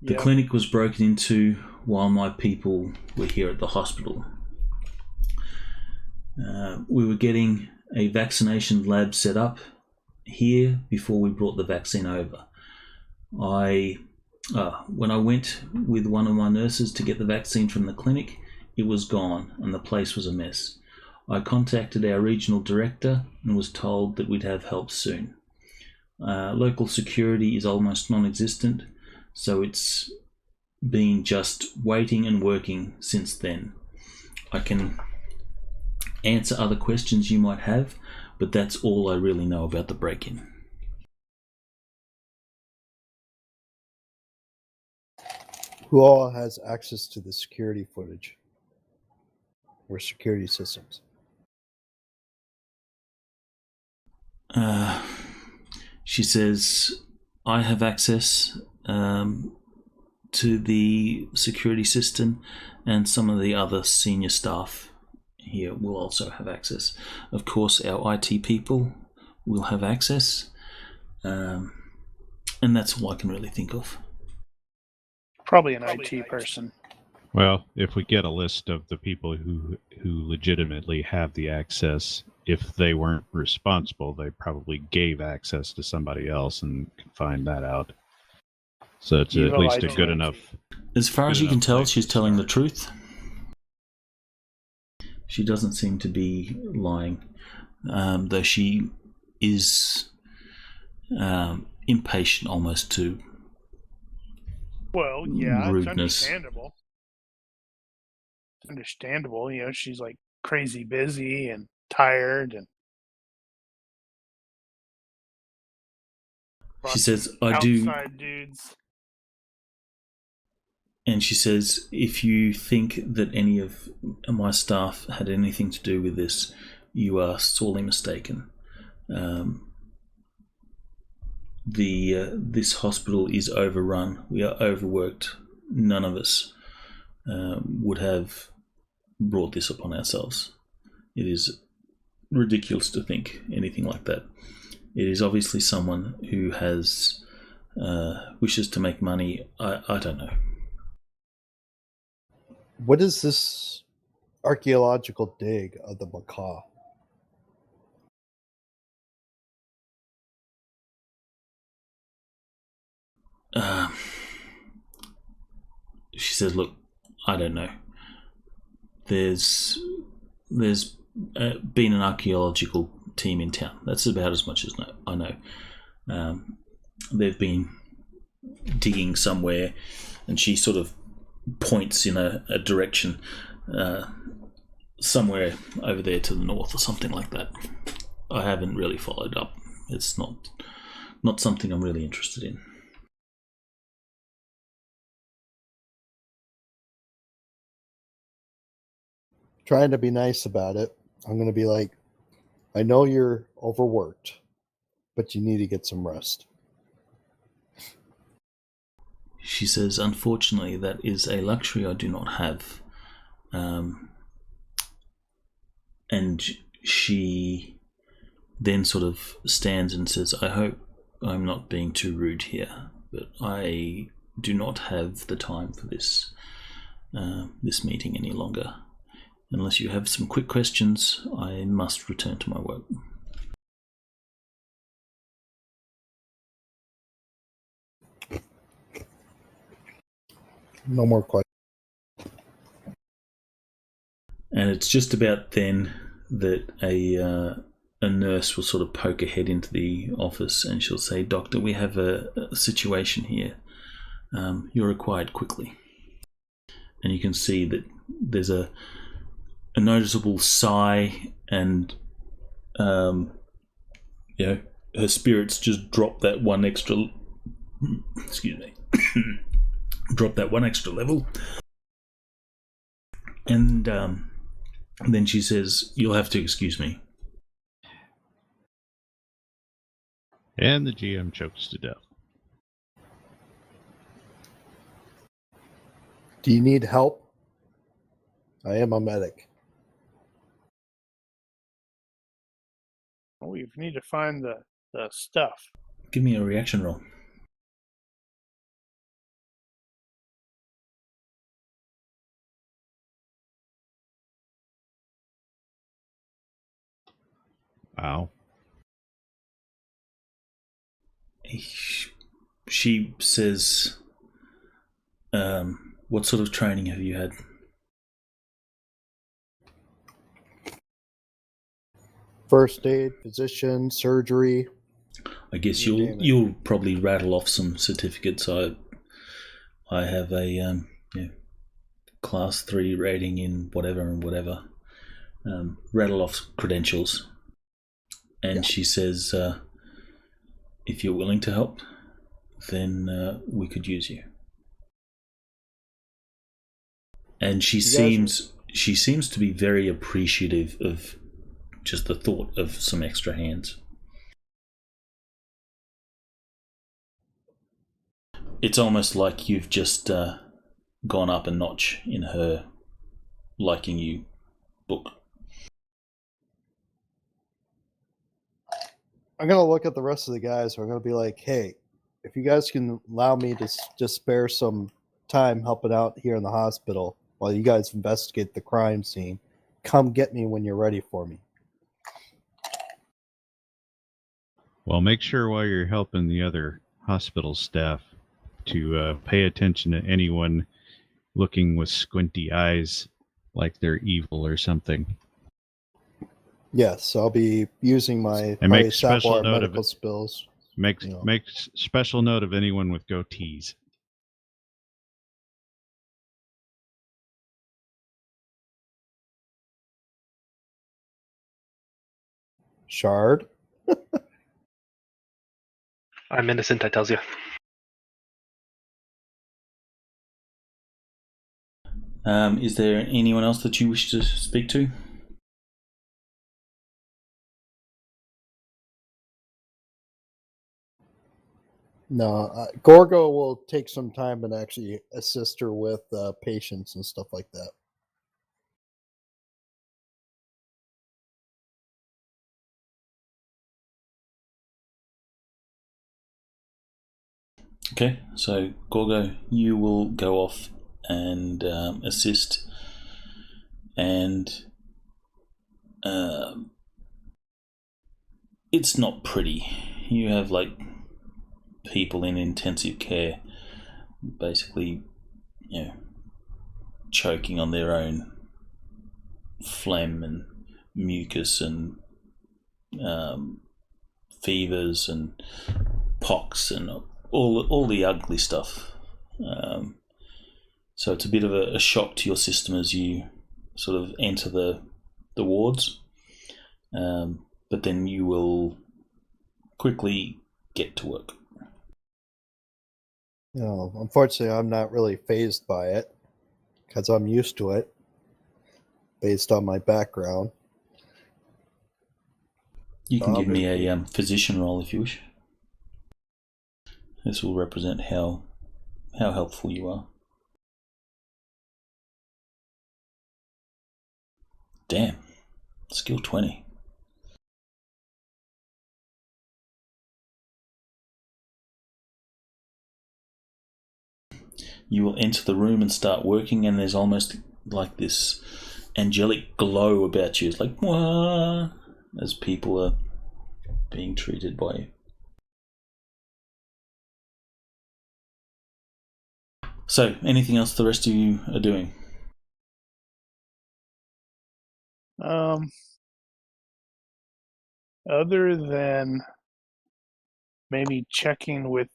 The clinic was broken into while my people were here at the hospital. We were getting a vaccination lab set up here before we brought the vaccine over. When I went with one of my nurses to get the vaccine from the clinic, it was gone and the place was a mess. I contacted our regional director and was told that we'd have help soon. Local security is almost non-existent, so it's been just waiting and working since then. I can answer other questions you might have, but that's all I really know about the break-in. Who all has access to the security footage or security systems? She says, I have access to the security system, and some of the other senior staff here will also have access. Of course, our IT people will have access, and that's all I can really think of. Probably an IT person. Well, if we get a list of the people who legitimately have the access, if they weren't responsible, they probably gave access to somebody else and can find that out. So it's at least a good enough. As far as you can tell, she's telling the truth. She doesn't seem to be lying, though she is impatient almost to Well, yeah, rudeness. it's understandable. It's understandable, you know, she's like crazy busy and tired and She says, I do. outside dudes. And she says, if you think that any of my staff had anything to do with this, you are sorely mistaken. This hospital is overrun. We are overworked. None of us would have brought this upon ourselves. It is ridiculous to think anything like that. It is obviously someone who has wishes to make money. I don't know. What is this archaeological dig of the macaw? She says, look, I don't know. There's been an archaeological team in town. That's about as much as I know. They've been digging somewhere, and she sort of points in a direction somewhere over there to the north or something like that. I haven't really followed up. It's not something I'm really interested in. Trying to be nice about it. I'm going to be like, I know you're overworked, but you need to get some rest. She says, unfortunately, that is a luxury I do not have. And she then sort of stands and says, I hope I'm not being too rude here, but I do not have the time for this meeting any longer. Unless you have some quick questions, I must return to my work. No more questions. And it's just about then that a nurse will sort of poke her head into the office and she'll say, Doctor, we have a situation here. You're required quickly. And you can see that there's a noticeable sigh, and her spirits just drop that one extra drop that one extra level. And then she says, you'll have to excuse me. And the GM chokes to death. Do you need help? I am a medic. We need to find the stuff. Give me a reaction roll. Wow. She says, what sort of training have you had? First aid, physician, surgery. I guess You name it. you'll probably rattle off some certificates. I have a class 3 rating in whatever and whatever. Rattle off credentials, and she says, if you're willing to help, then we could use you. And she seems to be very appreciative of just the thought of some extra hands. It's almost like you've just gone up a notch in her liking you book. I'm going to look at the rest of the guys. I'm going to be like, hey, if you guys can allow me to just spare some time helping out here in the hospital while you guys investigate the crime scene, come get me when you're ready for me. Well, make sure while you're helping the other hospital staff to pay attention to anyone looking with squinty eyes like they're evil or something. Yes, I'll be using my And make special note medical of spills. Make special note of anyone with goatees. Shard. I'm innocent, I tells you. Is there anyone else that you wish to speak to? No, Gorgo will take some time and actually assist her with patients and stuff like that. Okay, so Gorgo, you will go off and assist, and it's not pretty. You have like people in intensive care, basically, choking on their own phlegm and mucus and fevers and pox and all the ugly stuff. So it's a bit of a shock to your system as you sort of enter the wards, but then you will quickly get to work. Unfortunately, I'm not really fazed by it because I'm used to it based on my background. You can give me a physician roll if you wish. This will represent how helpful you are. Damn. Skill 20. You will enter the room and start working, and there's almost like this angelic glow about you. It's like, wah, as people are being treated by you. So, anything else the rest of you are doing? Other than maybe checking with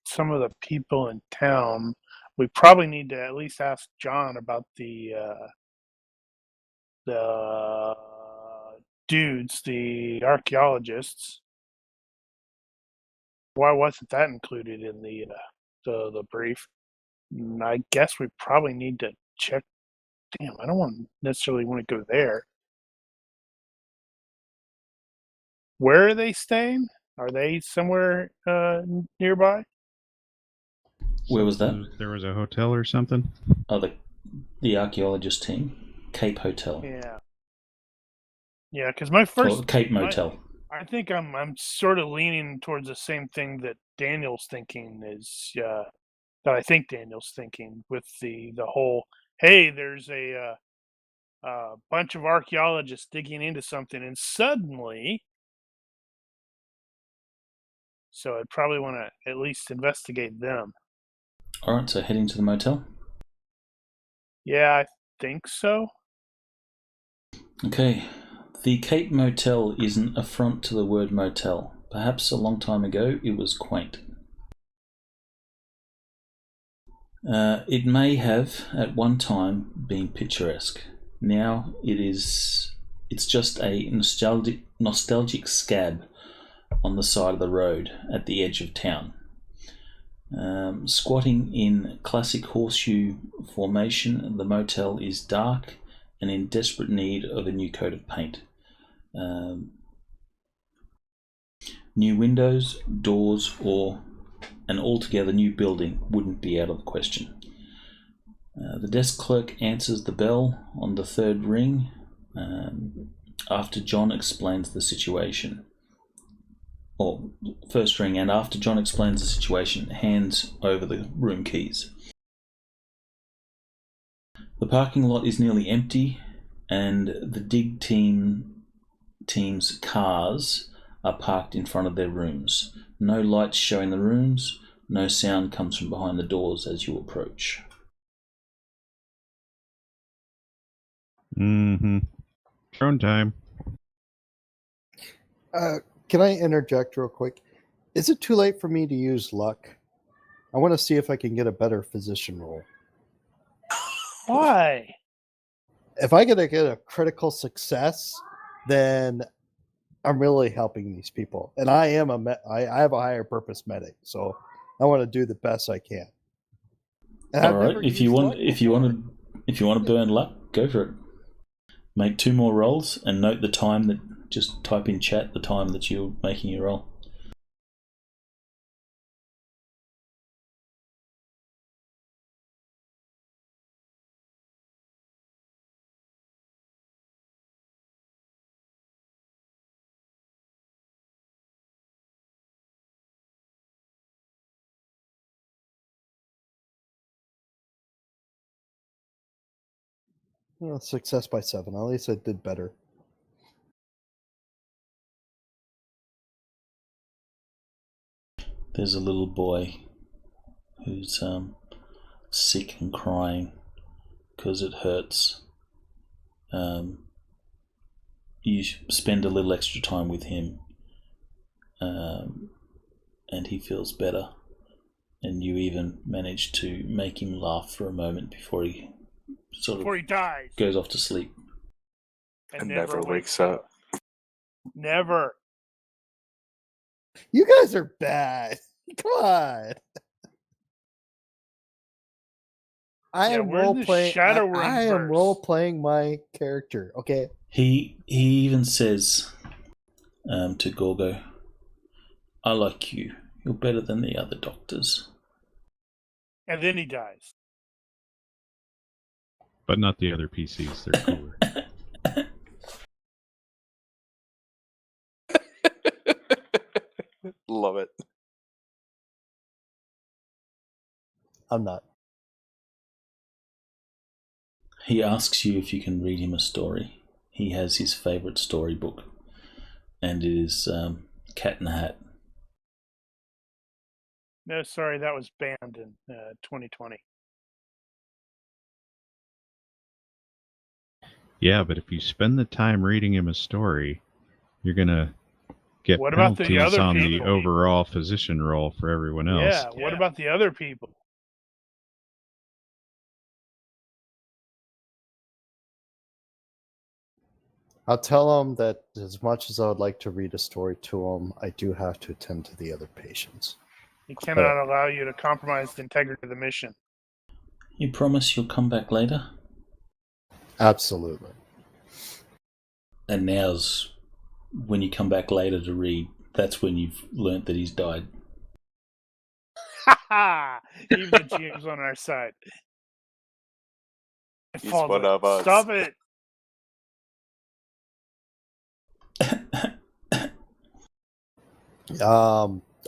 some of the people in town, we probably need to at least ask John about the dudes, the archaeologists. Why wasn't that included in the brief? And I guess we probably need to check. Damn, I don't necessarily want to go there. Where are they staying? Are they somewhere nearby? Where was that? There was a hotel or something? Oh, the archaeologist team. Cape Hotel. Yeah, because my first... Or Cape Motel. I think I'm sort of leaning towards the same thing that Daniel's thinking is... that I think Daniel's thinking with the whole, hey, there's a bunch of archaeologists digging into something, and suddenly So I'd probably want to at least investigate them. All right, so heading to the motel. Yeah, I think so. Okay, the Cape Motel is an affront to the word motel. Perhaps a long time ago it was quaint. It may have, at one time, been picturesque. Now it's just a nostalgic scab on the side of the road at the edge of town. Squatting in classic horseshoe formation, the motel is dark and in desperate need of a new coat of paint. New windows, doors, or an altogether new building wouldn't be out of the question. The desk clerk answers the bell on the third ring after John explains the situation. Or first ring, and after John explains the situation, hands over the room keys. The parking lot is nearly empty, and the dig team's cars are parked in front of their rooms. No lights showing the rooms. No sound comes from behind the doors as you approach. Drone time. Can I interject real quick? Is it too late for me to use luck? I want to see if I can get a better physician roll. Why? If I get a critical success, then I'm really helping these people. And I am I have a higher purpose medic, so I want to do the best I can. And All right, if you want to burn luck, go for it. Make 2 more rolls and note the time that. Just type in chat the time that you're making your roll. Well, success by 7. At least I did better. There's a little boy who's sick and crying because it hurts. You spend a little extra time with him, and he feels better. And you even manage to make him laugh for a moment before he dies. Goes off to sleep. And never wakes up. Never. You guys are bad. Come on. I am role playing. I am role playing my character. Okay. He even says to Gorgo, "I like you. You're better than the other doctors." And then he dies. But not the other PCs. They're cooler. Love it. I'm not. He asks you if you can read him a story. He has his favourite storybook, and it is Cat in the Hat. No, sorry, that was banned in 2020. Yeah, but if you spend the time reading him a story, you're going to get What about the penalties other on the people? overall physician roll for everyone else. Yeah, what about the other people? I'll tell them that as much as I would like to read a story to them, I do have to attend to the other patients. He cannot allow you to compromise the integrity of the mission. You promise you'll come back later? Absolutely. And now's when you come back later to read, that's when you've learnt that he's died. Ha ha! Even the GM's on our side. He's one of us. Stop it!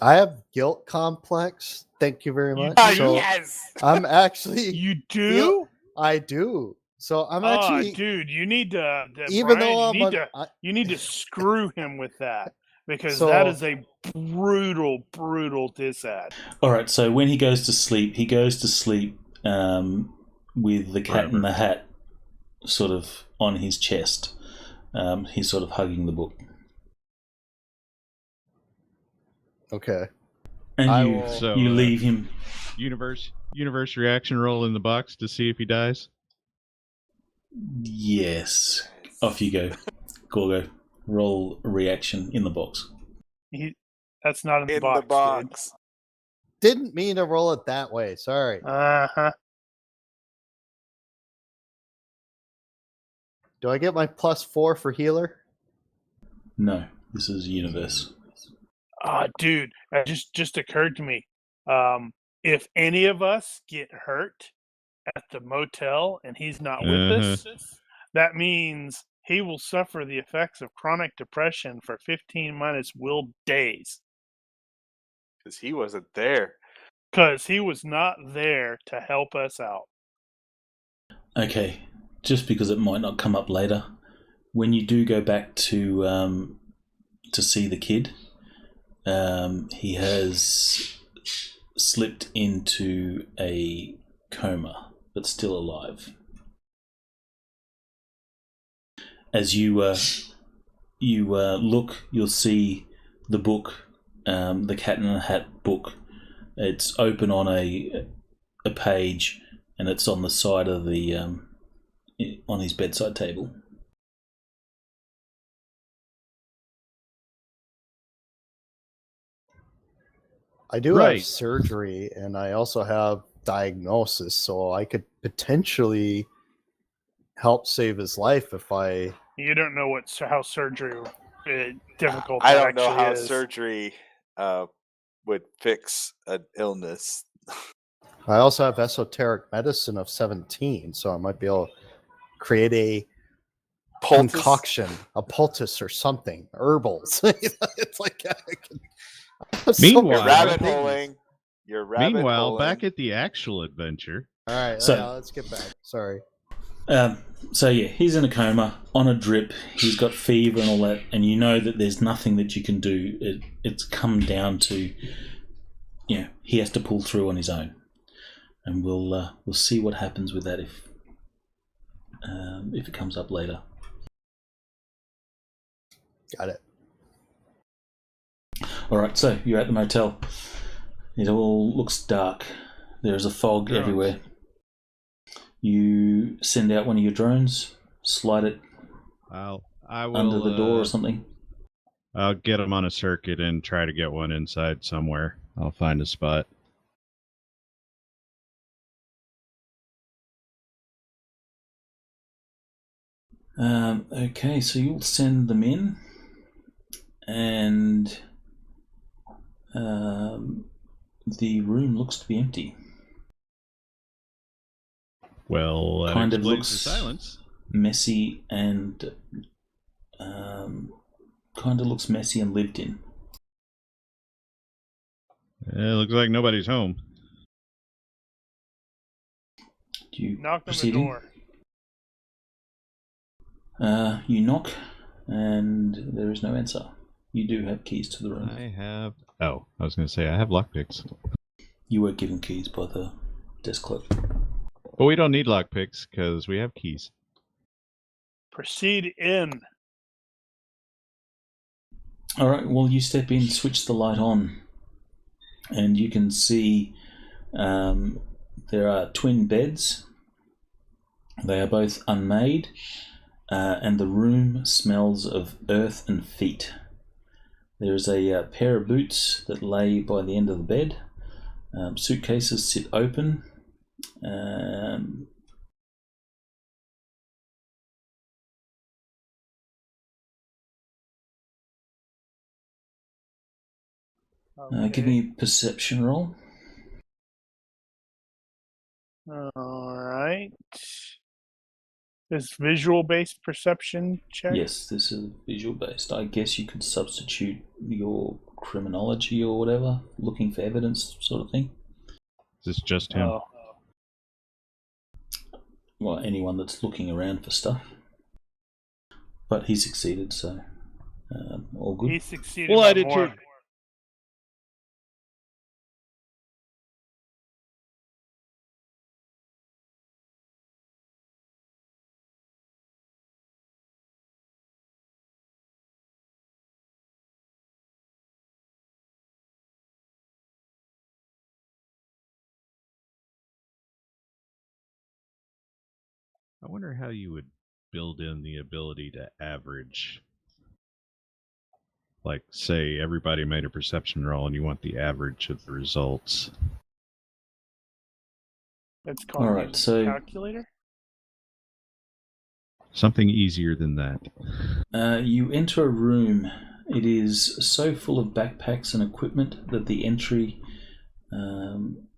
I have guilt complex. Thank you very much. Yes! I'm actually. You do? I do. So I'm actually. Dude, you need to. Even Brian, though you need to screw him with that. because So- that is a brutal, brutal disad. All right. So when he goes to sleep, with the cat in the hat sort of on his chest. He's sort of hugging the book. Okay. And I you will- So, you leave him. Universe reaction roll in the box to see if he dies. Yes. Off you go. Gorgo. Roll reaction in the box. That's not in the In box. the box. Didn't mean to roll it that way. Sorry. Uh-huh. Do I get my +4 for healer? No. This is universe. Dude, it just occurred to me. If any of us get hurt at the motel and he's not with us, that means he will suffer the effects of chronic depression for 15 minus will days. Because he wasn't there. Because he was not there to help us out. Okay. Just because it might not come up later, when you do go back to see the kid, he has slipped into a coma, but still alive. As you look, you'll see the book, the Cat in the Hat book. It's open on a page, and it's on the side of the on his bedside table. I do Right. have surgery, and I also have diagnosis, so I could potentially help save his life if I. You don't know how surgery difficult I that don't know actually how is. surgery would fix an illness. I also have esoteric medicine of 17, so I might be able to create a Poultice? concoction, a poultice or something, herbals. It's like I can. Meanwhile- You're rabbit holing. You're rabbit Meanwhile, holing. back at the actual adventure. All right, So- yeah, let's get back. Sorry. So yeah, he's in a coma, on a drip. He's got fever and all that, and you know that there's nothing that you can do. It's come down to, he has to pull through on his own, and we'll see what happens with that if it comes up later. Got it. All right, so you're at the motel. It all looks dark. There's a fog Drones. everywhere. You send out one of your drones, slide it I will under the door or something. I'll get him on a circuit and try to get one inside somewhere. I'll find a spot. Okay, so you'll send them in, and the room looks to be empty. Well, that Kind of explains looks the silence. messy and messy and lived in. It looks like nobody's home. Do you Knock on the proceed in? door. You knock, and there is no answer. You do have keys to the room. I have. Oh, I was going to say I have lockpicks. You were given keys by the desk clerk. But we don't need lockpicks because we have keys. Proceed in. All right. Well, you step in, switch the light on, and you can see there are twin beds. They are both unmade, and the room smells of earth and feet. There is a pair of boots that lay by the end of the bed. Suitcases sit open. Give me a perception roll. All right. This visual-based perception check? Yes, this is visual based. I guess you could substitute your criminology or whatever, looking for evidence sort of thing. Is this just him? Oh. Well, anyone that's looking around for stuff. But he succeeded, so All good. He succeeded Well, I by did more. too. I wonder how you would build in the ability to average. Like, say, everybody made a perception roll and you want the average of the results. It's called All right, using so- a calculator. Something easier than that. You enter a room. It is so full of backpacks and equipment that the entry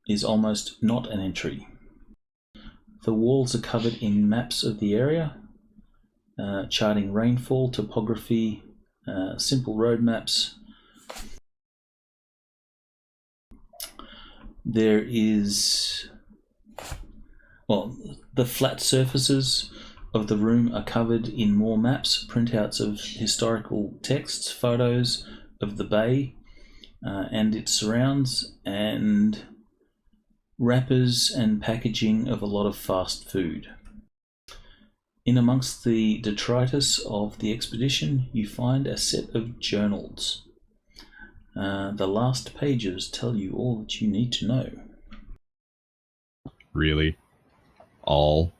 is almost not an entry. The walls are covered in maps of the area, charting rainfall, topography, simple road maps. There is, well, the flat surfaces of the room are covered in more maps, printouts of historical texts, photos of the bay and its surrounds, and wrappers and packaging of a lot of fast food. In amongst the detritus of the expedition, you find a set of journals. The last pages tell you all that you need to know. Really? All?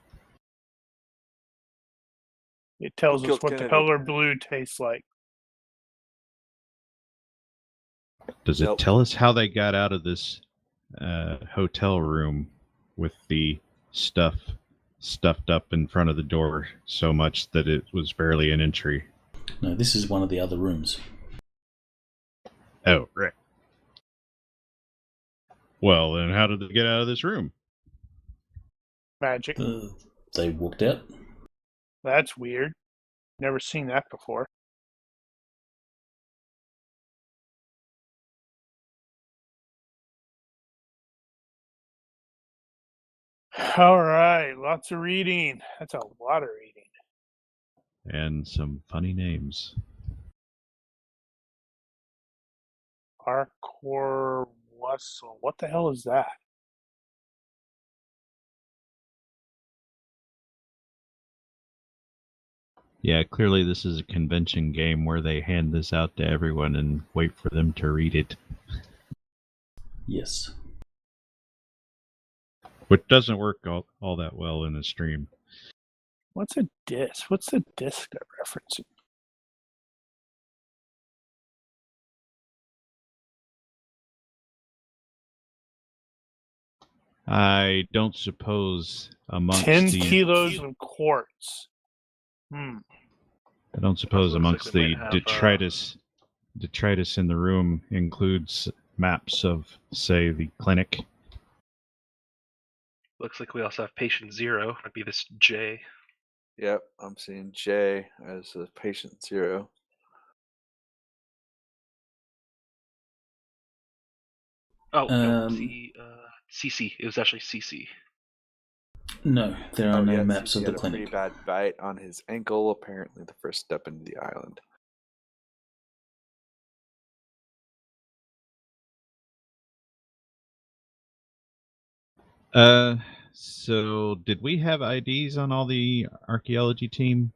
It tells Who us killed what the Kennedy? color blue tastes like. Does it Nope. tell us how they got out of this hotel room with the stuff stuffed up in front of the door so much that it was barely an entry? No, this is one of the other rooms. Oh, right. Well, then how did they get out of this room? Magic. They walked out. That's weird. Never seen that before. All right, lots of reading. That's a lot of reading. And some funny names. Arcor Wussel. What the hell is that? Yeah, clearly this is a convention game where they hand this out to everyone and wait for them to read it. Yes. Which doesn't work all that well in a stream. What's a disc? What's the disc they're referencing? I don't suppose amongst 10 the kilos of quartz. I don't suppose Looks amongst like we the might have, detritus in the room includes maps of, say, the clinic. Looks like we also have patient 0. Might be this J. Yep, I'm seeing J as a patient 0. Oh, no, Um, CC. It was actually CC. No, there are no yeah, maps he of the had a pretty clinic. bad bite on his ankle. Apparently, the first step into the island. So did we have IDs on all the archaeology team,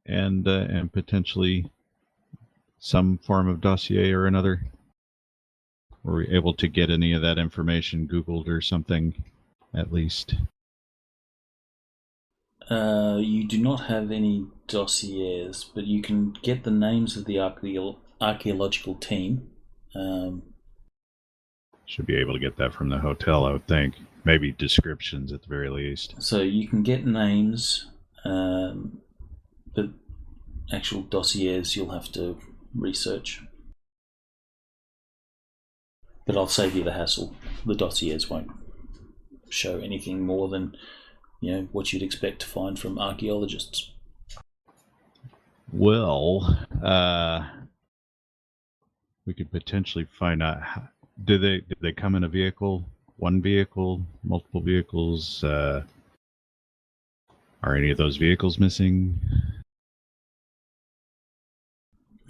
and potentially some form of dossier or another? Were we able to get any of that information Googled or something, at least? You do not have any dossiers, but you can get the names of the archaeological team. Should be able to get that from the hotel, I would think. Maybe descriptions at the very least. So you can get names, but actual dossiers you'll have to research. But I'll save you the hassle. The dossiers won't show anything more than, what you'd expect to find from archaeologists. Well, we could potentially find out. Did they come in a vehicle? One vehicle? Multiple vehicles? Are any of those vehicles missing?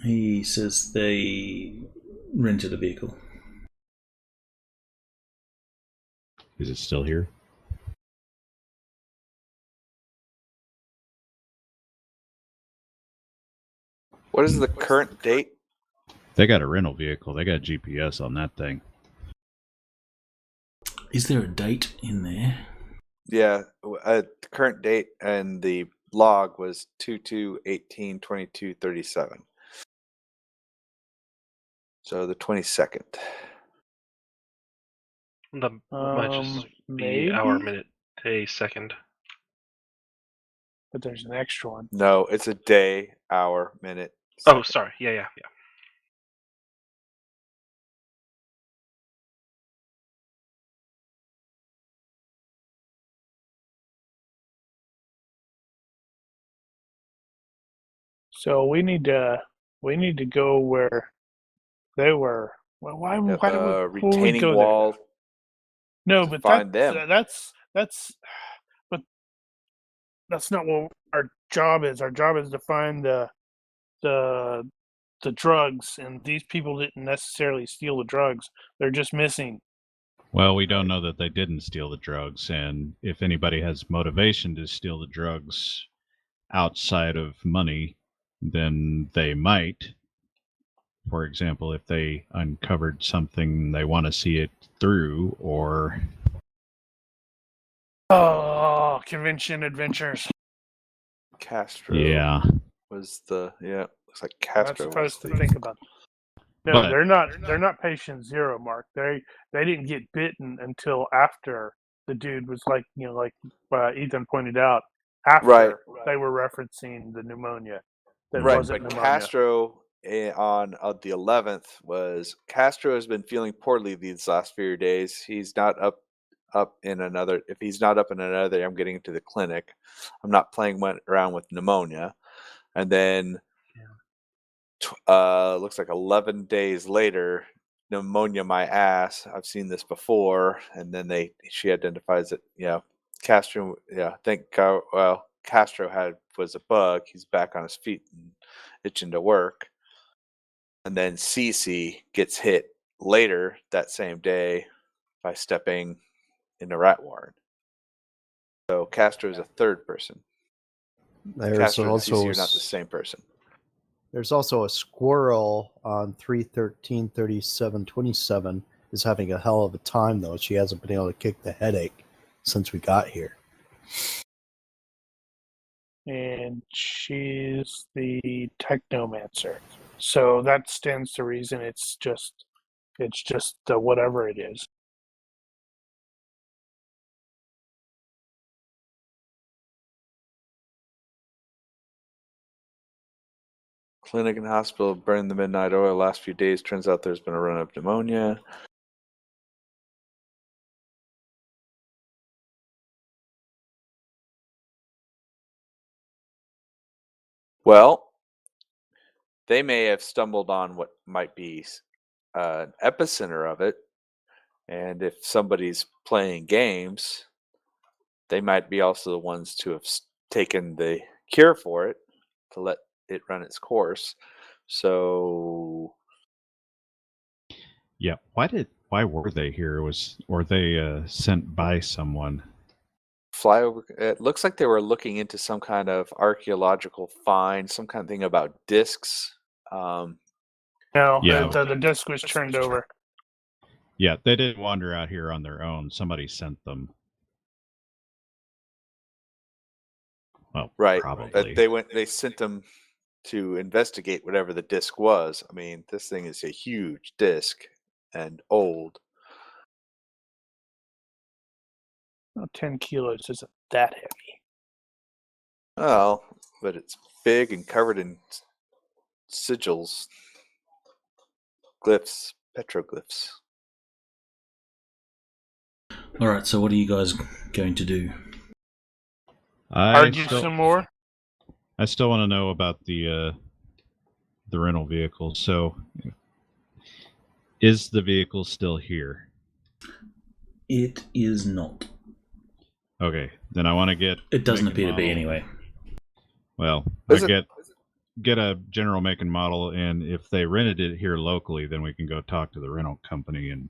He says they rented a vehicle. Is it still here? What is the current date? They got a rental vehicle. They got GPS on that thing. Is there a date in there? Yeah, the current date and the log was 2/2/18/22/37. So the 22nd. The might just be hour, minute, day, second. But there's an extra one. No, it's a day, hour, minute. Oh, second. sorry. Yeah. So we need to go where they were. Well, why would we retaining go wall. there? No, to but find them. But that's not what our job is. Our job is to find the drugs, and these people didn't necessarily steal the drugs. They're just missing. Well, we don't know that they didn't steal the drugs, and if anybody has motivation to steal the drugs outside of money, then they might. For example, if they uncovered something, they want to see it through, or... Oh, convention adventures. Castro. Yeah. Was the looks like Castro. That's supposed was to the- think about. No, But- they're not. They're not patient zero, Mark. They didn't get bitten until after the dude was like Ethan pointed out. After Right. they were referencing the pneumonia. That Right, wasn't but pneumonia. Castro on the 11th was Castro has been feeling poorly these last few days. He's not up in another. If he's not up in another, I'm getting into the clinic. I'm not playing around with pneumonia, and then looks like 11 days later, pneumonia my ass. I've seen this before, and then she identifies it. Yeah, Castro. Yeah, thank God. Well, Castro was a bug. He's back on his feet and itching to work. And then Cece gets hit later that same day by stepping in the rat warren. So Castro is a third person. There's Castro and also Cece are not the same person. There's also a squirrel on 3/13/37/27 is having a hell of a time though. She hasn't been able to kick the headache since we got here. And she's the technomancer. So that stands to reason it's just whatever it is. Clinic and hospital burned the midnight oil last few days. Turns out there's been a run of pneumonia. Well, they may have stumbled on what might be an epicenter of it. And if somebody's playing games, they might be also the ones to have taken the cure for it to let it run its course. So Yeah. Why were they here? Were they sent by someone? fly over. It looks like they were looking into some kind of archaeological find, some kind of thing about discs. No, Yeah. the disc was turned over. Yeah, they didn't wander out here on their own. Somebody sent them. Well, Right. probably. They sent them to investigate whatever the disc was. I mean, this thing is a huge disc and old. 10 kilos isn't that heavy. Well, but it's big and covered in sigils, glyphs, petroglyphs. All right. So what are you guys going to do? Argue some more? I still want to know about the rental vehicle. So, is the vehicle still here? It is not. Okay, then I want to get. It doesn't make and appear to be model. anyway. Well, Is I it- get get a general make and model, and if they rented it here locally, then we can go talk to the rental company and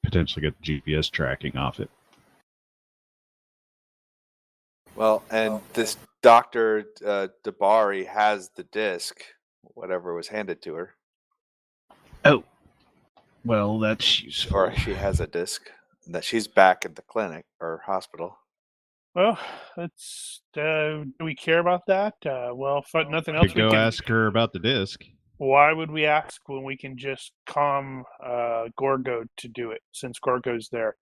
potentially get the GPS tracking off it. Well, and this Dr. Dabari has the disc, whatever was handed to her. Oh, well, that's useful. Or she has a disc that she's back at the clinic or hospital. Well, let's. Do we care about that? Well, if nothing else, Could we go can ask her about the disc. Why would we ask when we can just calm Gorgo to do it, since Gorgo's there?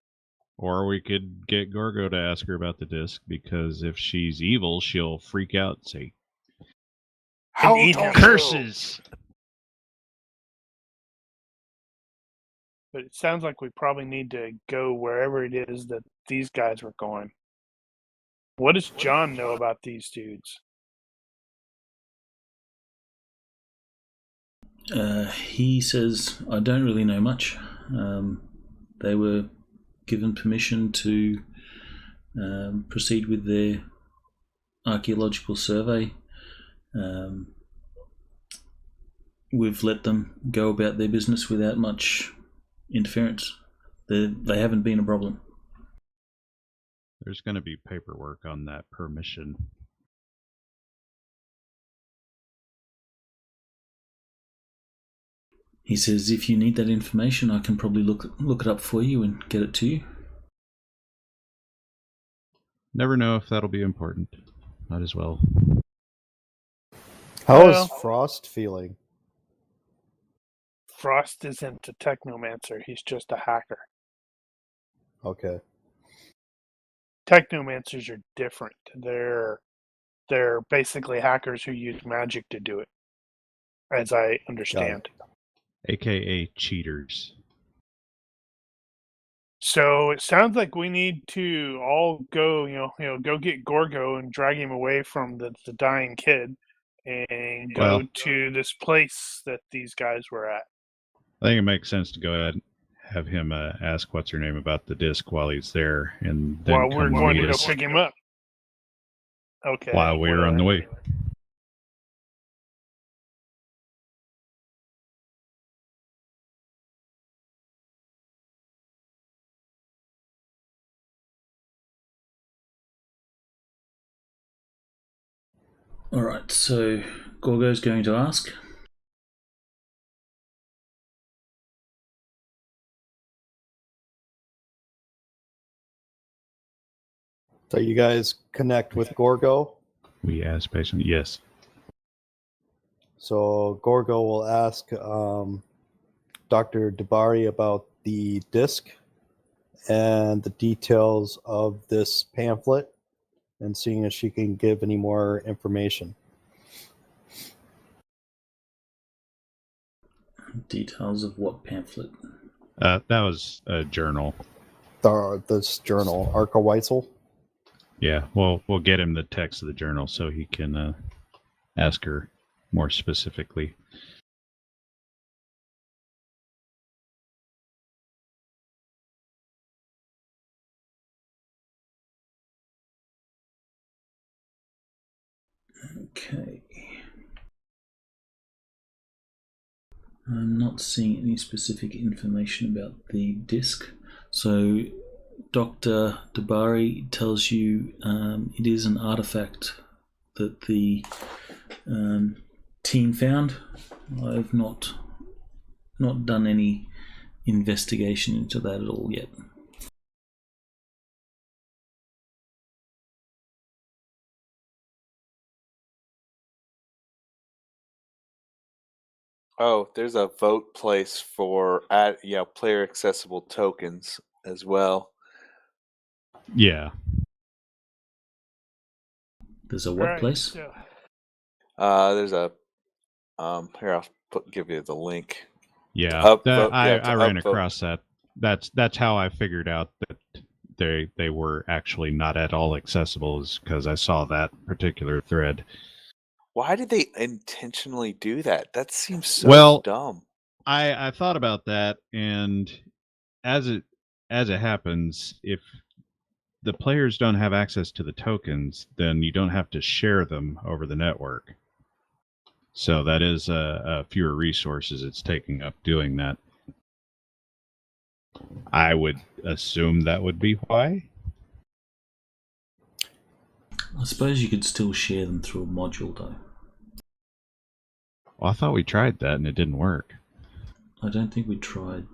Or we could get Gorgo to ask her about the disc, because if she's evil, she'll freak out and say, How eat told him. you? curses! But it sounds like we probably need to go wherever it is that these guys were going. What does John know about these dudes? He says, I don't really know much. They were given permission to proceed with their archaeological survey. We've let them go about their business without much interference. They haven't been a problem. There's going to be paperwork on that permission. He says, if you need that information, I can probably look it up for you and get it to you. Never know if that'll be important. Might as well. How Well- is Frost feeling? Frost isn't a technomancer, he's just a hacker. Okay. Technomancers are different. They're basically hackers who use magic to do it, as I understand. AKA cheaters. So it sounds like we need to all go, go get Gorgo and drag him away from the dying kid and go Well- to this place that these guys were at. I think it makes sense to go ahead and have him ask what's her name about the disc while he's there, and then While we're come going meet to go us pick him up. Okay. while we're on the way. Alright, so Gorgo's going to ask. So you guys connect with Gorgo. We ask patiently, yes. So Gorgo will ask Dr. Dabari about the disc and the details of this pamphlet, and seeing if she can give any more information. Details of what pamphlet? That was a journal. This journal, Arca Weitzel. Yeah, we'll get him the text of the journal so he can ask her more specifically. Okay. I'm not seeing any specific information about the disc. So Dr. Dabari tells you it is an artifact that the team found. I've not done any investigation into that at all yet. Oh, there's a vote place for player accessible tokens as well. Yeah. There's a what Right, place? so- There's a here I'll give you the link. Yeah. Upvote, I ran upvote. across that. That's how I figured out that they were actually not at all accessible, is because I saw that particular thread. Why did they intentionally do that? That seems so Well, dumb. I thought about that, and as it happens, if the players don't have access to the tokens, then you don't have to share them over the network. So that is a fewer resources it's taking up doing that. I would assume that would be why. I suppose you could still share them through a module, though. Well, I thought we tried that and it didn't work. I don't think we tried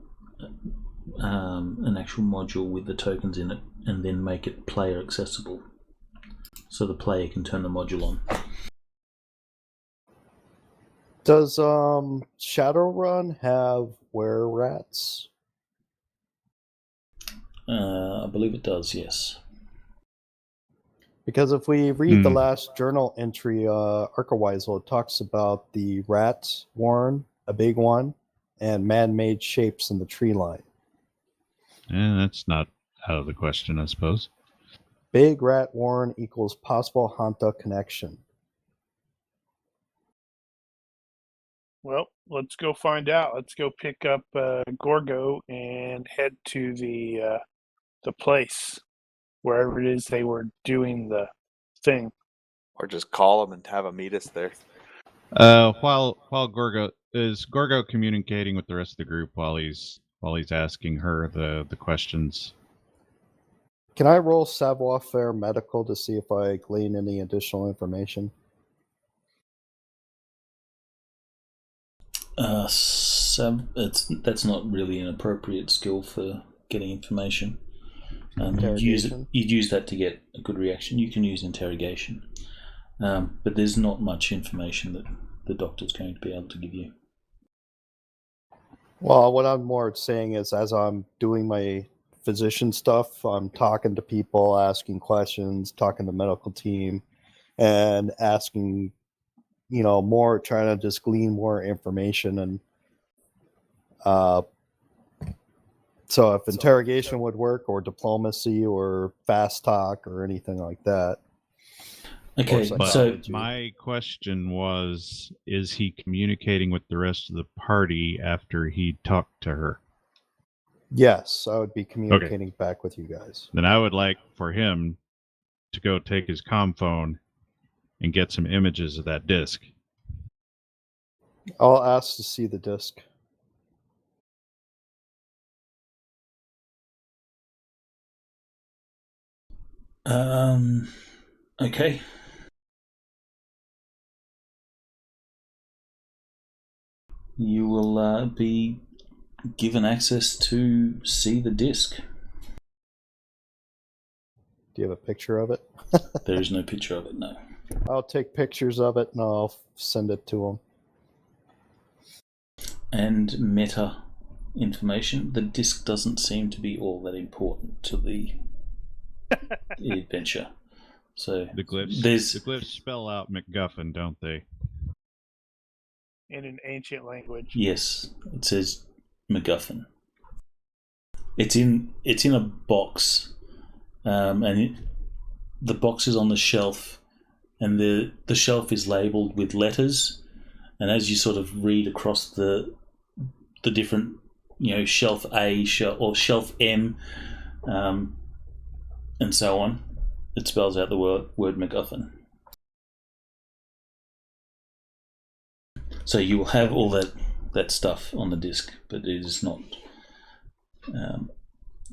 an actual module with the tokens in it and then make it player accessible, so the player can turn the module on. Does Shadowrun have were-rats? I believe it does, yes. Because if we read the last journal entry, Arkaweisel, it talks about the rat warren, a big one, and man-made shapes in the tree line. That's not out of the question, I suppose. Big rat warren equals possible Hanta connection. Well, let's go find out. Let's go pick up Gorgo and head to the place, wherever it is they were doing the thing. Or just call them and have them meet us there. While Gorgo is communicating with the rest of the group while he's asking her the questions. Can I roll savoir-faire medical to see if I glean any additional information? That's not really an appropriate skill for getting information. You'd use that to get a good reaction. You can use interrogation, but there's not much information that the doctor's going to be able to give you. Well, what I'm more saying is, as I'm doing my physician stuff, I'm talking to people, asking questions, talking to the medical team, and asking, more, trying to just glean more information. And so if interrogation would work, or diplomacy, or fast talk, or anything like that. Okay, so my question was, is he communicating with the rest of the party after he talked to her? Yes, I would be communicating back with you guys. Then I would like for him to go take his comm phone and get some images of that disc. I'll ask to see the disc. Okay. You will be given access to see the disc. Do you have a picture of it? There is no picture of it, no. I'll take pictures of it and I'll send it to him. And meta information. The disc doesn't seem to be all that important to the adventure. So the glyphs spell out MacGuffin, don't they? In an ancient language. Yes, it says MacGuffin. It's in a box, and the box is on the shelf, and the shelf is labelled with letters, and as you sort of read across the different, shelf A, shelf M, and so on, it spells out the word MacGuffin. So you will have all that stuff on the disc, but it is not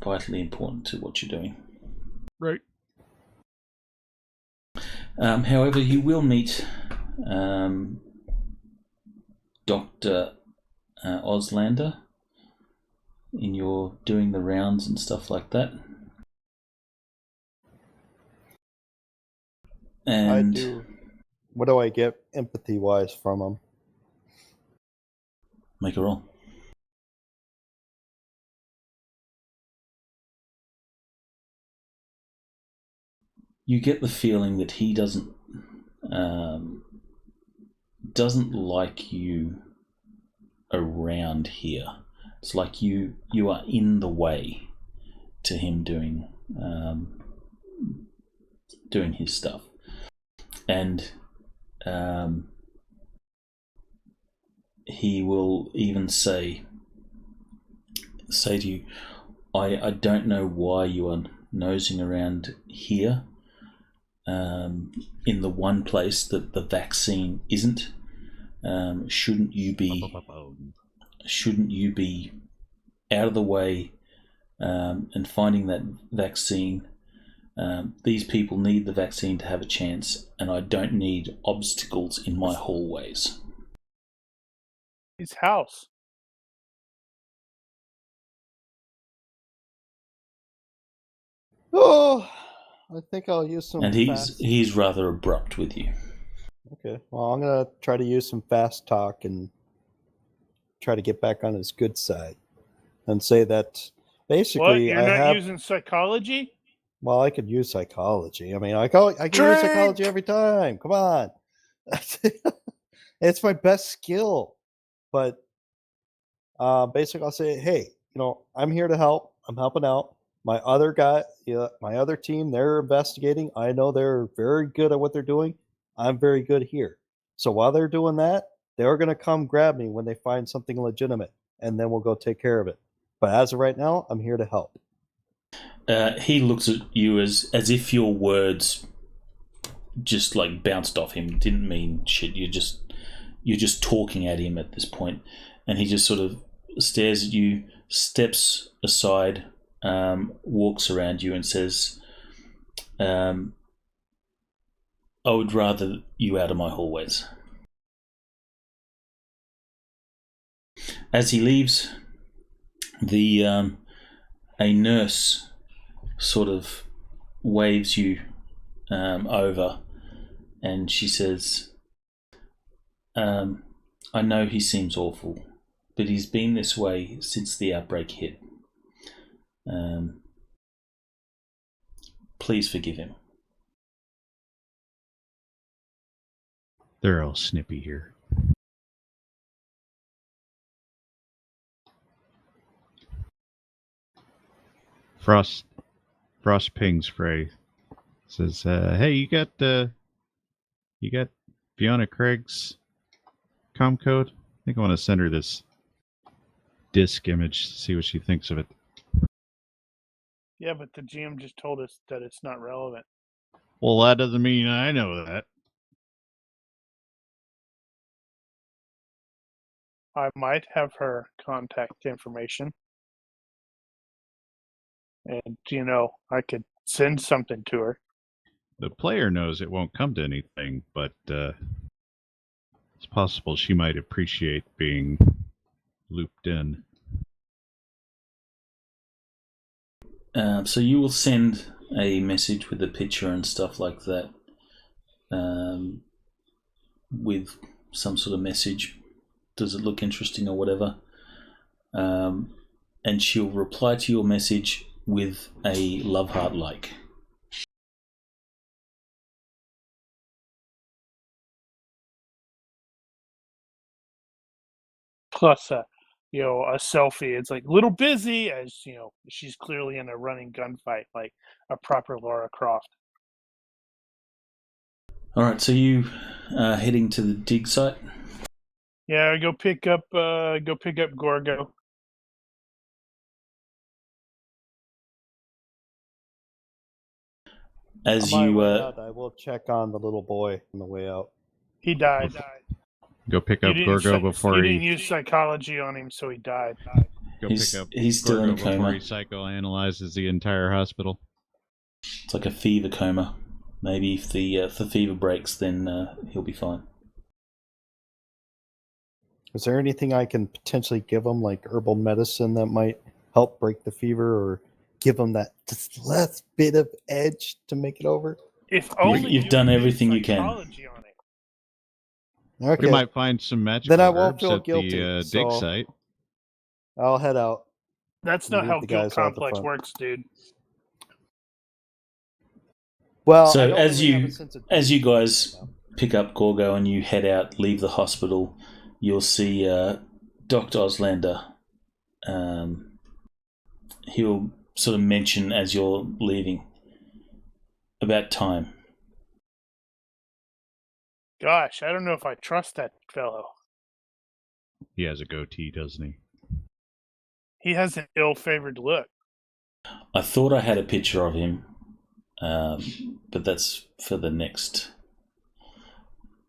vitally important to what you're doing. Right. However, you will meet Dr. Oslander in your doing the rounds and stuff like that. And I do. What do I get empathy-wise from him? Make a roll. You get the feeling that he doesn't like you around here. It's like you are in the way to him doing his stuff, and he will even say to you, I don't know why you are nosing around here, in the one place that the vaccine isn't, shouldn't you be out of the way and finding that vaccine? These people need the vaccine to have a chance, and I don't need obstacles in my hallways. His house. Oh, I think I'll use some. And he's rather abrupt with you. Okay, well, I'm gonna try to use some fast talk and try to get back on his good side, and say that basically What? You're not using psychology? Well, I could use psychology. I mean, I can use psychology every time. Come on, it's my best skill. But basically, I'll say, hey, I'm here to help. I'm helping out. My other guy, my other team, they're investigating. I know they're very good at what they're doing. I'm very good here. So while they're doing that, they're going to come grab me when they find something legitimate, and then we'll go take care of it. But as of right now, I'm here to help. He looks at you as if your words just like bounced off him. Didn't mean shit. You're just talking at him at this point, and he just sort of stares at you, steps aside, walks around you, and says, "I would rather you out of my hallways." As he leaves, a nurse sort of waves you over, and she says, I know he seems awful, but he's been this way since the outbreak hit. Please forgive him. They're all snippy here. Frost pings Frey. Says, "Hey, you got Fiona Craig's comm code? I think I want to send her this disk image to see what she thinks of it." Yeah, but the GM just told us that it's not relevant. Well, that doesn't mean I know that. I might have her contact information. And, I could send something to her. The player knows it won't come to anything, but it's possible she might appreciate being looped in. So you will send a message with a picture and stuff like that, with some sort of message. Does it look interesting or whatever? And she'll reply to your message with a love heart like. Plus a selfie. It's like little busy, as she's clearly in a running gunfight, like a proper Lara Croft. All right, so you are heading to the dig site. Yeah, go pick up Gorgo. As on my you way out, I will check on the little boy on the way out. He died. Go pick up Gorgo before you didn't use psychology on him, so he died. Go pick up he's still Gorgo in a coma. before he psychoanalyzes the entire hospital. It's like a fever coma. Maybe if the fever breaks, then he'll be fine. Is there anything I can potentially give him, like herbal medicine, that might help break the fever or give him that just last bit of edge to make it over? If only you've done everything you can. Psychology on it. Okay. We might find some magical Then I won't herbs feel at guilty, the so dig site. I'll head out. That's not how guilt complex works, dude. Well, so I don't as really have a sense of you guys pick up Gorgo and you head out, leave the hospital, you'll see Dr. Oslander. He'll sort of mention as you're leaving about time. Gosh, I don't know if I trust that fellow. He has a goatee, doesn't he? He has an ill-favored look. I thought I had a picture of him, but that's for the next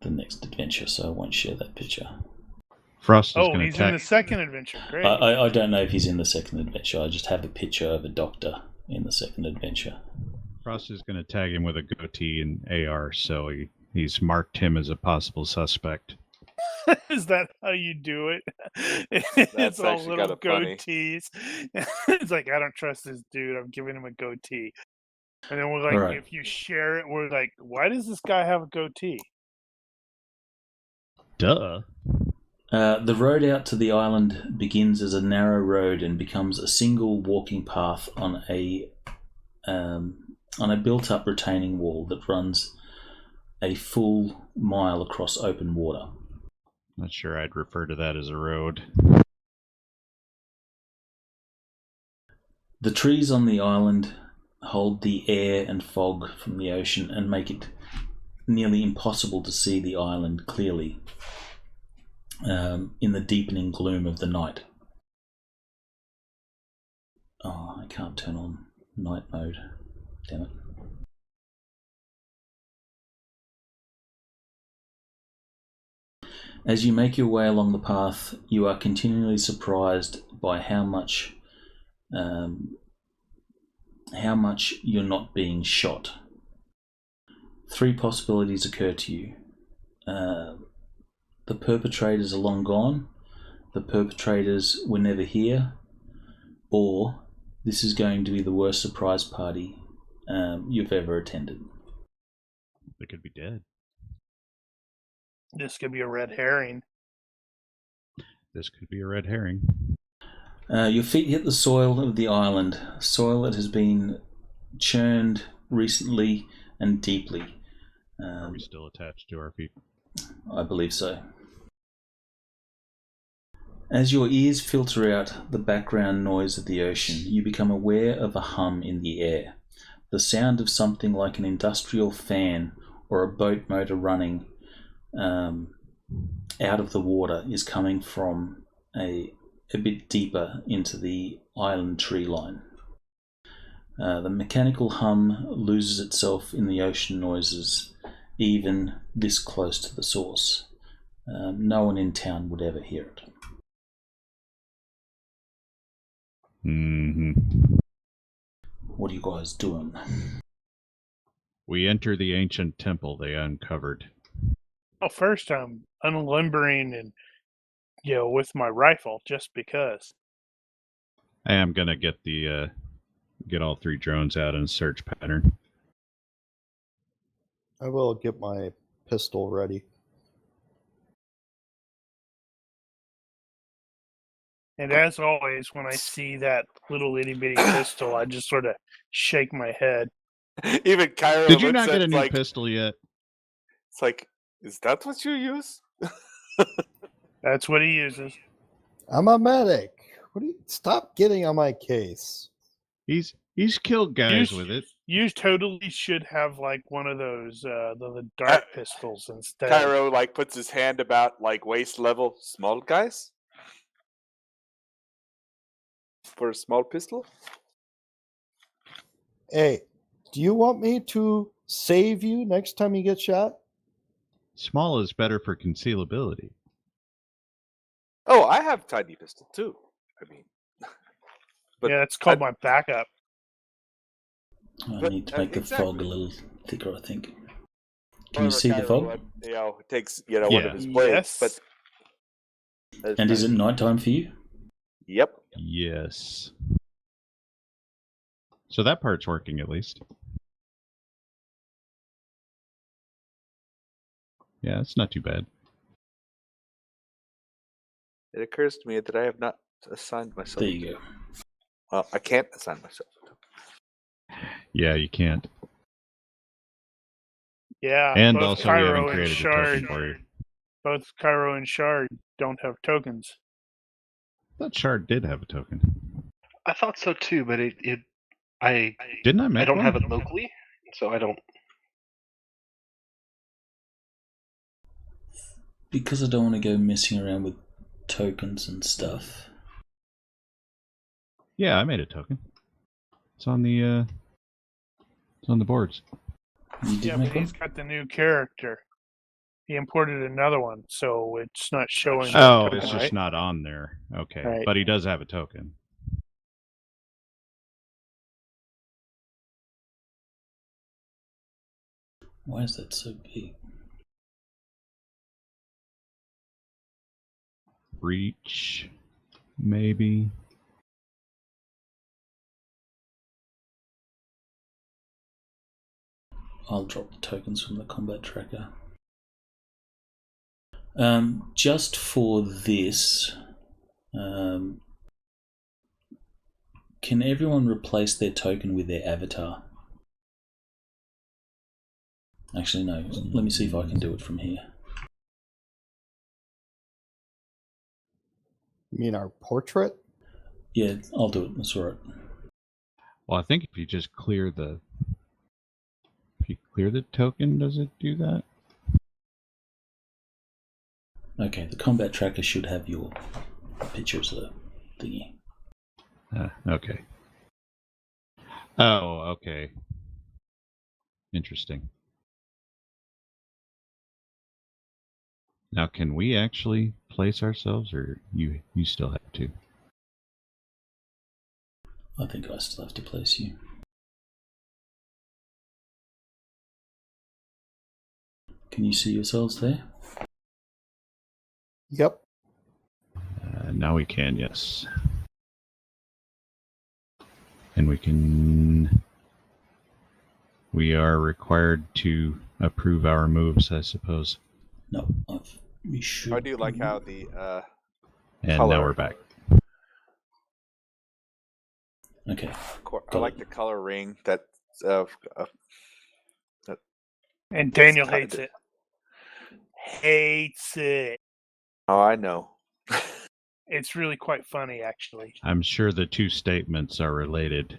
the next adventure, so I won't share that picture. Frost is Oh, going to he's in the attack. second adventure. Great. I don't know if he's in the second adventure. I just have a picture of a doctor in the second adventure. Frost is going to tag him with a goatee and AR, so he's marked him as a possible suspect. Is that how you do it? That's It's all actually little kinda funny. goatees. It's like, I don't trust this dude. I'm giving him a goatee. And then we're like, Alright. if you share it, we're like, why does this guy have a goatee? Duh. The road out to the island begins as a narrow road and becomes a single walking path on a built-up retaining wall that runs a full mile across open water. Not sure I'd refer to that as a road. The trees on the island hold the air and fog from the ocean and make it nearly impossible to see the island clearly in the deepening gloom of the night. Oh, I can't turn on night mode. Damn it. As you make your way along the path, you are continually surprised by how much you're not being shot. 3 possibilities occur to you. The perpetrators are long gone, the perpetrators were never here, or this is going to be the worst surprise party you've ever attended. They could be dead. This could be a red herring. This could be a red herring. Your feet hit the soil of the island, soil that has been churned recently and deeply. Are we still attached to our feet? I believe so. As your ears filter out the background noise of the ocean, you become aware of a hum in the air. The sound of something like an industrial fan or a boat motor running out of the water is coming from a bit deeper into the island tree line. The mechanical hum loses itself in the ocean noises, even this close to the source. No one in town would ever hear it. Mm-hmm. What are you guys doing? We enter the ancient temple they uncovered. Well, first I'm unlimbering and, with my rifle, just because. I am gonna get all 3 drones out in search pattern. I will get my pistol ready. And as always, when I see that little itty bitty pistol, I just sort of shake my head. Even Cairo Did you looks not at get a it new like, pistol yet? it's like, is that what you use? That's what he uses. I'm a medic. Stop getting on my case. He's killed guys with it. You totally should have like one of those the dart pistols instead. Cairo like puts his hand about like waist level. Small guys? For a small pistol? Hey, do you want me to save you next time you get shot? Small is better for concealability. Oh, I have tiny pistol too. I mean, but yeah, it's called my backup. I need to make the exactly. fog a little thicker, I think. Can you however, see the Cairo, fog? it takes one Yeah. of his blades, Yes. but And is it nighttime for you? Yep. Yes. So that part's working at least. Yeah, it's not too bad. It occurs to me that I have not assigned myself. There you go. Well, I can't assign myself. Yeah, you can't. Yeah, And both also, we haven't Cairo and created a Shard, token for you. both Cairo and Shard don't have tokens. I thought Shard did have a token. I thought so too, but I Didn't I make don't one? have it locally, so I don't. Because I don't want to go messing around with tokens and stuff. Yeah, I made a token. It's on the boards. You did Yeah, make but one? he's got the new character. He imported another one, so it's not showing. the Oh, token, it's just right? not on there. Okay, Right. but he does have a token. Why is that so big? Breach, maybe. I'll drop the tokens from the combat tracker. Just for this, can everyone replace their token with their avatar? Actually, no. Let me see if I can do it from here. You mean our portrait? Yeah, I'll do it. That's all right. Well, I think if you just clear the token, does it do that? Okay, the combat tracker should have your pictures of the thingy. Okay. Oh, okay. Interesting. Now, can we actually place ourselves, or you still have to? I think I still have to place you. Can you see yourselves there? Yep. Now we can, yes. And we are required to approve our moves, I suppose. No, we should. I do like how the And color. now we're back. Okay. I like the color ring that. And Daniel It's hates it. Hates it. Oh, I know. It's really quite funny, actually. I'm sure the two statements are related.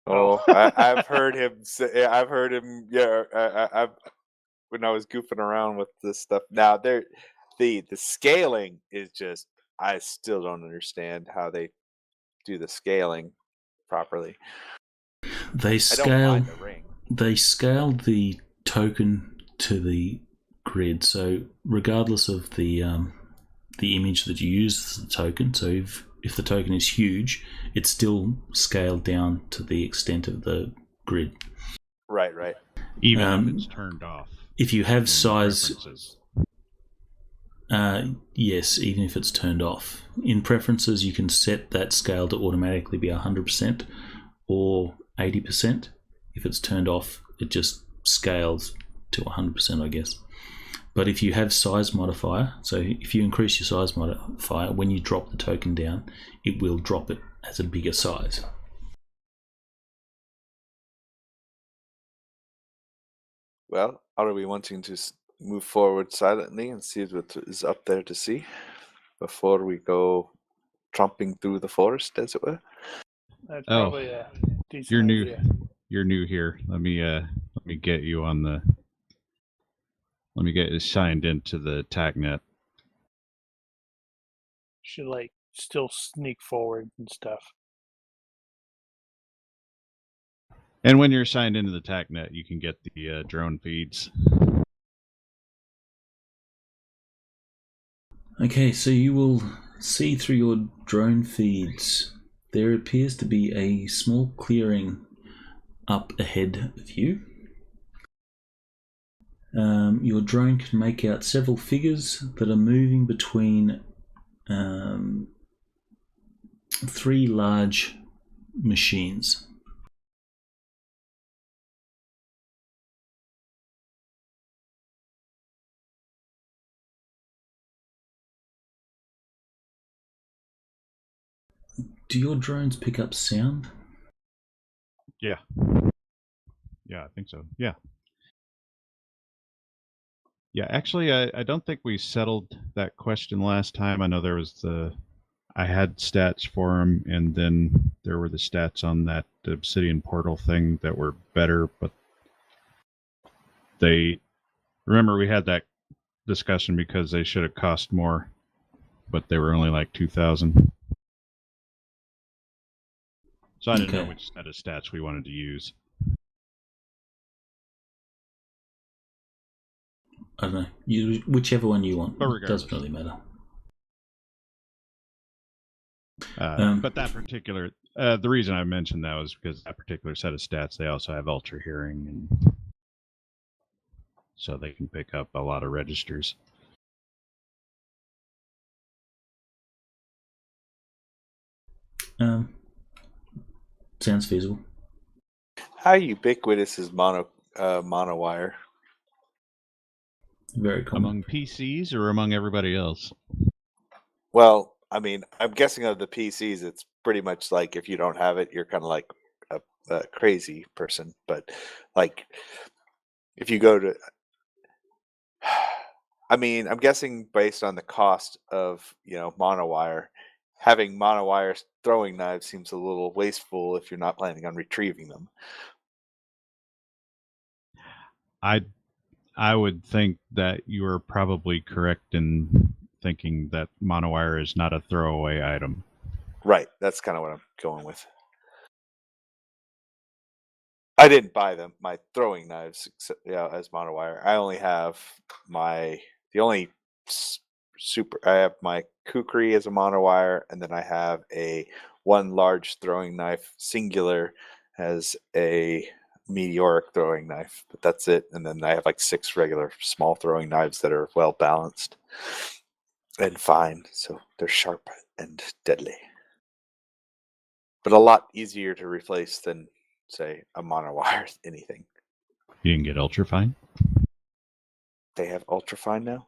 Oh, I've heard him say. I've heard him. Yeah, I've when I was goofing around with this stuff. Now the scaling is just. I still don't understand how they do the scaling properly. They I don't mind the ring. They scale the token to the grid, so regardless of the image that you use as the token, so if the token is huge, it's still scaled down to the extent of the grid. Right. Even if it's turned off. If you have size, preferences. yes, even if it's turned off. In preferences, you can set that scale to automatically be 100% or 80%. If it's turned off, it just scales to 100%, I guess. But if you have size modifier, so if you increase your size modifier, when you drop the token down, it will drop it as a bigger size. Well, are we wanting to move forward silently and see what is up there to see before we go tromping through the forest, as it were? That's probably a decent You're new. idea. You're new here. Let me get you on the. Let me get you signed into the TagNet. Should still sneak forward and stuff. And when you're signed into the TagNet, you can get the drone feeds. Okay, so you will see through your drone feeds, there appears to be a small clearing up ahead of you. Your drone can make out several figures that are moving between 3 large machines. Do your drones pick up sound? Yeah. Yeah, I think so. Yeah. Yeah, actually, I don't think we settled that question last time. I know there was I had stats for them, and then there were the stats on that Obsidian portal thing that were better, but remember we had that discussion because they should have cost more, but they were only like 2,000. So I didn't know which set of stats we wanted to use. I don't know. Whichever one you want. But It regardless. doesn't really matter. But that particular, the reason I mentioned that was because that particular set of stats, they also have ultra hearing, and so they can pick up a lot of registers. Sounds feasible. How ubiquitous is monowire? Very common. Among PCs or among everybody else? Well, I mean, I'm guessing of the PCs, it's pretty much like if you don't have it, you're kind of like a crazy person. But like, if you go to, I mean, I'm guessing based on the cost of monowire, having monowire throwing knives seems a little wasteful if you're not planning on retrieving them. I would think that you are probably correct in thinking that monowire is not a throwaway item. Right, that's kind of what I'm going with. I didn't buy them, my throwing knives, as monowire. I only have I have my kukri as a monowire, and then I have one large throwing knife, singular, as a meteoric throwing knife, but that's it. And then I have like 6 regular small throwing knives that are well balanced and fine, so they're sharp and deadly. But a lot easier to replace than, say, a monowire anything. You can get ultrafine? They have ultrafine now?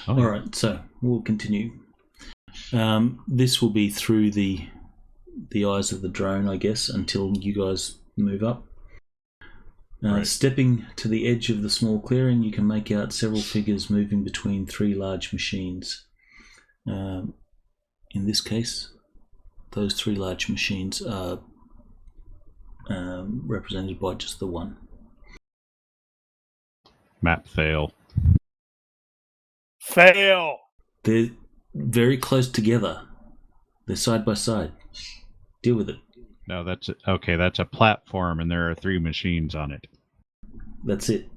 Oh, All right, so we'll continue. This will be through the eyes of the drone, I guess, until you guys move up. Right. Stepping to the edge of the small clearing, you can make out several figures moving between 3 large machines. In this case, those 3 large machines are represented by just the one. Map fail. Fail. They're very close together. They're side by side. Deal with it. No, that's okay. That's a platform, and there are 3 machines on it. That's it.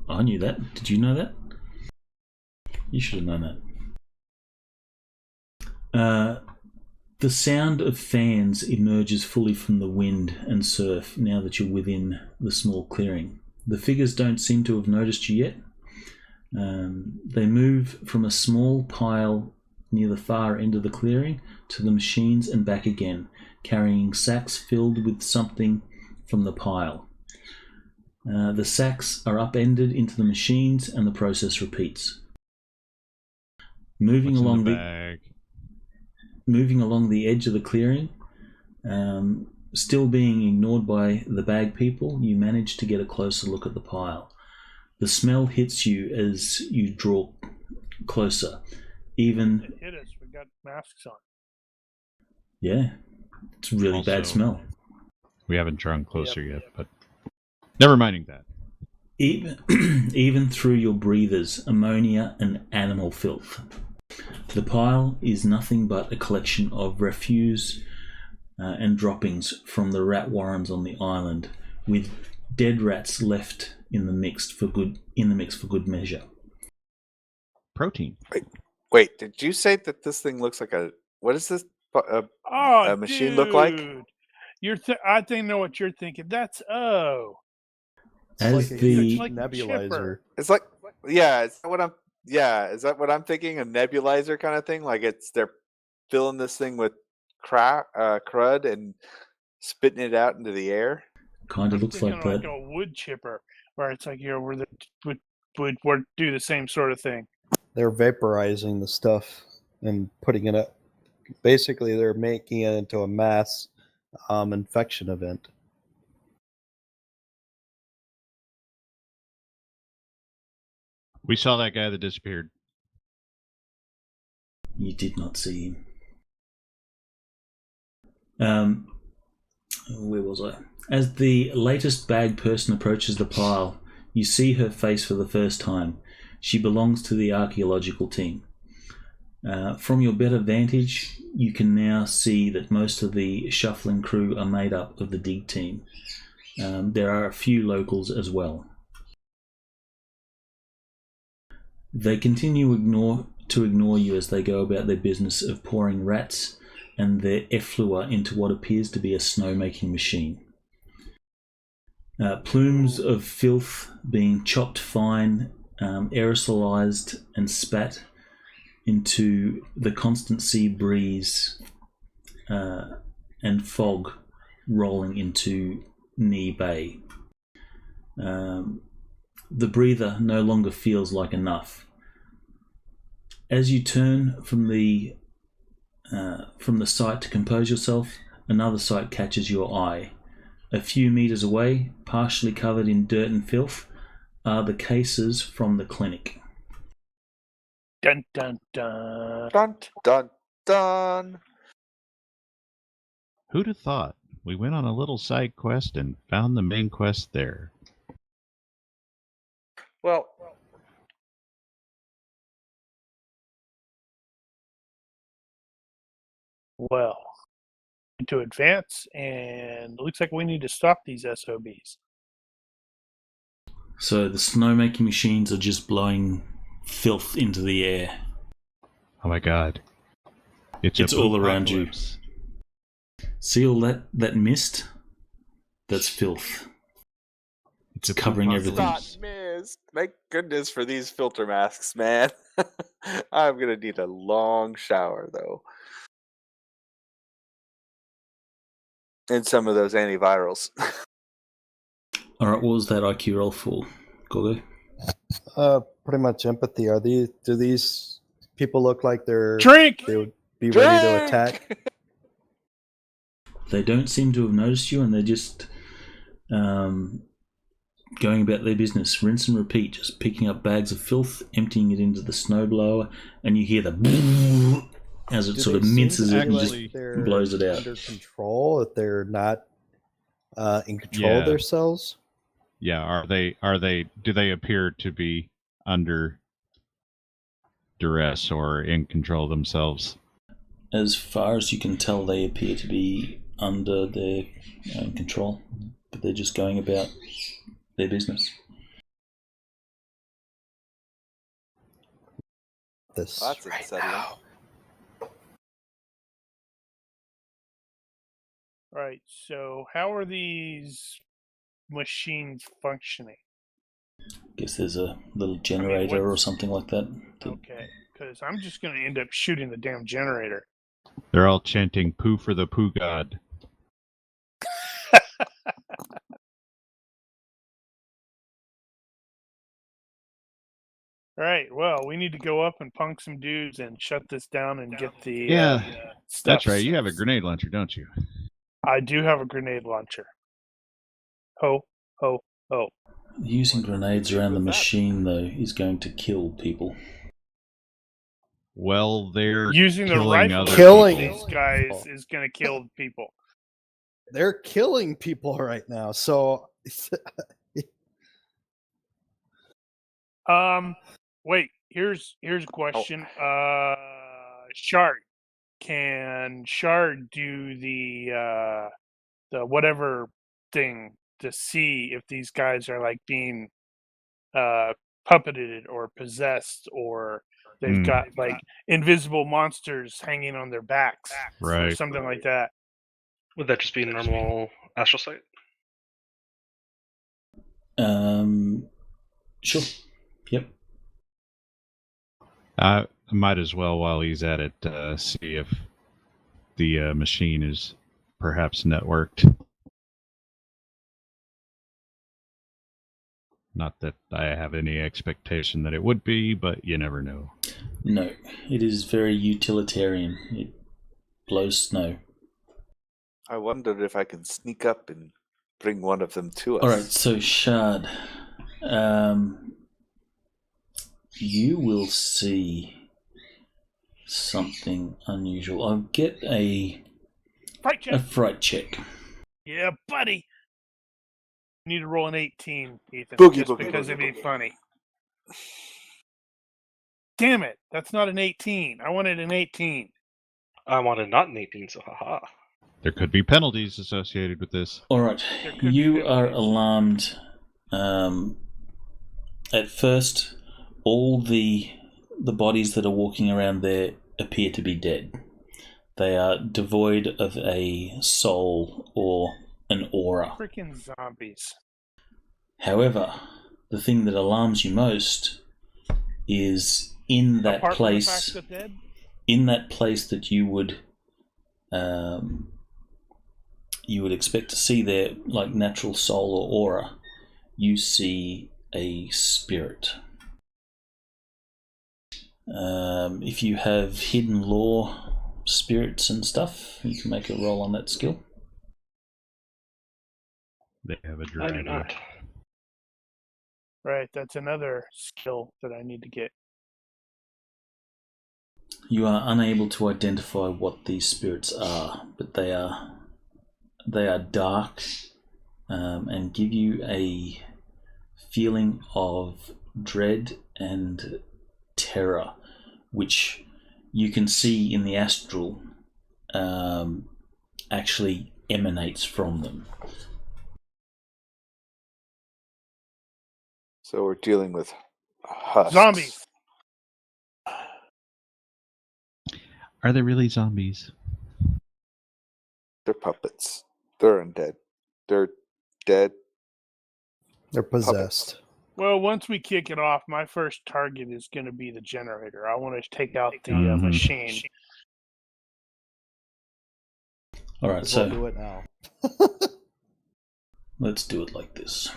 I knew that. Did you know that? You should have known that. The sound of fans emerges fully from the wind and surf now that you're within the small clearing. The figures don't seem to have noticed you yet. They move from a small pile near the far end of the clearing to the machines and back again, carrying sacks filled with something from the pile. The sacks are upended into the machines and the process repeats. Moving What's along in the bag? Moving along the edge of the clearing, still being ignored by the bag people, you manage to get a closer look at the pile. The smell hits you as you draw closer. Even It hit us. We got masks on. yeah, it's a really bad Also- smell. We haven't drawn closer yet, but never minding that. Even through your breathers, ammonia and animal filth. The pile is nothing but a collection of refuse and droppings from the rat warrens on the island, with dead rats left in the mix for good measure. Protein. Wait, did you say that this thing looks like what is this? Oh, machine look like? dude. I think I know what you're thinking. That's It's As like a the- huge Like a nebulizer. chipper. It's like, is that what I'm thinking? A nebulizer kind of thing? Like they're filling this thing with crud and spitting it out into the air? Kind of looks like Thinking like that. a wood chipper, where it's like where the would do the same sort of thing. They're vaporizing the stuff and putting it up. Basically, they're making it into a mass infection event. We saw that guy that disappeared. You did not see him. Where was I? As the latest bag person approaches the pile, you see her face for the first time. She belongs to the archaeological team. From your better vantage, you can now see that most of the shuffling crew are made up of the dig team. There are a few locals as well. They continue to ignore you as they go about their business of pouring rats and their efflua into what appears to be a snow-making machine. Plumes of filth being chopped fine, aerosolized and spat into the constant sea breeze and fog rolling into Neah Bay. The breather no longer feels like enough. As you turn from the sight to compose yourself, another sight catches your eye. A few meters away, partially covered in dirt and filth, are the cases from the clinic. Dun dun dun. Dun dun dun. Who'd have thought? We went on a little side quest and found the main quest there. Well, Well, to advance, and it looks like we need to stop these SOBs. So the snowmaking machines are just blowing filth into the air. Oh my god. It's all around you. See all that mist? That's filth. It's covering everything. not missed. Thank goodness for these filter masks, man. I'm gonna need a long shower though. And some of those antivirals. Alright, what was that IQ roll for, Gorgo? Pretty much empathy. Do these people look like they Drink! would be ready to attack? They don't seem to have noticed you, and they're just going about their business. Rinse and repeat, just picking up bags of filth, emptying it into the snowblower, and you hear the as it sort of minces it and just blows it out. Under control, that they're not in control of themselves. Yeah, do they appear to be under duress or in control of themselves? As far as you can tell, they appear to be under their own control, but they're just going about their business. That's right unsettling. now. Right, so how are these machines functioning? Guess there's a little generator or something like that. Okay, because I'm just going to end up shooting the damn generator. They're all chanting "Poo for the Poo God." Right, well, we need to go up and punk some dudes and shut this down and get the stuff. That's right. You have a grenade launcher, don't you? I do have a grenade launcher. Ho, ho, ho. Using grenades around the machine, though, is going to kill people. Well, they're Using the killing rifle other Killing these people. guys is going to kill people. They're killing people right now. So, Wait, here's a question. Shard, can Shard do the whatever thing to see if these guys are like being puppeted or possessed, or they've got like invisible monsters hanging on their backs, or Right. something like that? Would that just be normal astral sight? Sure. Yep. I might as well, while he's at it, see if the machine is perhaps networked. Not that I have any expectation that it would be, but you never know. No, it is very utilitarian. It blows snow. I wondered if I can sneak up and bring one of them to us. Alright, so Shard, you will see something unusual. I'll get a fright check. Yeah, buddy. You need to roll an 18, Ethan, because it'd be funny. Damn it, that's not an 18. I wanted an 18. I wanted not an 18, so haha. There could be penalties associated with this. Alright, you are alarmed. At first, all the bodies that are walking around there appear to be dead. They are devoid of a soul or an aura. Freaking zombies. However, the thing that alarms you most is in that Apart place. from the fact that dead? In that place that you would expect to see their like natural soul or aura, you see a spirit. If you have hidden lore spirits and stuff, you can make a roll on that skill. They have a I do dragon. not. Right, that's another skill that I need to get. You are unable to identify what these spirits are, but they are dark and give you a feeling of dread and terror, which you can see in the astral actually emanates from them. So we're dealing with husks. Zombies! Are they really zombies? They're puppets. They're undead. They're dead. They're possessed. Well, once we kick it off, my first target is going to be the generator. I want to take out the Mhm. machine. All right, So we'll so do it now. let's do it like this.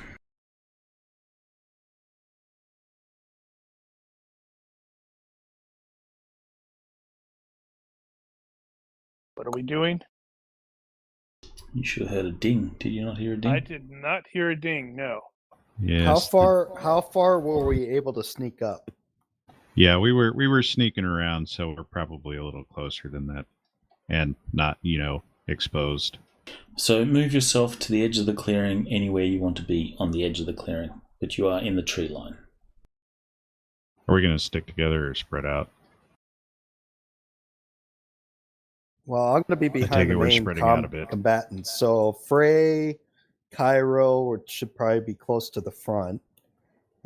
What are we doing? You should have heard a ding. Did you not hear a ding? I did not hear a ding, no. Yes. How far were we able to sneak up? Yeah, we were sneaking around, so we're probably a little closer than that, and not exposed. So move yourself to the edge of the clearing anywhere you want to be on the edge of the clearing, but you are in the tree line. Are we going to stick together or spread out? Well, I'm going to be take behind it the we're main spreading out a bit. combatants. So Frey, Cairo should probably be close to the front,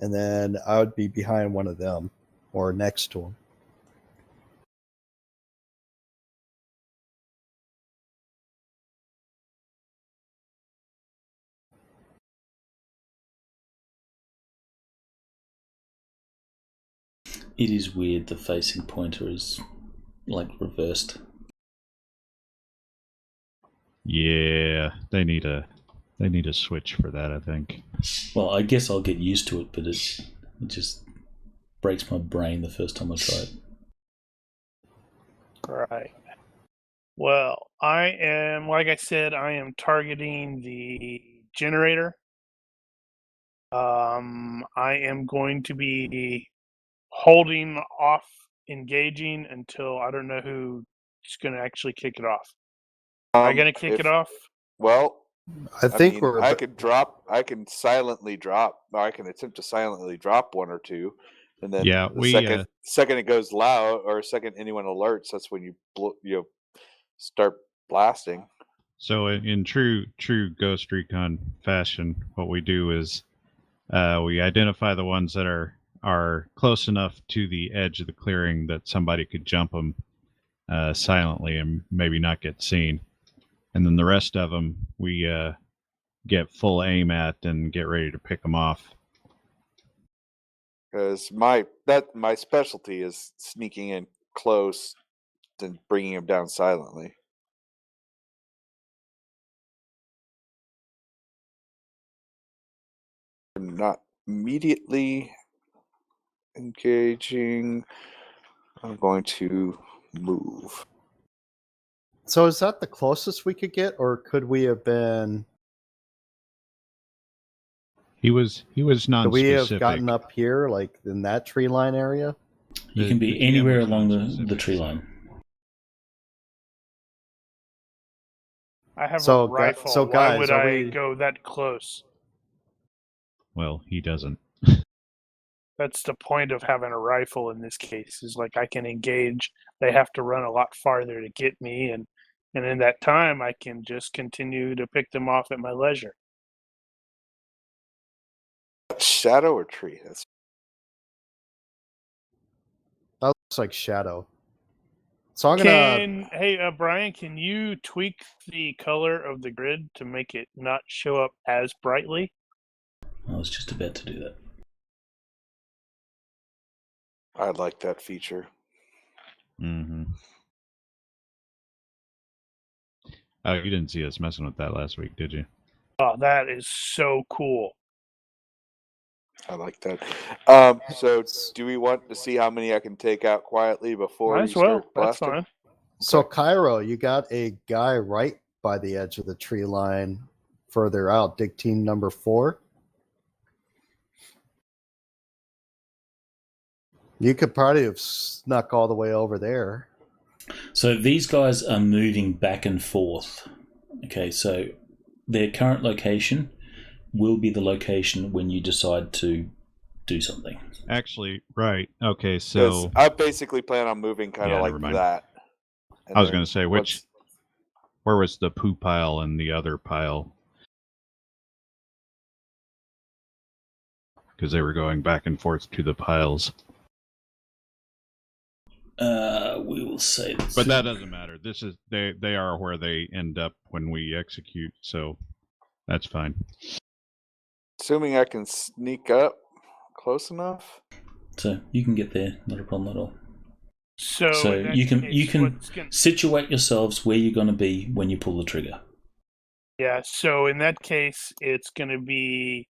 and then I would be behind one of them or next to them. It is weird the facing pointer is like reversed. Yeah, they need a switch for that, I think. Well, I guess I'll get used to it, but it just breaks my brain the first time I try it. Right. Well, I am, like I said, I am targeting the generator. I am going to be holding off engaging until I don't know who's going to actually kick it off. Am I going to kick it off? Well, I think I can silently drop. I can attempt to silently drop one or two, and then second it goes loud, or second anyone alerts, that's when you start blasting. So in true Ghost Recon fashion, what we do is we identify the ones that are close enough to the edge of the clearing that somebody could jump them silently and maybe not get seen. And then the rest of them we get full aim at and get ready to pick them off. Because my specialty is sneaking in close and bringing them down silently. I'm not immediately engaging. I'm going to move. So is that the closest we could get, or could we have been? He was non-specific. Could we have gotten up here, like in that tree line area? You can be anywhere along the tree line. I have a rifle. So guys, why would I go that close? Well, he doesn't. That's the point of having a rifle in this case, is like I can engage. They have to run a lot farther to get me, and in that time I can just continue to pick them off at my leisure. Shadow or tree? It's like shadow. So I'm gonna. Hey, Brian, can you tweak the color of the grid to make it not show up as brightly? I was just about to do that. I like that feature. Mm-hmm. Oh, you didn't see us messing with that last week, did you? Oh, that is so cool. I like that. So, do we want to see how many I can take out quietly before Might you as well. start That's blasting? fine. So Cairo, you got a guy right by the edge of the tree line, further out. Dig team number 4. You could probably have snuck all the way over there. So these guys are moving back and forth. Okay, so their current location will be the location when you decide to do something. Actually, right. Okay, 'Cause so I basically plan on moving kind of Yeah, like never mind. that. And I was then going to say, once- where was the poo pile and the other pile? Because they were going back and forth to the piles. We will say that. But that doesn't matter. This is they are where they end up when we execute, so that's fine. assuming I can sneak up close enough. So you can get there, not a problem at all. So, So in that you case, can what's gonna- situate yourselves where you're going to be when you pull the trigger. Yeah, so in that case, it's going to be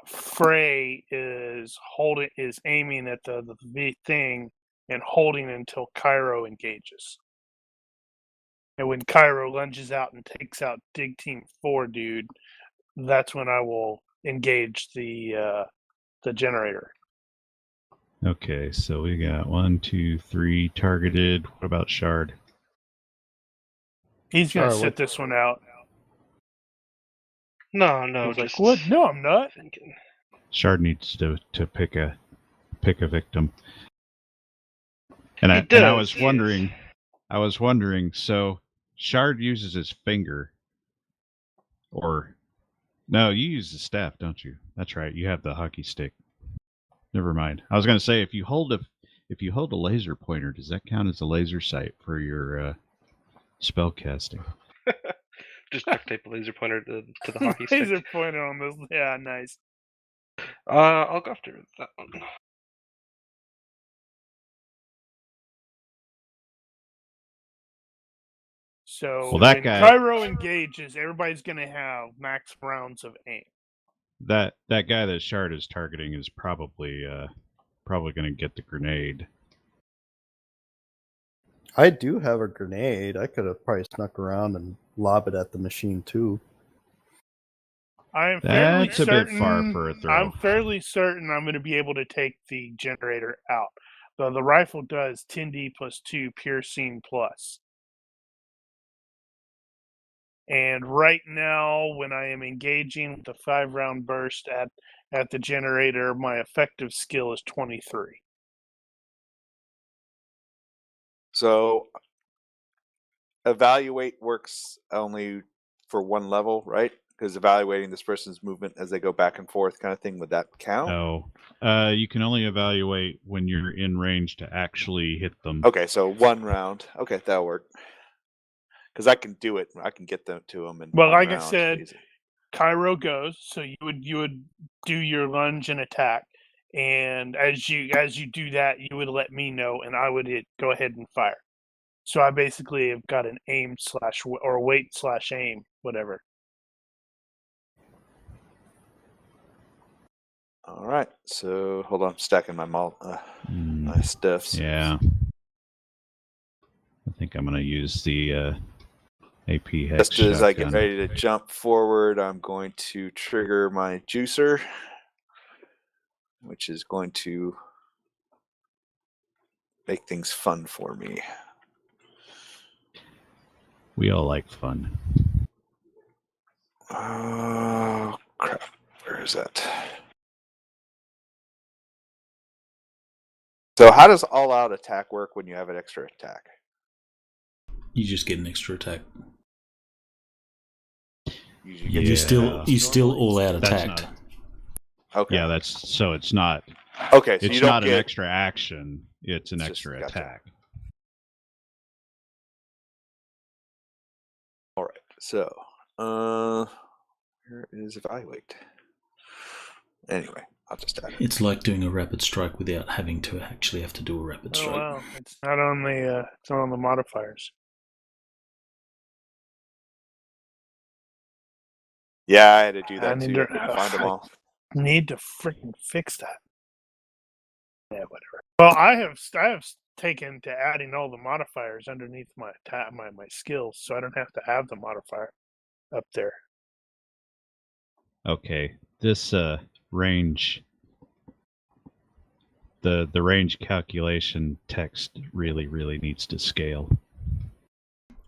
Frey is aiming at the thing and holding until Cairo engages. And when Cairo lunges out and takes out Dig Team 4 dude, that's when I will engage the generator. Okay, so we got 1, 2, 3 targeted. What about Shard? He's going to Sorry, sit what- this one out. No, He's like, just what? No, I'm not. thinking. Shard needs to pick a victim. And He I does, was yes. wondering. So Shard uses his finger, or no, you use the staff, don't you? That's right. You have the hockey stick. Never mind. I was going to say if you hold a laser pointer, does that count as a laser sight for your spell casting? Just duct tape a laser pointer to the hockey stick. Laser pointer on this. Yeah, nice. I'll go after that one. So Well, that when guy- Cairo engages, everybody's going to have max rounds of aim. That guy that Shard is targeting is probably going to get the grenade. I do have a grenade. I could have probably snuck around and lob it at the machine too. I am fairly That's a certain. bit far for a throw. I'm fairly certain I'm going to be able to take the generator out. Though the rifle does 10d plus 2 piercing plus. And right now, when I am engaging with the 5-round burst at the generator, my effective skill is 23. So, evaluate works only for one level, right? Because evaluating this person's movement as they go back and forth, kind of thing, would that count? Oh, you can only evaluate when you're in range to actually hit them. Okay, so 1 round. Okay, that'll work. Because I can do it. I can get them to them. Well, 1 like I round, said, easy. Cairo goes, so you would do your lunge and attack, and as you do that, you would let me know, and I would go ahead and fire. So I basically have got an aim / or wait / aim, whatever. All right. So hold on, I'm stacking my my stuffs. Yeah. I think I'm going to use the AP hex Just as I get shotgun. ready to jump forward, I'm going to trigger my juicer, which is going to make things fun for me. We all like fun. Oh, crap. Where is that? So how does all-out attack work when you have an extra attack? You just get an extra attack. You get You still all out That's attacked. not- Okay. Yeah, it's not Okay, so it's you don't not get an extra action. It's an It's extra just- gotcha. attack. All right. So, where is evaluate? Anyway, I'll just add it. It's like doing a rapid strike without having to actually have to do a rapid Oh strike. wow, it's not on the modifiers. Yeah, I had to do I that need too. to- Find them all. Need to freaking fix that. Yeah, whatever. Well, I have taken to adding all the modifiers underneath my my skills, so I don't have to have the modifier up there. Okay, this range, the range calculation text really needs to scale.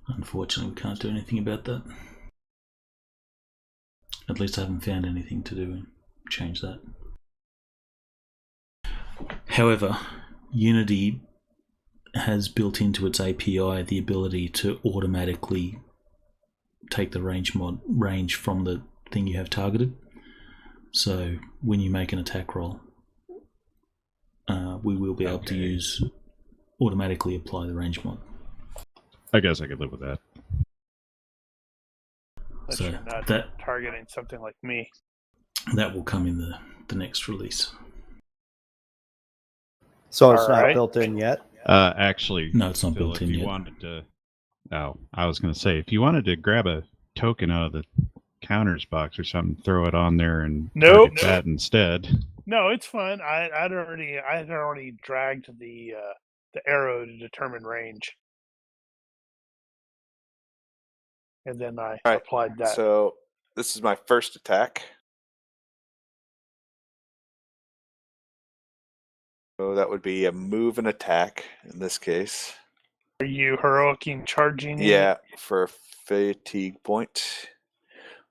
Unfortunately, we can't do anything about that. At least I haven't found anything to do and change that. However, Unity has built into its API the ability to automatically take the range from the thing you have targeted. So when you make an attack roll, we will be able to automatically apply the range mod. I guess I could live with that. Unless So you're not that targeting something like me. will come in the next release. So it's All not right. built in yet. Actually, No, it's not Phil, built if in you yet. wanted to, I was going to say, if you wanted to grab a token out of the counters box or something, throw it on there and Nope. target that instead. No, it's fine. I had already dragged the arrow to determine range, and then I Right. applied that. So this is my first attack. So that would be a move and attack in this case. Are you heroicing charging? Yeah, for a fatigue point.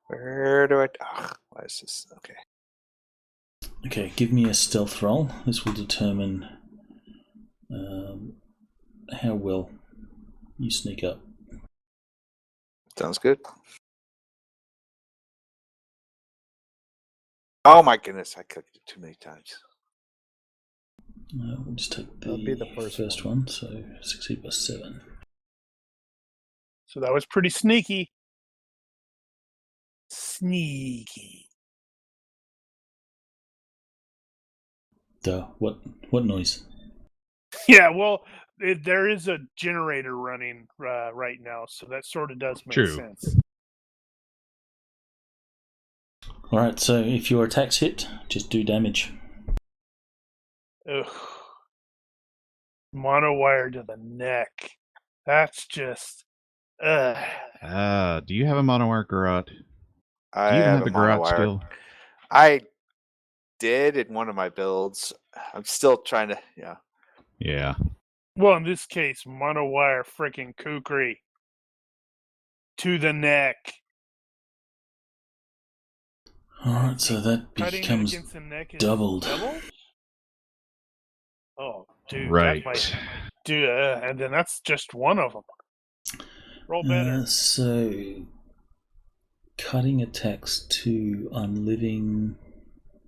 Where do I? Why is this? Okay. Okay, give me a stealth roll. This will determine how well you sneak up. Sounds good. Oh my goodness, I clicked it too many times. We'll just take That'll be the first one, so succeed by 7. So that was pretty sneaky. Sneaky. Duh, what noise? Yeah, well, there is a generator running right now, so that sort of does make True. sense. Alright, so if your attacks hit, just do damage. Ugh. Monowire to the neck. That's just. Ugh. Do you have a monowire garrote? I Do you even have have a a garrote monowire. skill? I did in one of my builds. I'm still trying to. Yeah. Yeah. Well, in this case, monowire freaking kukri. To the neck. Alright, so that Cutting becomes against the neck is doubled. Oh, dude. Right. That might do, and then that's just one of them. Roll better. So, cutting attacks to unliving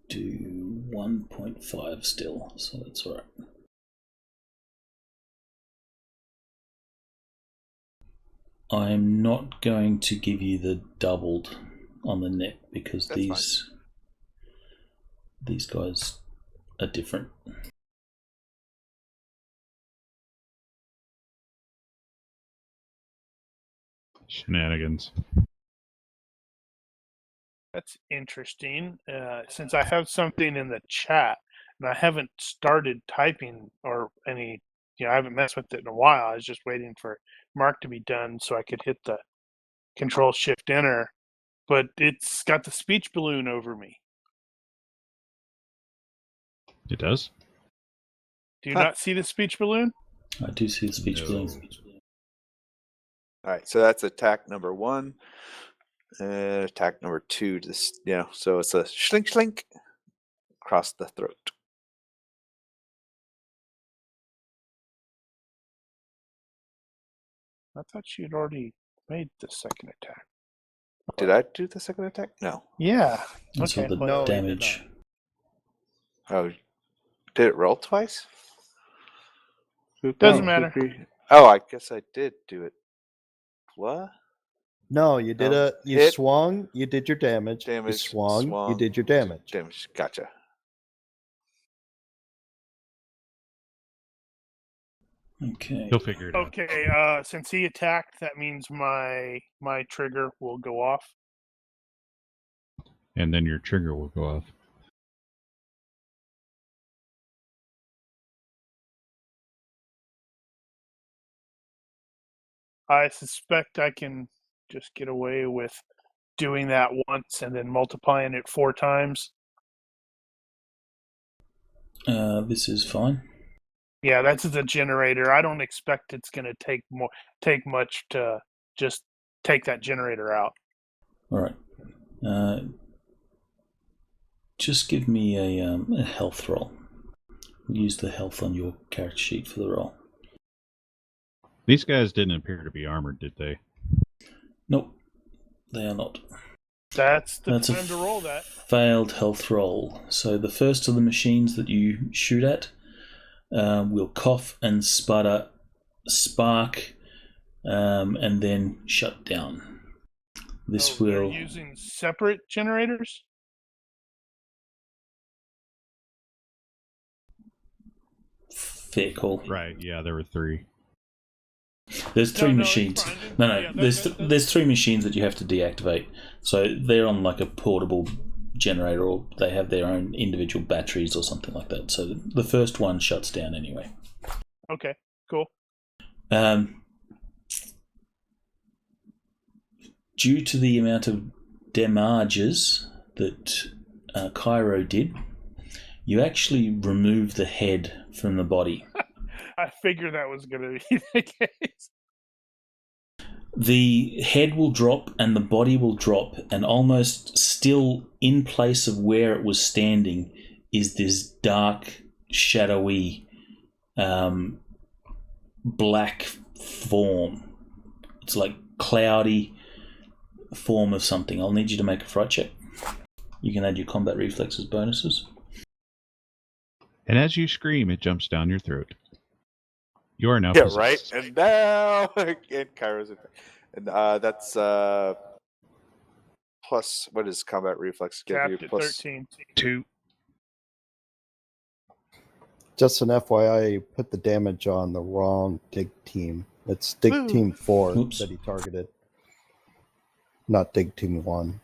do 1.5 still, so that's alright. I'm not going to give you the doubled on the neck because That's these guys are different. Shenanigans. That's interesting. Since I have something in the chat and I haven't started typing or any, I haven't messed with it in a while. I was just waiting for Mark to be done so I could hit the Control Shift Enter. But it's got the speech balloon over me. It does? Do you not see the speech balloon? I do see the speech No. balloon. All right. So that's attack number 1. Attack number 2. Just so it's a slink across the throat. I thought you'd already made the second attack. Did I do the second attack? No. Yeah. That's Okay. all the No, he did damage. Oh, did it roll twice? Doesn't matter. Oh, I guess I did do it. What? No, you did No. you Hit. swung, you did your damage. You Damage. swung, you did your damage. Damage. Gotcha. Okay. He'll figure it out. Okay, since he attacked, that means my trigger will go off. And then your trigger will go off. I suspect I can just get away with doing that once and then multiplying it 4 times. This is fine. Yeah, that's the generator. I don't expect it's going to take much to just take that generator out. All right. Just give me a health roll. Use the health on your character sheet for the roll. These guys didn't appear to be armored, did they? Nope, they are not. That's the That's time to roll that. Failed health roll. So the first of the machines that you shoot at will cough and sputter, spark, and then shut down. This You're will... using separate generators? Fair call. Right, yeah, there were 3. There's 3 No, it's machines. fine. No, Yeah, there's 3 machines that you have to deactivate. So they're on like a portable generator, or they have their own individual batteries or something like that. So the first one shuts down anyway. Okay, cool. Due to the amount of damages that Cairo did, you actually remove the head from the body. I figured that was going to be the case. The head will drop and the body will drop, and almost still in place of where it was standing is this dark, shadowy, black form. It's like cloudy form of something. I'll need you to make a fright check. You can add your combat reflexes bonuses. And as you scream, it jumps down your throat. You are now Yeah, possessed. right. And now, and Kairo's, and that's plus. What does combat reflex give Capped you? at Plus 13. 2. Just an FYI, put the damage on the wrong dig team. It's dig Ooh. team 4 Oops. that he targeted, not dig team 1.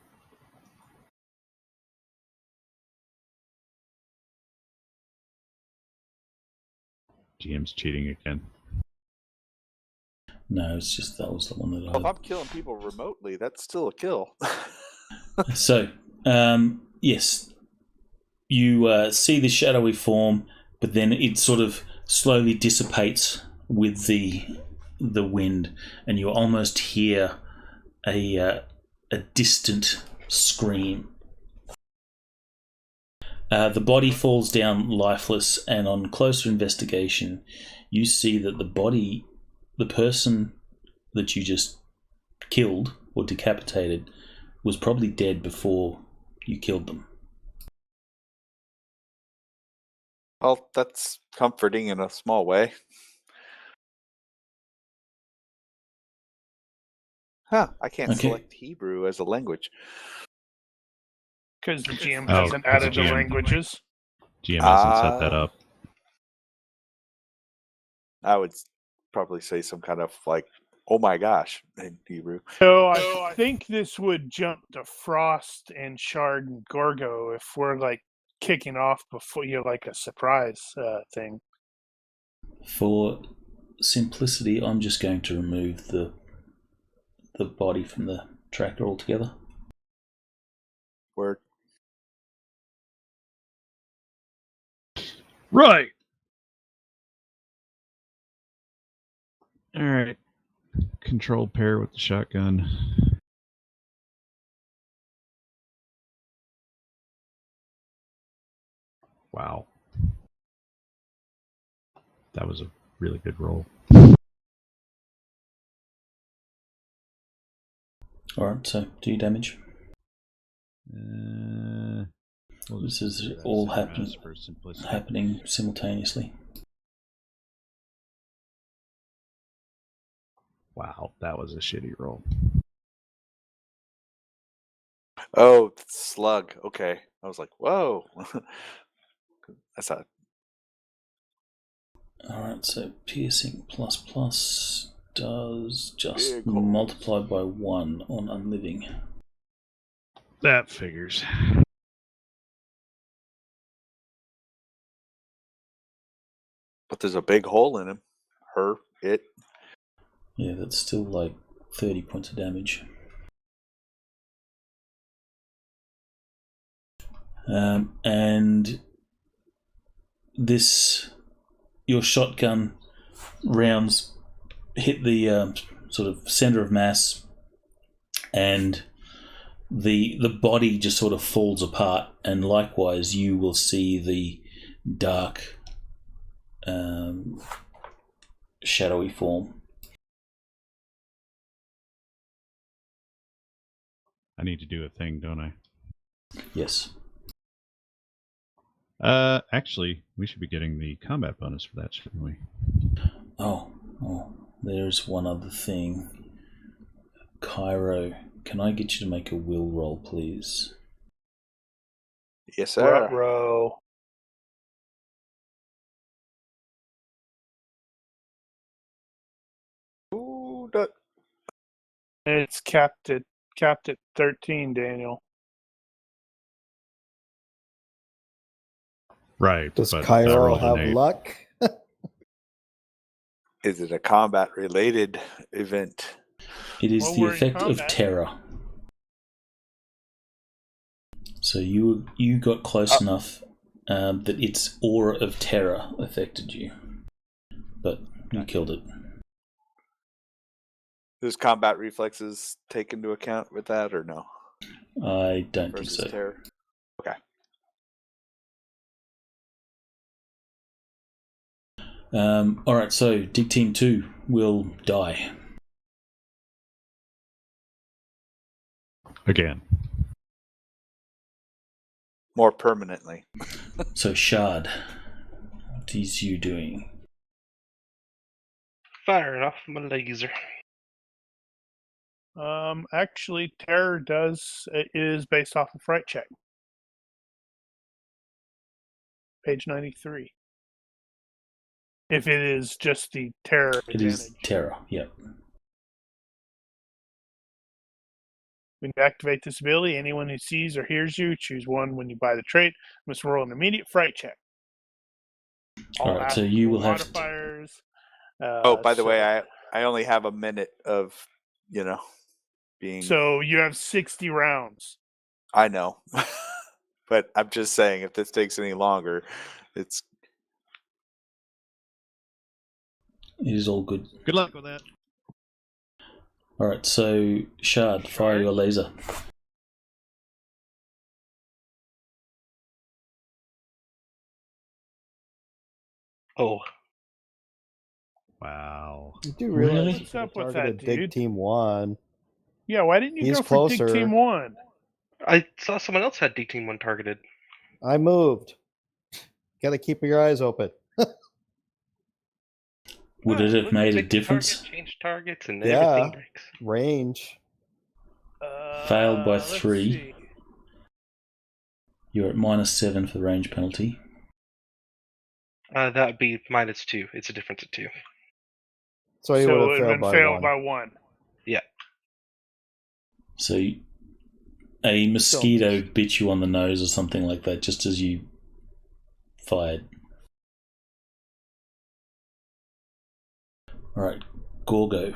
GM's cheating again. No, it's just that was the one that if I... I'm killing people remotely, that's still a kill. So, yes, you see the shadowy form, but then it sort of slowly dissipates with the wind, and you almost hear a distant scream. The body falls down lifeless, and on closer investigation, you see that the person that you just killed or decapitated was probably dead before you killed them. Well, that's comforting in a small way. Huh, I can't Okay. select Hebrew as a language. Because the GM Oh, hasn't 'cause added the GM. languages. GM hasn't set that Ah. up. I would probably say some kind of like, oh my gosh, in Hebrew. So I think this would jump to Frost and Shard and Gorgo if we're like kicking off before you like a surprise thing. For simplicity, I'm just going to remove the body from the tracker altogether. Word. Right. All right. Control pair with the shotgun. Wow. That was a really good roll. Alright, so do your damage. We'll This just is do that all same happening- as for simplicity. Happening simultaneously. Wow, that was a shitty roll. Oh, slug. Okay. I was like, whoa. That's not. Alright, so piercing plus plus does just Big holes. multiply by 1 on unliving. That figures. But there's a big hole in him. It. Yeah, that's still like 30 points of damage. And your shotgun rounds hit the sort of center of mass, and the body just sort of falls apart, and likewise you will see the dark shadowy form. I need to do a thing, don't I? Yes. Actually, we should be getting the combat bonus for that, shouldn't we? Oh, there's one other thing. Cairo, can I get you to make a will roll, please? Yes, sir. Row. Ooh, that. It's capped at 13, Daniel. Right. Does but I Cairo rolled an have 8. luck? Is it a combat-related event? It is Well, the we're in effect of combat. terror. So you got close enough that its aura of terror affected you, but you killed it. Does combat reflexes take into account with that or no? I don't Versus think so. terror. Okay. All right, so Dig Team 2 will die. Again. More permanently. So Shard, what is you doing? Firing off my laser. Actually, terror is based off a fright check. Page 93. If it is just the terror It advantage. is terror, yep. When you activate this ability, anyone who sees or hears you, choose one when you buy the trait, must roll an immediate fright check. All right, so you will have to... modifiers. Oh, by the way, I only have a minute of, being... So you have 60 rounds. I know. But I'm just saying, if this takes any longer, it's... It is all good. Good luck with that. All right, so Shard, fire your laser. Oh, Wow. You do Really? realize What's you up with targeted that, Dig dude? Team 1. Yeah, why didn't you He's go for Dig closer. Team 1? I saw someone else had D Team 1 targeted. I moved. Gotta keep your eyes open. Would it have Look, made a pick the difference? Target, change targets, and Yeah. everything breaks. Range. Failed by Let's 3. see. You're at -7 for the range penalty. That would be -2. It's a difference of 2. So he would So have it would failed have been by failed 1. by 1. Yeah. So a mosquito bit you on the nose or something like that just as you fired. Alright, Gorgo.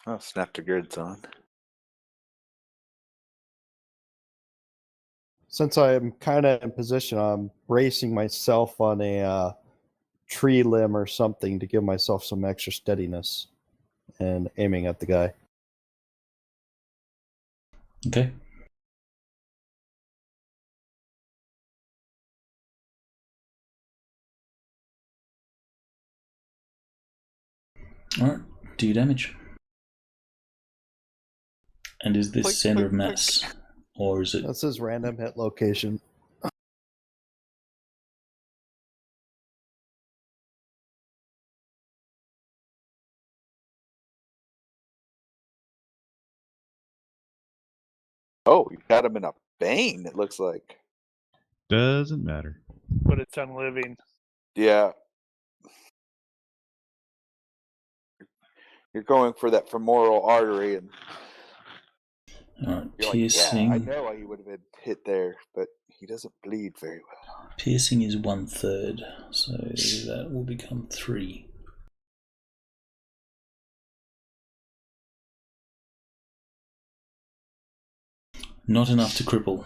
Oh, snap to grids on. Since I'm kind of in position, I'm bracing myself on a tree limb or something to give myself some extra steadiness and aiming at the guy. Okay. Alright, do your damage. And is this Click, center click, of mass? Or is it... That's his random hit location. Oh, you got him in a bane, it looks like. Doesn't matter. But it's unliving. Yeah. You're going for that femoral artery, and Alright, you're piercing. like, yeah, I know he would have been hit there, but he doesn't bleed very well. Piercing is 1/3, so that will become 3. Not enough to cripple.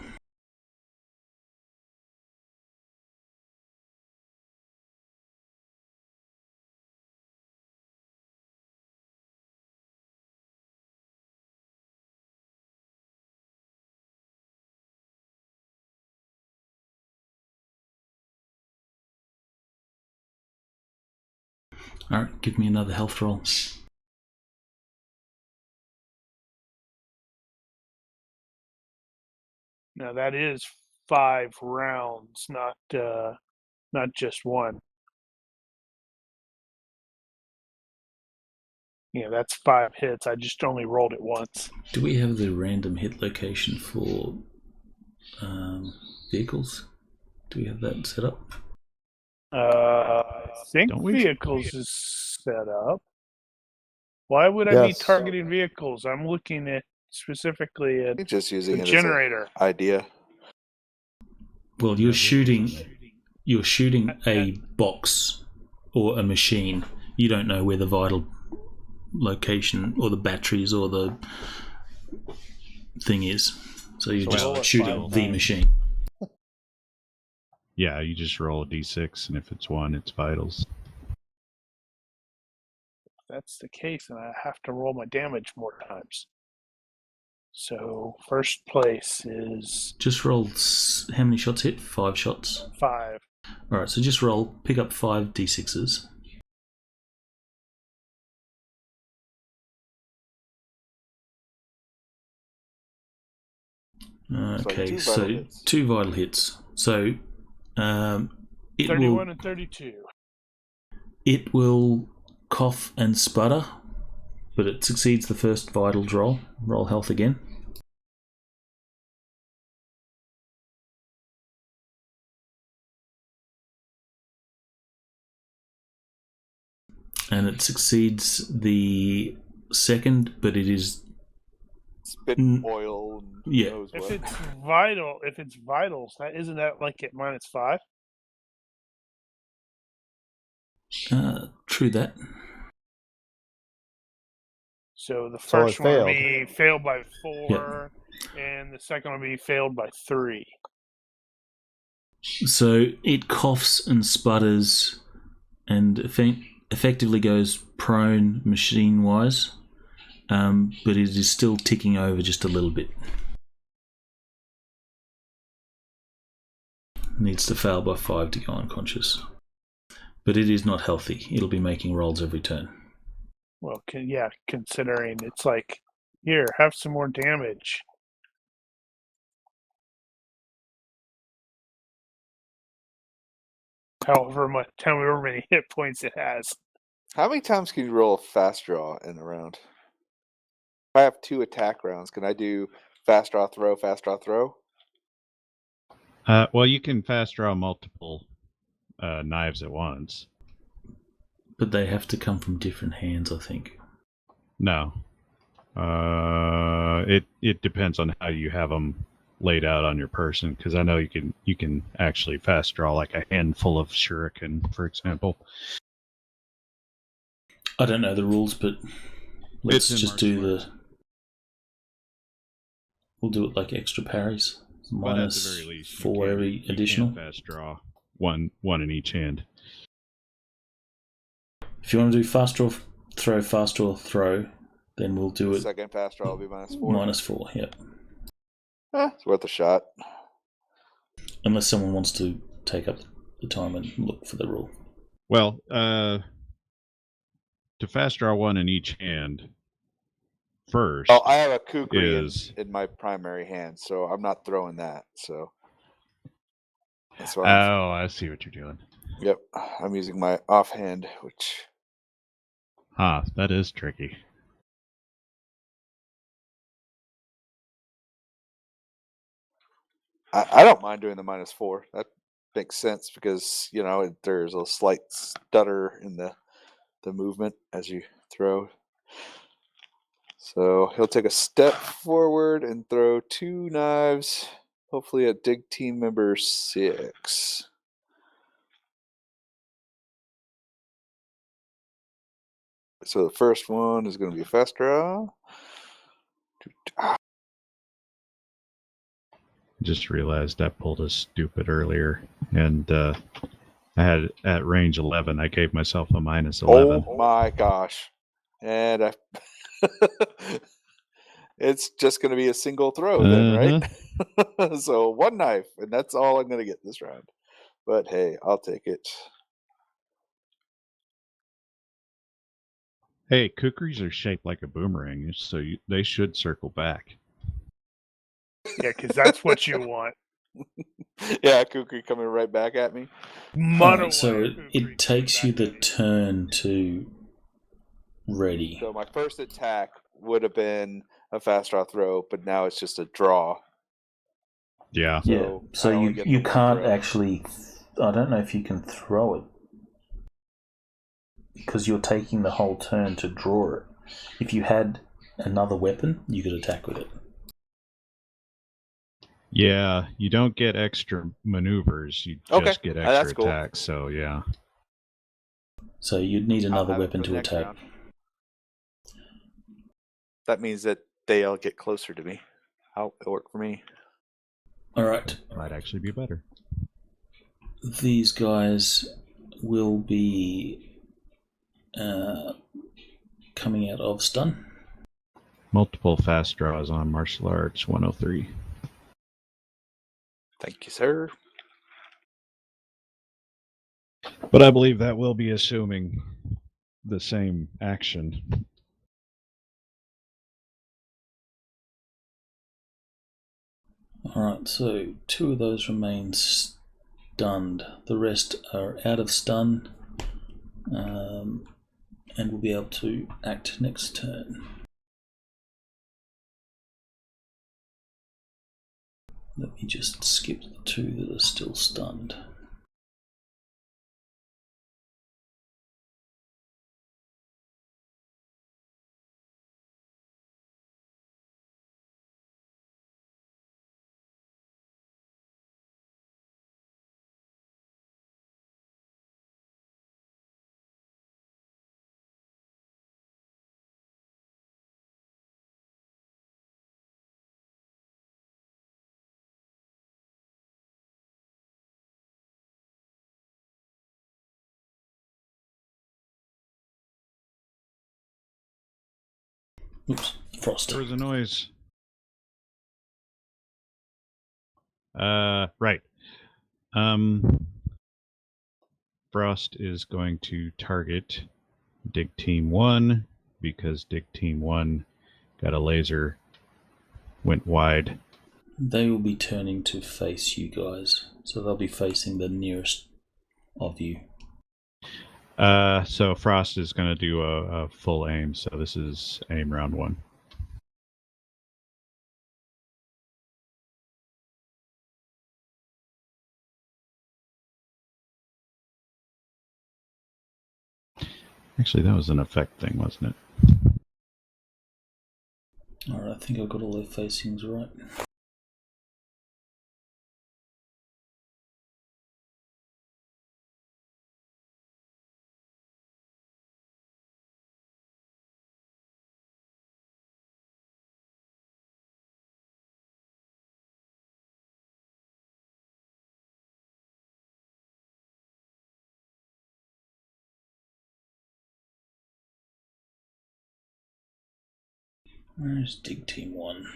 Alright, give me another health roll. Now that is 5 rounds, not just one. Yeah, that's 5 hits. I just only rolled it once. Do we have the random hit location for vehicles? Do we have that set up? I think Don't we? vehicles is set up. Why would I be Yes. targeting vehicles? I'm looking at specifically at You're just using the it generator. as an idea. Well, you're shooting a box or a machine. You don't know where the vital location or the batteries or the thing is. So you're So just shooting roll a the five. machine. Yeah, you just roll a d6, and if it's 1, it's vitals. If that's the case, then I have to roll my damage more times. So first place is Just roll. How many shots hit? 5 shots. 5. Alright, so just roll. Pick up 5 d6s. Okay, 2 so vital hits. 2 vital hits. So it 31 will and 32. it will cough and sputter, but it succeeds the first vitals roll. Roll health again. And it succeeds the second, but it is Spitting oil and who yeah. knows If what. it's vitals, isn't that like at -5? True that. So the So it first one would failed. be failed by 4, and the second one would be failed by 3. So it coughs and sputters and effectively goes prone machine-wise, but it is still ticking over just a little bit. Needs to fail by 5 to go unconscious. But it is not healthy. It'll be making rolls every turn. Well, considering it's like, here, have some more damage. However many hit points it has. How many times can you roll a fast draw in a round? If I have 2 attack rounds, can I do fast draw, throw, fast draw, throw? Well, you can fast draw multiple knives at once. But they have to come from different hands, I think. No. It depends on how you have them laid out on your person, because I know you can actually fast draw like a handful of shuriken, for example. I don't know the rules, but let's It's in just do martial arts. We'll do it like extra parries. But at the Minus very least, 4 every you additional. can fast draw one in each hand. If you want to do fast draw, throw, then we'll do it Second fast draw will be -4. -4, yep. It's worth a shot. Unless someone wants to take up the time and look for the rule. Well, to fast draw one in each hand first. Oh, I have a kukri is in my primary hand, so I'm not throwing that. So that's why. Oh, I see what you're doing. Yep, I'm using my offhand, which That is tricky. I don't mind doing the -4. That makes sense because there's a slight stutter in the movement as you throw. So he'll take a step forward and throw 2 knives, hopefully at dig team member 6. So the first one is going to be a fast draw. Just realized I pulled a stupid earlier, and I had at range 11. I gave myself a -11. Oh my gosh. And it's just going to be a single throw then, right? So 1 knife, and that's all I'm going to get this round. But hey, I'll take it. Hey, kukris are shaped like a boomerang, so they should circle back. Yeah, because that's what you want. Yeah, kukri coming right back at me. So it takes you the turn to ready. So my first attack would have been a fast draw throw, but now it's just a draw. Yeah. So you can't actually. I don't know if you can throw it because you're taking the whole turn to draw it. If you had another weapon, you could attack with it. Yeah, you don't get extra maneuvers. You just get extra attacks. So yeah. So you'd need another weapon to attack. Round. That means that they'll get closer to me. It'll work for me. All right. Might actually be better. These guys will be coming out of stun. Multiple fast draws on martial arts 103. Thank you, sir. But I believe that will be assuming the same action. Alright, so 2 of those remain stunned. The rest are out of stun and will be able to act next turn. Let me just skip the 2 that are still stunned. Oops, Frost. There was a noise. Right. Frost is going to target Dig Team 1 because Dig Team 1 got a laser, went wide. They will be turning to face you guys, so they'll be facing the nearest of you. So Frost is going to do a full aim, so this is aim round 1. Actually, that was an effect thing, wasn't it? Alright, I think I've got all their facings right. Where's Dig Team 1?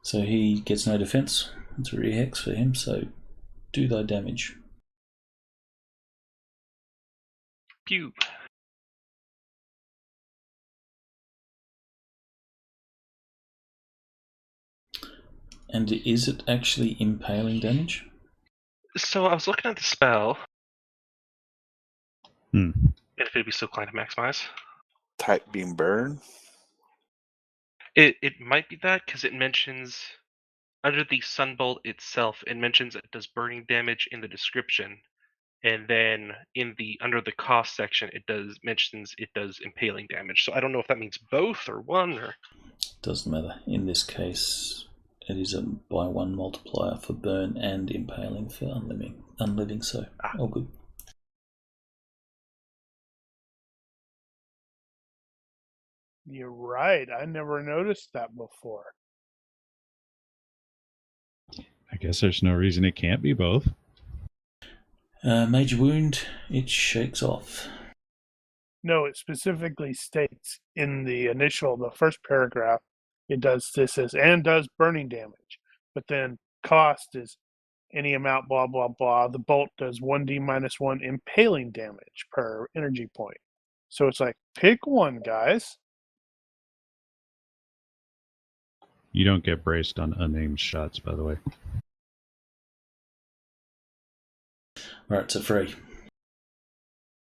So he gets no defense. It's a re-hex for him, so do thy damage. Pew. And is it actually impaling damage? So I was looking at the spell. And if it'd be so inclined to maximize. Type beam burn. It might be that because it mentions under the sunbolt itself, it mentions it does burning damage in the description, and then in the under the cost section, it mentions it does impaling damage. So I don't know if that means both or one or. Doesn't matter. In this case, it is a by one multiplier for burn and impaling for unliving, so all good. You're right. I never noticed that before. I guess there's no reason it can't be both. Major wound, it shakes off. No, it specifically states in the first paragraph, it does this as and does burning damage. But then cost is any amount, blah, blah, blah. The bolt does 1d minus 1 impaling damage per energy point. So it's like, pick one, guys. You don't get braced on unaimed shots, by the way. Right, so free.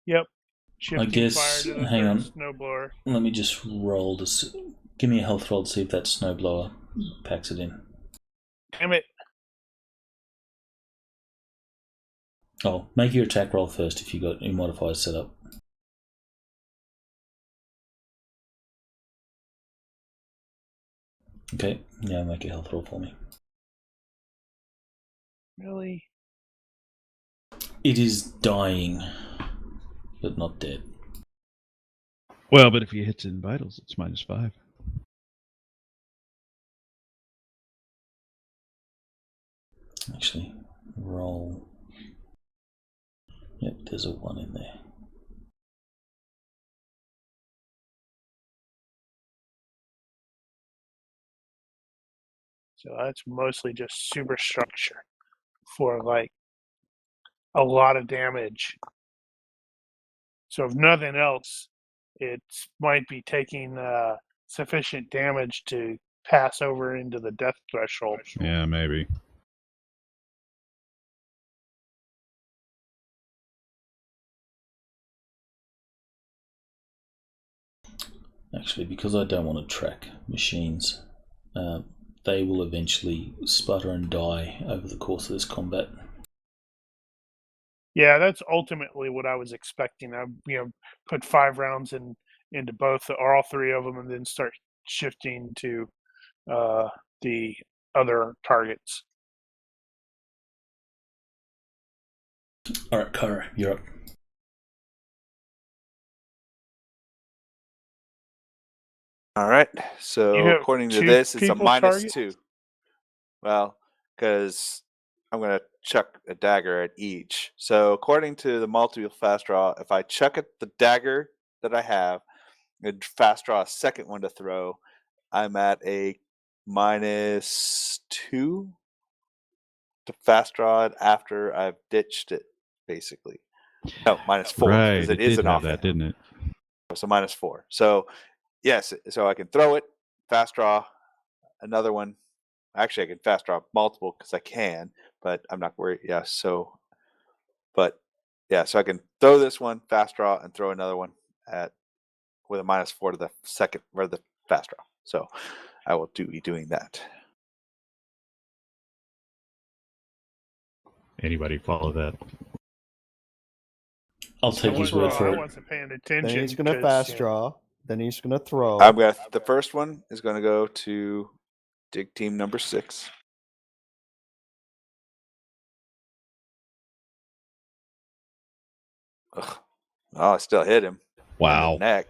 Yep. Shifting I guess, fire to the hang on. snowblower. Let me just roll this. Give me a health roll to see if that snowblower packs it in. Damn it. Oh, make your attack roll first if you got your modifiers set up. Okay, now make a health roll for me. Really? It is dying, but not dead. Well, but if he hits in vitals, it's -5. Actually, roll. Yep, there's a 1 in there. So that's mostly just superstructure for like a lot of damage. So if nothing else, it might be taking sufficient damage to pass over into the death threshold. Yeah, maybe. Actually, because I don't want to track machines, they will eventually sputter and die over the course of this combat. Yeah, that's ultimately what I was expecting. I put 5 rounds into both or all 3 of them, and then start shifting to the other targets. All right, Kara, you're up. All right. So You have according to 2 this, it's a people target? -2. Well, because I'm going to chuck a dagger at each. So according to the multiple fast draw, if I chuck at the dagger that I have and fast draw a second one to throw, I'm at a -2 to fast draw it after I've ditched it, basically. No, -4 Right, because it it is did an have that, offense. didn't it? So -4. So yes, so I can throw it, fast draw another one. Actually, I can fast draw multiple because I can, but I'm not worried. Yeah, so, but yeah, so I can throw this one, fast draw, and throw another one with a -4 to the second or the fast draw. So I will be doing that. Anybody follow that? I'll take his word for I it. wasn't paying attention. Then he's going to 'cause, fast draw. Then he's going to throw. The first one is going to go to dig team number 6. Ugh. Oh, I still hit him. Wow. In the neck.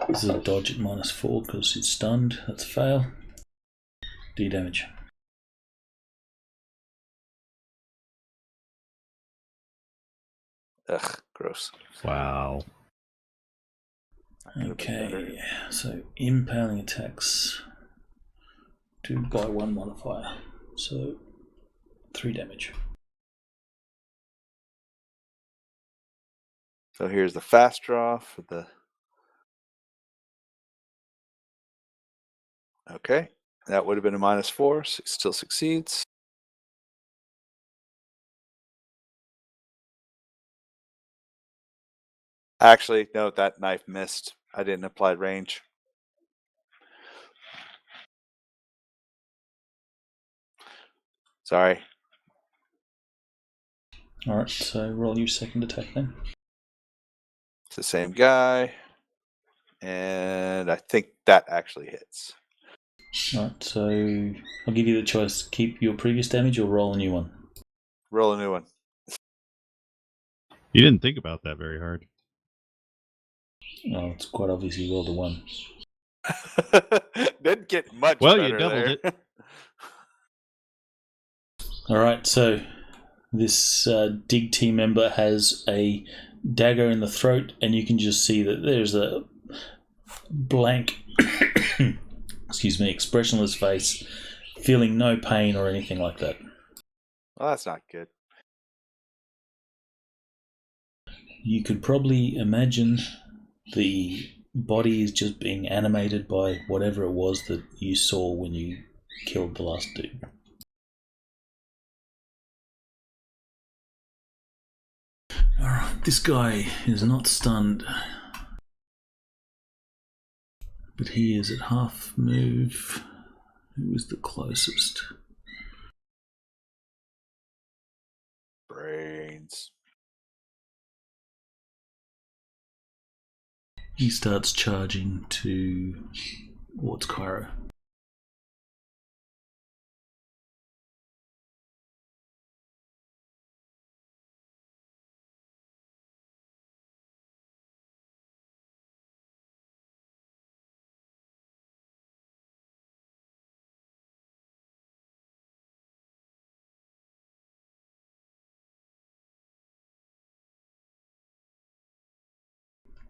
This is a dodge at -4 because it's stunned. That's a fail. D damage. Ugh, gross. Wow. Okay, so impaling attacks. 2 by 1 modifier. So 3 damage. So here's the fast draw for the. Okay, that would have been a -4. So it still succeeds. Actually, no, that knife missed. I didn't apply range. Sorry. Alright, so roll your second attack then. It's the same guy. And I think that actually hits. Alright, so I'll give you the choice. Keep your previous damage or roll a new one. Roll a new one. You didn't think about that very hard. Oh, it's quite obvious you rolled a 1. Didn't get much Well, better you doubled there. it. Alright, so this dig team member has a dagger in the throat, and you can just see that there's a blank expressionless face, feeling no pain or anything like that. Well, that's not good. You could probably imagine the body is just being animated by whatever it was that you saw when you killed the last dude. Alright, this guy is not stunned, but he is at half move. Who is the closest? Brains. He starts charging towards Cairo.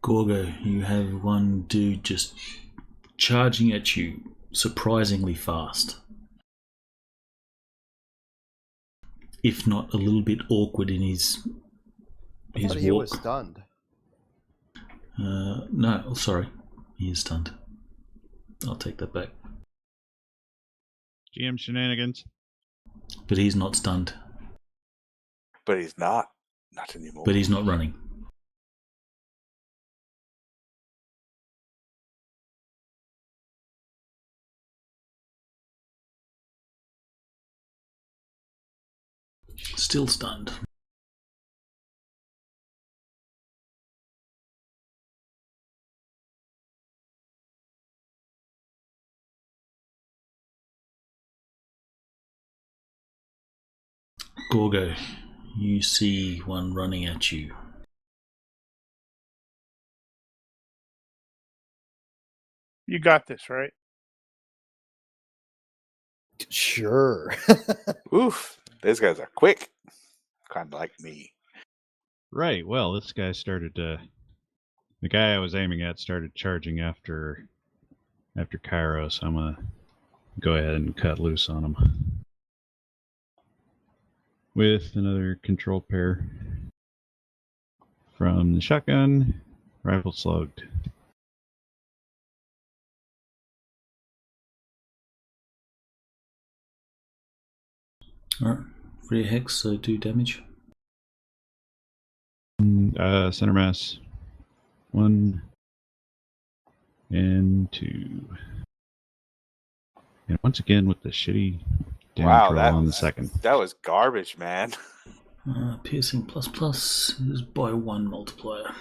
Gorgo, you have one dude just charging at you surprisingly fast. If not a little bit awkward in his I thought walk. he was stunned. No, sorry. He is stunned. I'll take that back. GM shenanigans. But he's not stunned. But he's not. Not anymore. But he's not running. Still stunned. Gorgo, you see one running at you. You got this, right? Sure. Oof. These guys are quick. Kind of like me. Right, well, this guy started the guy I was aiming at started charging after Cairo, so I'm gonna go ahead and cut loose on him. With another control pair from the shotgun, rifle slugged. Alright, free hex, so 2 damage. Center mass 1 and 2. And once again with the shitty damage roll on the second. That was garbage, man. Piercing is by 1 multiplier.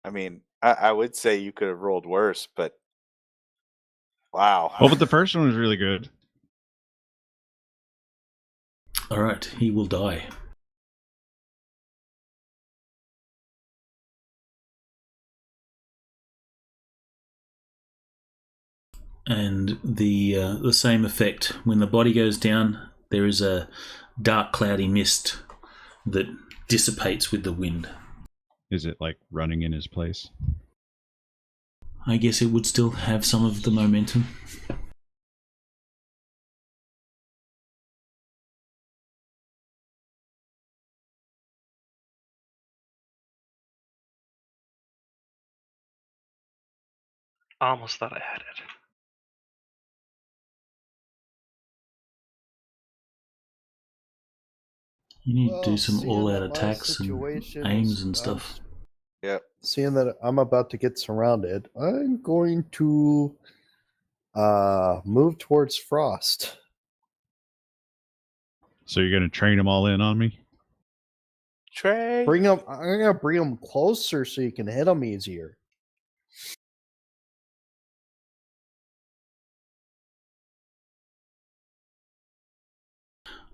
I mean, I would say you could have rolled worse, but wow. Oh, but the first one was really good. Alright, he will die. And the same effect. When the body goes down, there is a dark cloudy mist that dissipates with the wind. Is it like running in his place? I guess it would still have some of the momentum. Almost thought I had it. You need to do some seeing all-out that my attacks and situation aims is and stuff. Yep. Seeing that I'm about to get surrounded, I'm going to move towards Frost. So you're going to train them all in on me? Trey. I'm gonna bring them closer so you can hit them easier.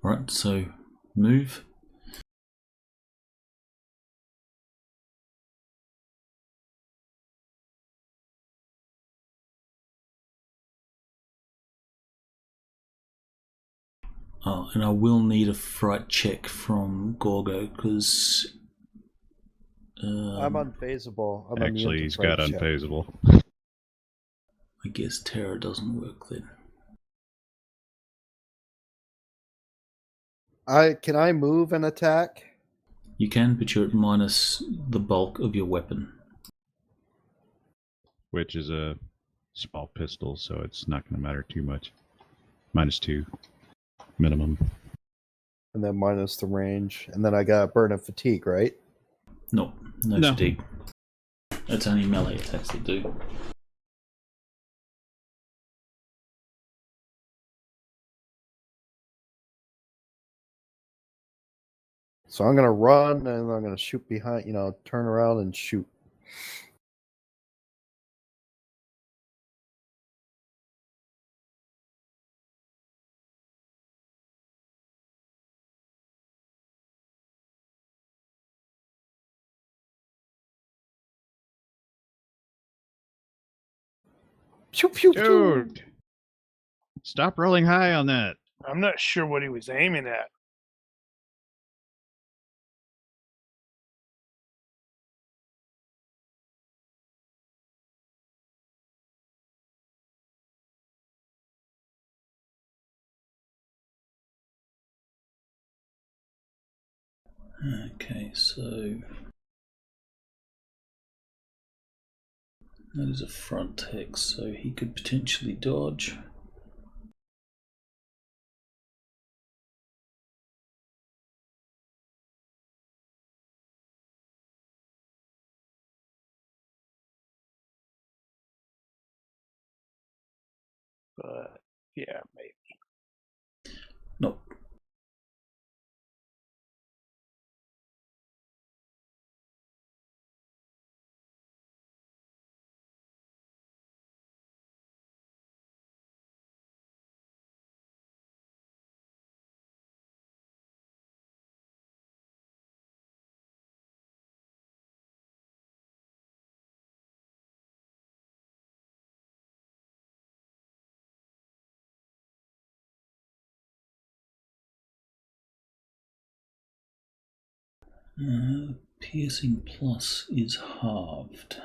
All right, so move. Oh, and I will need a fright check from Gorgo because I'm unfazable. I'm immune Actually, to he's fright got check. unfazable. I guess Terror doesn't work then. Can I move and attack? You can, but you're at minus the bulk of your weapon. Which is a small pistol, so it's not going to matter too much. -2 minimum. And then minus the range. And then I got burn and fatigue, right? No No. fatigue. It's only melee attacks that do. So I'm gonna run and I'm gonna shoot behind, turn around and shoot. Pew pew pew. Dude! Stop rolling high on that. I'm not sure what he was aiming at. Okay, so that is a front hex, so he could potentially dodge. But yeah, maybe. Nope. Piercing plus is halved.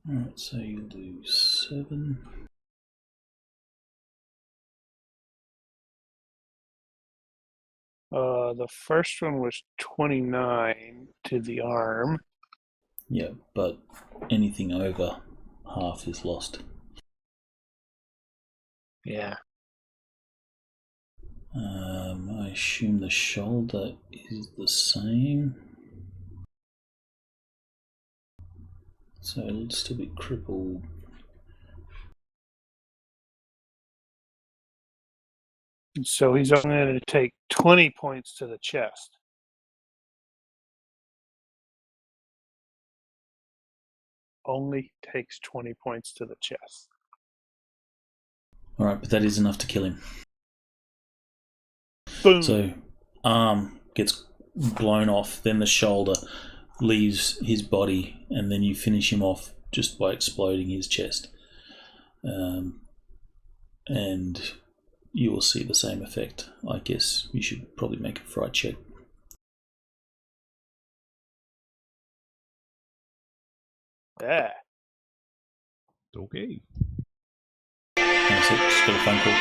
Alright, so you'll do 7. The first one was 29 to the arm. Yeah, but anything over half is lost. Yeah. I assume the shoulder is the same. So it'll still be crippled. So he's only going to take 20 points to the chest. Only takes 20 points to the chest. Alright, but that is enough to kill him. Boom. So arm gets blown off, then the shoulder leaves his body, and then you finish him off just by exploding his chest. And you will see the same effect. I guess you should probably make a fright check. Yeah. Okay. That's it, just got a phone call.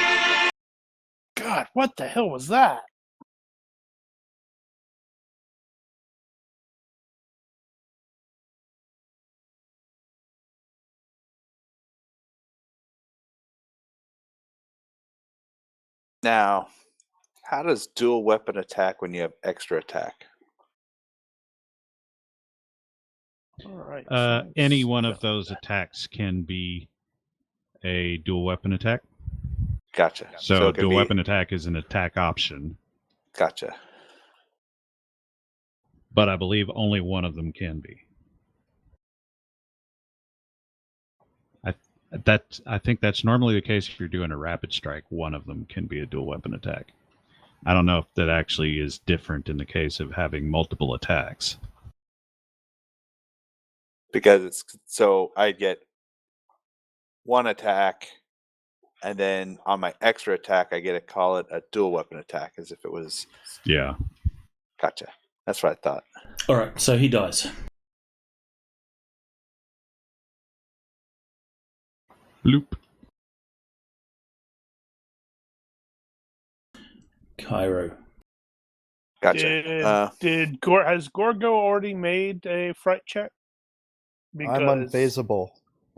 God, what the hell was that? Now, how does dual weapon attack when you have extra attack? All right. Any one of those attacks can be a dual weapon attack. Gotcha. So it could dual be- weapon attack is an attack option, Gotcha. but I believe only one of them can be. I think that's normally the case if you're doing a rapid strike. One of them can be a dual weapon attack. I don't know if that actually is different in the case of having multiple attacks. Because it's so I get one attack, and then on my extra attack, I get to call it a dual weapon attack, as if it was. Yeah. Gotcha. That's what I thought. All right, so he dies. Loop. Cairo. Gotcha. Has Gorgo already made a fright check? I'm unfazable.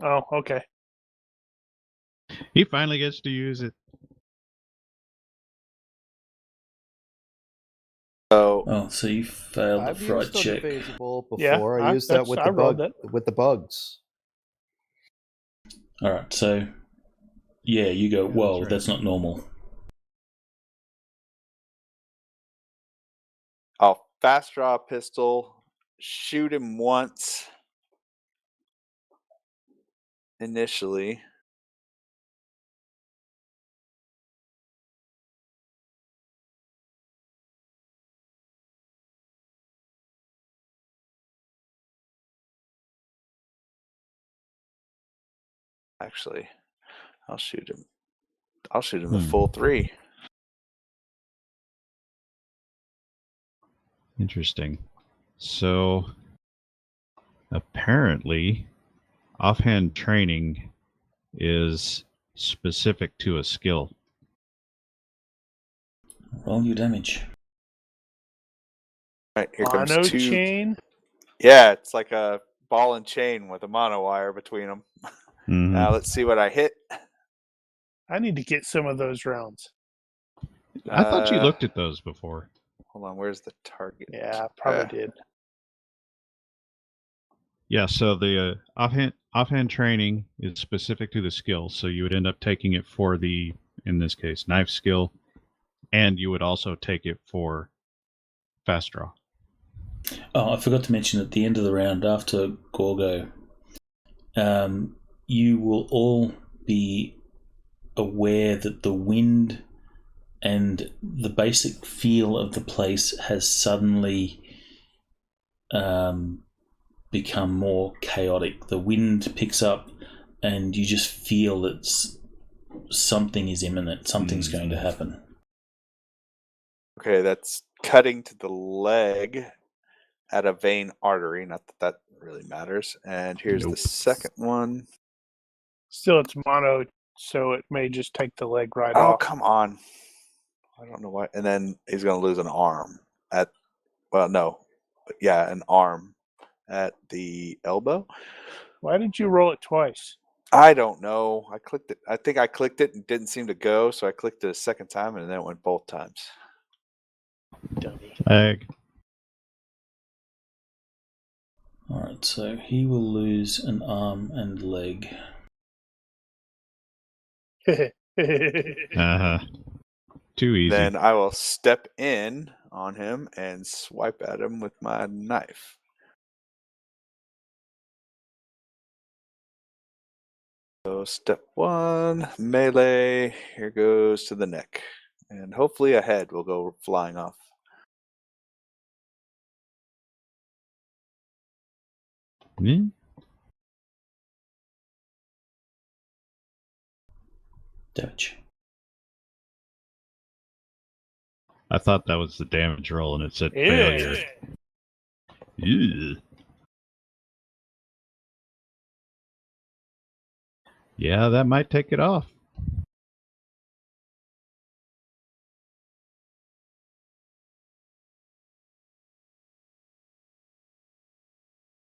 Oh, okay. He finally gets to use it. So you failed the I've fright used check. unfazable before. Yeah, I used that with the rolled it. with the bugs. All right, so yeah, you go. Yeah, Whoa, that's that's not normal. I'll fast draw a pistol, shoot him once initially. Actually, I'll shoot him the full 3. Interesting. So apparently, offhand training is specific to a skill. Roll your damage. All right, here comes Mono 2. chain. Yeah, it's like a ball and chain with a mono wire between them. Mhm. Now let's see what I hit. I need to get some of those rounds. I thought you looked at those before. Hold on, where's the target? Yeah, I probably did. Yeah, so the offhand training is specific to the skill, so you would end up taking it for the, in this case, knife skill, and you would also take it for fast draw. Oh, I forgot to mention at the end of the round after Gorgo, you will all be aware that the wind and the basic feel of the place has suddenly become more chaotic. The wind picks up and you just feel that something is imminent. Something's going to happen. Okay, that's cutting to the leg at a vein artery. Not that really matters. And here's the second one. Still, it's mono, so it may just take the leg right Oh, off. come on. I don't know why. And then he's going to lose an arm an arm at the elbow. Why did you roll it twice? I don't know. I clicked it. I think I clicked it and didn't seem to go, so I clicked it a second time and then it went both times. Dummy. Leg. Alright, so he will lose an arm and leg. Uh-huh. Too easy. Then I will step in on him and swipe at him with my knife. So step 1, melee, here goes to the neck. And hopefully a head will go flying off. Damage. I thought that was the damage roll and it said Ew. failure. Ew. Yeah, that might take it off.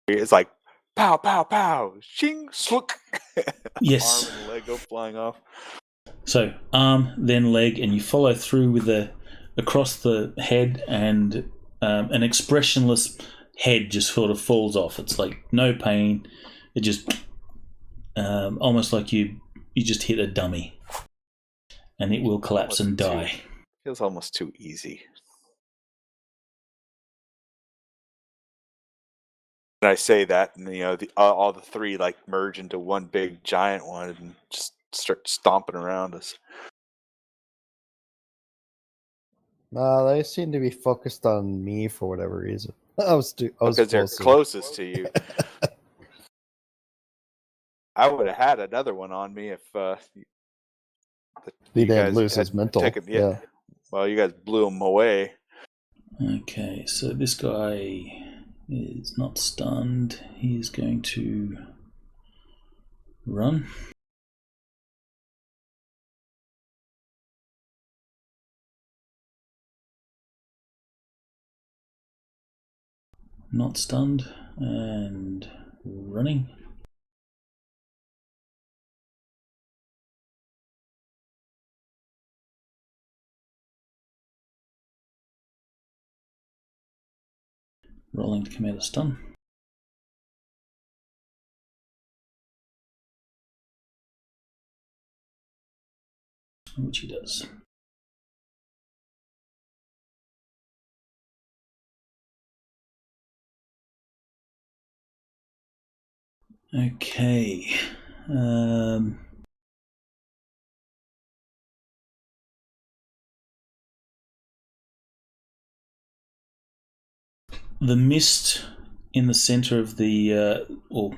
It's like pow, pow, pow, shing, swook. Yes. Arm and leg go flying off. So arm, then leg, and you follow through with across the head, and an expressionless head just sort of falls off. It's like no pain. It just almost like you just hit a dummy, and it will collapse and die. Feels almost too easy. And I say that, and all the three like merge into one big giant one and just start stomping around us. They seem to be focused on me for whatever reason. I was Because they're closest to you. I would have had another one on me if he didn't lose his mental. Yeah. Well, you guys blew him away. Okay, so this guy is not stunned. He is going to run. Not stunned and running. Rolling to come out of stun. Which he does. Okay. The mist in the center of the, or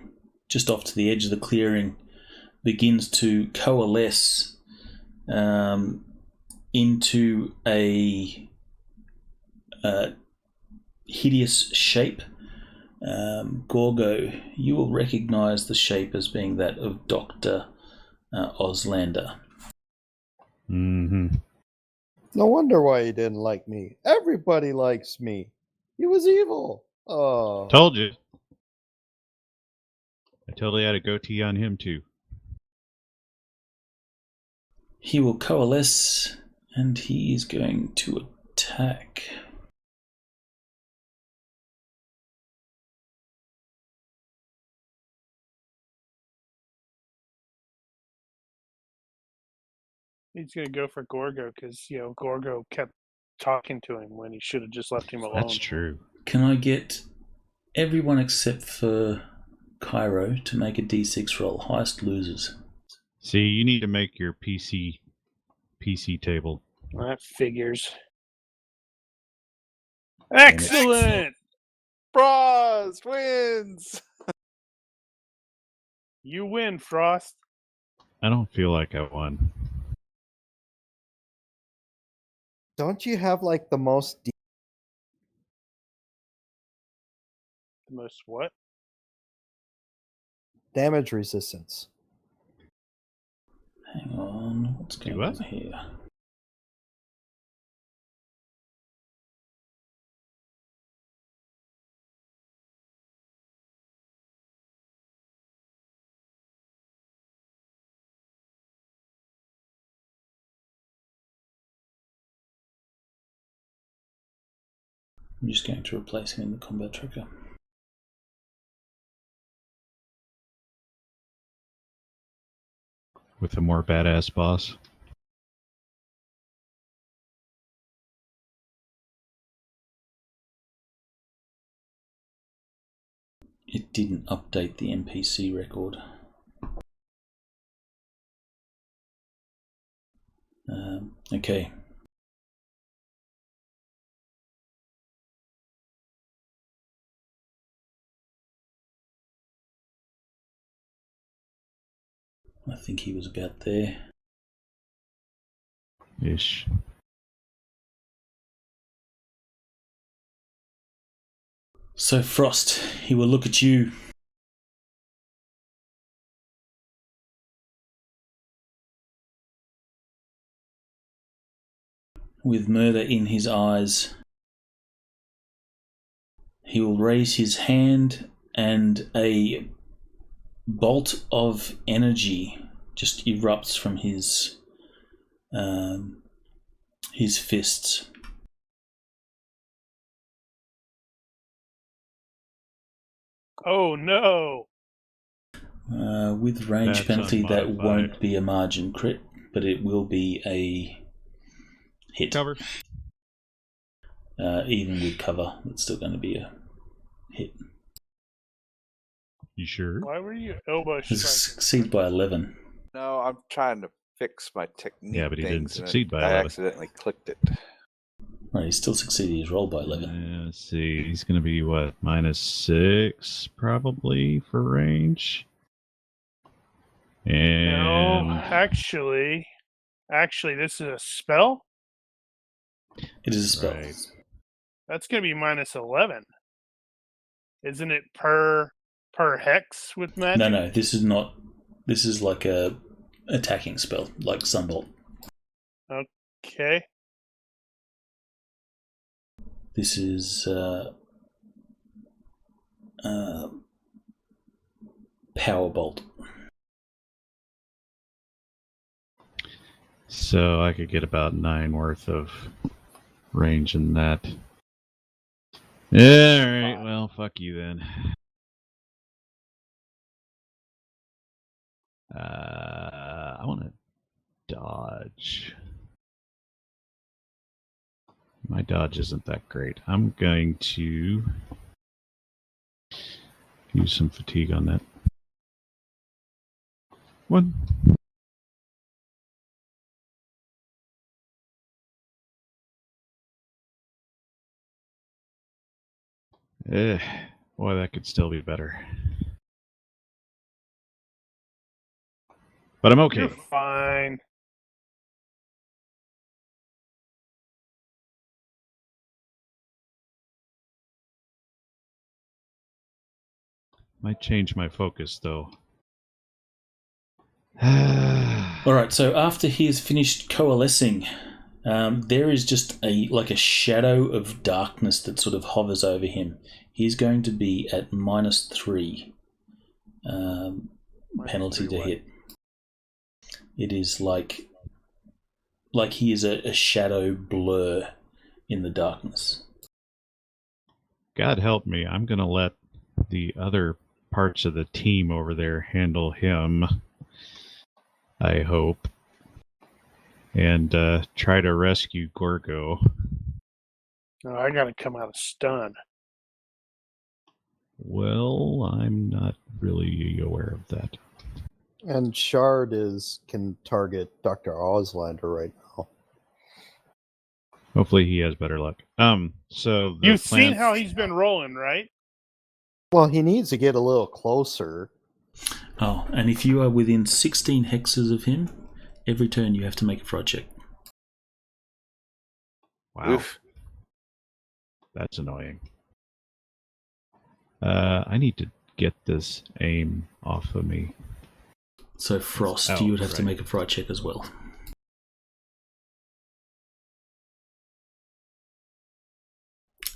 just off to the edge of the clearing, begins to coalesce into a hideous shape. Gorgo, you will recognize the shape as being that of Dr. Oslander. Mm-hmm. No wonder why he didn't like me. Everybody likes me. He was evil. Oh. Told you. I totally had a goatee on him, too. He will coalesce, and he is going to attack. He's going to go for Gorgo because, Gorgo kept talking to him when he should have just left him alone. That's true. Can I get everyone except for Cairo to make a D6 roll? Highest losers. See, you need to make your PC table. That figures. Excellent! Frost wins! You win, Frost. I don't feel like I won. Don't you have like the most The most what? damage resistance? Hang on, what's going on here? I'm just going to replace him in the combat tracker. With a more badass boss. It didn't update the NPC record. Okay. I think he was about there. Ish. So Frost, he will look at you. With murder in his eyes. He will raise his hand and a bolt of energy just erupts from his his fists. Oh no! With range That's penalty, that unmodified. won't be a margin crit, but it will be a hit. Cover. Even with cover, it's still going to be a hit. You sure? Why were you elbow striking? Succeed by 11. No, I'm trying to fix my technique. Yeah, but he didn't things, and succeed by I 11. accidentally clicked it. Right, he still succeeded his roll by 11. Let's see. He's going to be, what, -6 probably for range? And No, actually, this is a spell. It is a spell. Right. That's gonna be -11. Isn't it per hex with magic? No, this is not. This is like a attacking spell, like Sunbolt. Okay. This is Power Bolt. so I could get about 9 worth of range in that. Alright, well, fuck you then. I want to dodge. My dodge isn't that great. I'm going to use some fatigue on that. 1. Boy, that could still be better. But I'm okay. You're fine. Might change my focus, though. All right. So after he has finished coalescing, there is just a shadow of darkness that sort of hovers over him. He's going to be at -3 penalty to hit. It is like he is a shadow blur in the darkness. God help me. I'm going to let the other parts of the team over there handle him, I hope, and try to rescue Gorgo. No, I gotta come out of stun. Well, I'm not really aware of that. And Shard can target Dr. Auslander right now. Hopefully he has better luck. So the You've seen plan- how he's been rolling, right? Well, he needs to get a little closer. Oh, and if you are within 16 hexes of him, every turn you have to make a fraud check. Wow, Oof. that's annoying. I need to get this aim off of me. So Frost, Oh, you would have to right. make a fraud check as well.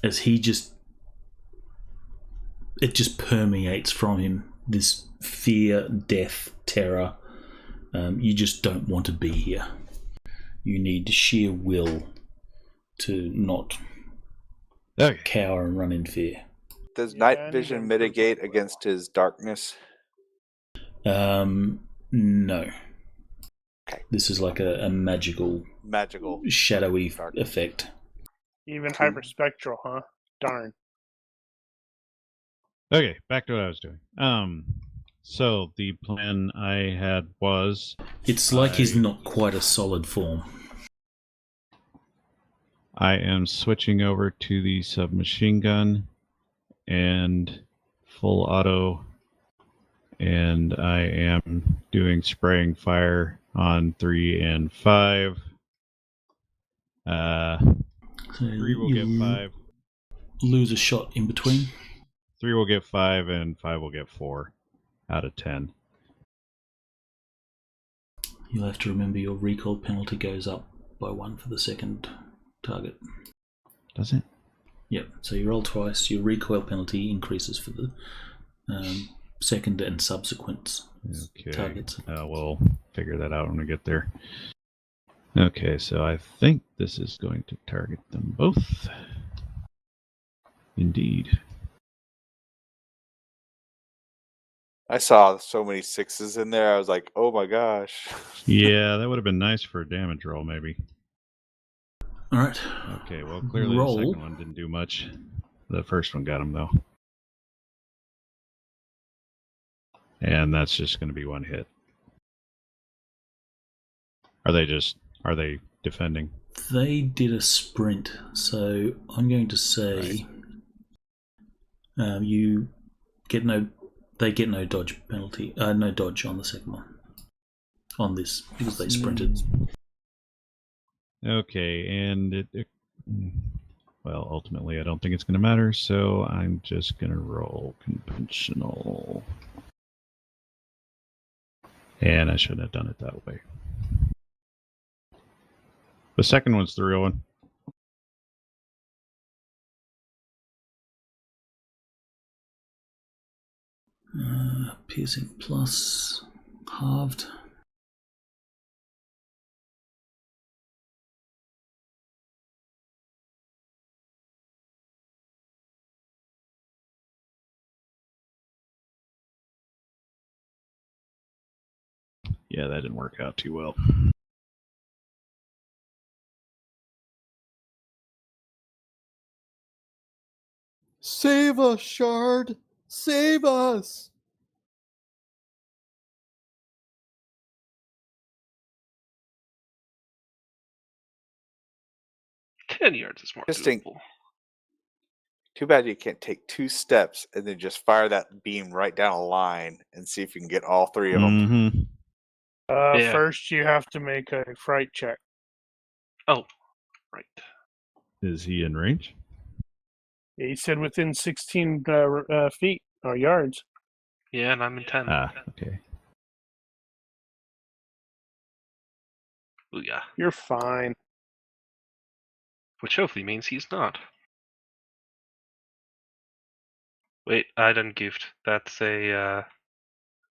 As it just permeates from him, this fear, death, terror. You just don't want to be here. You need sheer will to not Okay. cower and run in fear. Does Yeah, night I need vision to- mitigate against his darkness? No. Okay. This is like a magical, Magical. shadowy Darkness. effect. Even hyperspectral, huh? Darn. Okay, back to what I was doing. So the plan I had was It's like he's not quite a solid form. I am switching over to the submachine gun and full auto, and I am doing spraying fire on 3 and 5. 3 will get 5. Lose a shot in between. 3 will get 5, and 5 will get 4 out of 10. You'll have to remember your recoil penalty goes up by 1 for the second target. Does it? Yep, so you roll twice, your recoil penalty increases for the second and subsequent Okay. targets. We'll figure that out when we get there. Okay, so I think this is going to target them both. Indeed. I saw so many 6s in there. I was like, oh my gosh. Yeah, that would have been nice for a damage roll, maybe. All right. Okay, well, clearly Roll. the second one didn't do much. The first one got him, though. And that's just going to be one hit. Are they defending? They did a sprint, so I'm going to say you get no. They get no dodge penalty. No dodge on the second one. On this because they sprinted. Okay, and well, ultimately, I don't think it's going to matter, so I'm just going to roll conventional. And I shouldn't have done it that way. The second one's the real one. Piercing plus halved. Yeah, that didn't work out too well. Save us, Shard! Save us! Ten yards is more Interesting. doable. Too bad you can't take 2 steps and then just fire that beam right down a line and see if you can get all 3 of them. Mm-hmm. Yeah. First, you have to make a fright check. Oh, right. Is he in range? Yeah, he said within 16 feet or yards. Yeah, and I'm in 10. Okay. Booyah. You're fine. Which hopefully means he's not. Wait, I didn't gift. That's a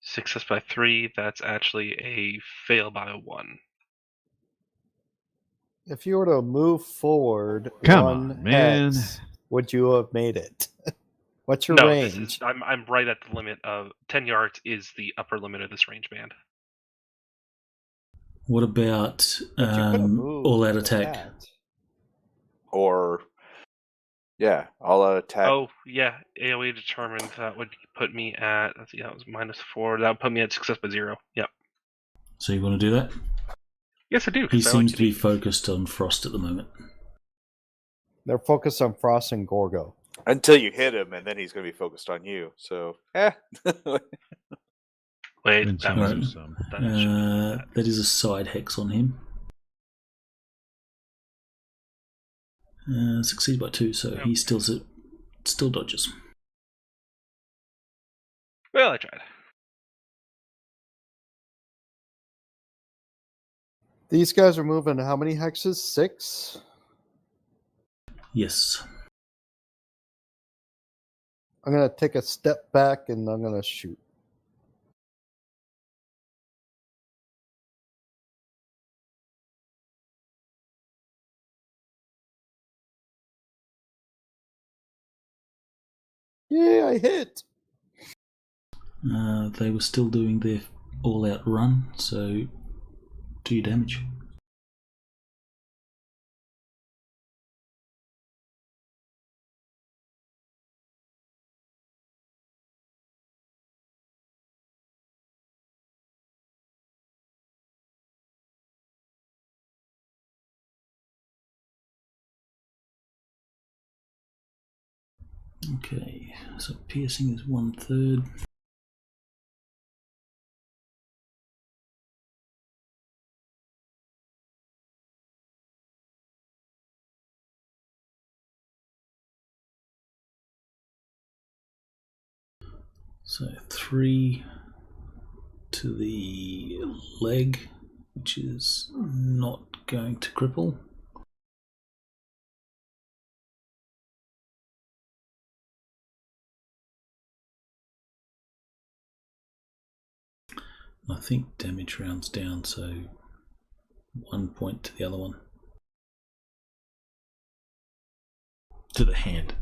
success by 3. That's actually a fail by 1. If you were to move forward Come one on, man. hex, would you have made it? What's your No, range? this is I'm right at the limit of 10 yards is the upper limit of this range band. What about But you could have moved all out with attack? that. Or, yeah, all out attack. Oh, yeah, AoE determined. That would put me at, let's see, that was -4. That would put me at success by 0. Yep. So you want to do that? Yes, I do. He 'cause I seems like to be it. focused on Frost at the moment. They're focused on Frost and Gorgo. Until you hit him, and then he's going to be focused on you. So, Wait, Win that some, was lose Right. some. that should be That is a side hex on him. Succeed by 2, so he still dodges. Well, I tried. These guys are moving how many hexes? 6? Yes. I'm going to take a step back and I'm going to shoot. Yeah, I hit. They were still doing their all-out run, so 2 damage. Okay, so piercing is 1/3. So 3 to the leg, which is not going to cripple. I think damage rounds down, so 1 point to the other one. To the hand.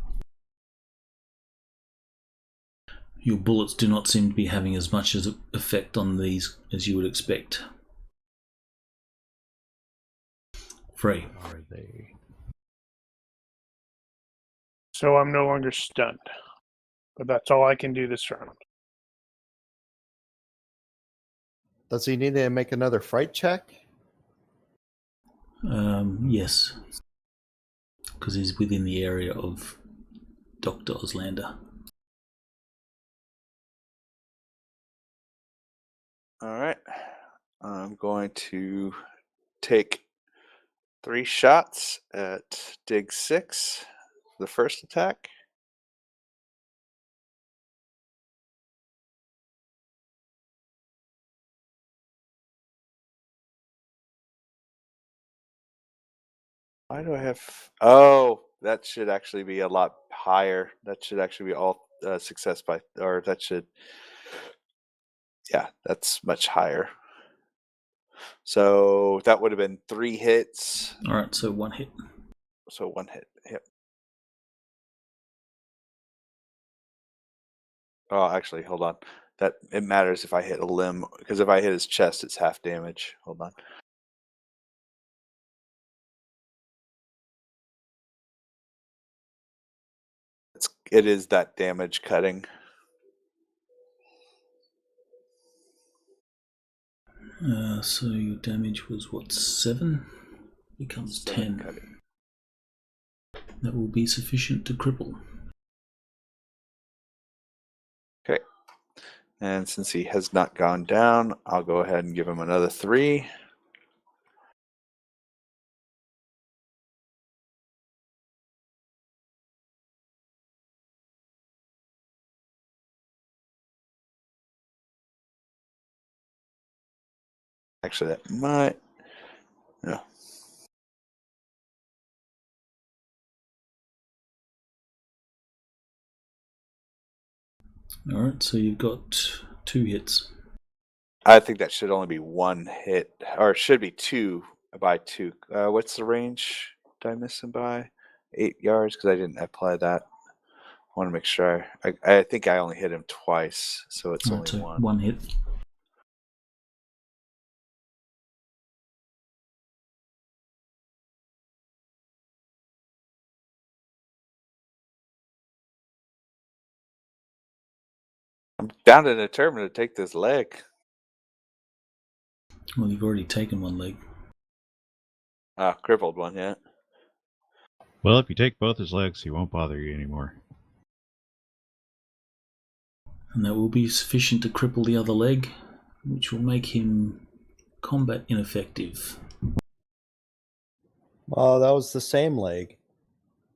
Your bullets do not seem to be having as much effect on these as you would expect. Frey. Are they? So I'm no longer stunned. But that's all I can do this round. Does he need to make another fright check? Yes. Because he's within the area of Dr. Oslander. All right. I'm going to take 3 shots at Dig 6, the first attack. Why do I have... Oh, that should actually be a lot higher. That should actually be all success by... Or that should... Yeah, that's much higher. So that would have been 3 hits. Alright, so 1 hit. So 1 hit. Yep. Oh, actually, hold on. That it matters if I hit a limb, because if I hit his chest, it's half damage. Hold on. It is that damage cutting. So your damage was what, 7? Becomes 10. Cutting. That will be sufficient to cripple. Okay. And since he has not gone down, I'll go ahead and give him another 3. Actually, that might... No. Alright, so you've got 2 hits. I think that should only be 1 hit, or it should be 2 by 2. What's the range? Did I miss him by 8 yards? Because I didn't apply that. I want to make sure. I think I only hit him twice, so it's Alright, only so 1. 1 hit. I'm down and determined to take this leg. Well, you've already taken 1 leg. Crippled one, yeah. Well, if you take both his legs, he won't bother you anymore. And that will be sufficient to cripple the other leg, which will make him combat ineffective. Well, that was the same leg.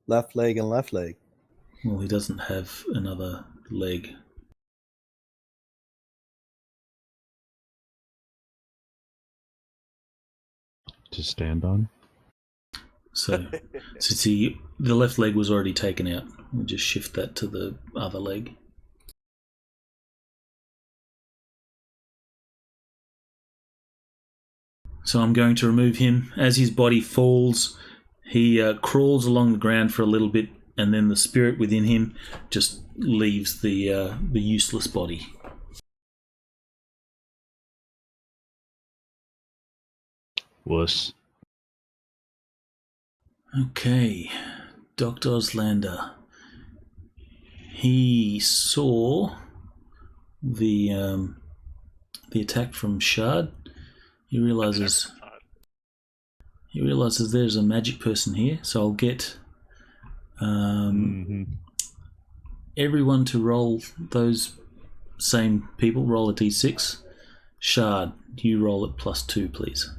Left leg and left leg. Well, he doesn't have another leg. To stand on? So see, the left leg was already taken out. We'll just shift that to the other leg. So I'm going to remove him. As his body falls, he crawls along the ground for a little bit, and then the spirit within him just leaves the useless body. Wuss. Okay, Dr. Oslander. He saw the attack from Shard. He realizes there's a magic person here, so I'll get everyone to roll those same people. Roll a d6. Shard, you roll at +2, please.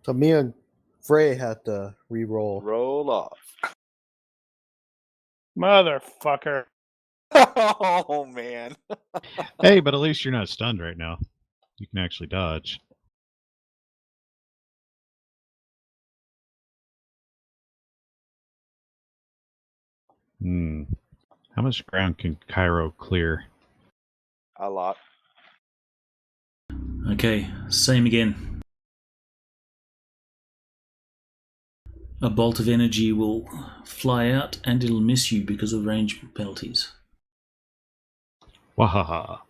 So me and Frey had to re-roll. Roll off. Motherfucker. Oh, man. Hey, but at least you're not stunned right now. You can actually dodge. How much ground can Cairo clear? A lot. Okay, same again. A bolt of energy will fly out and it'll miss you because of range penalties. Wahaha.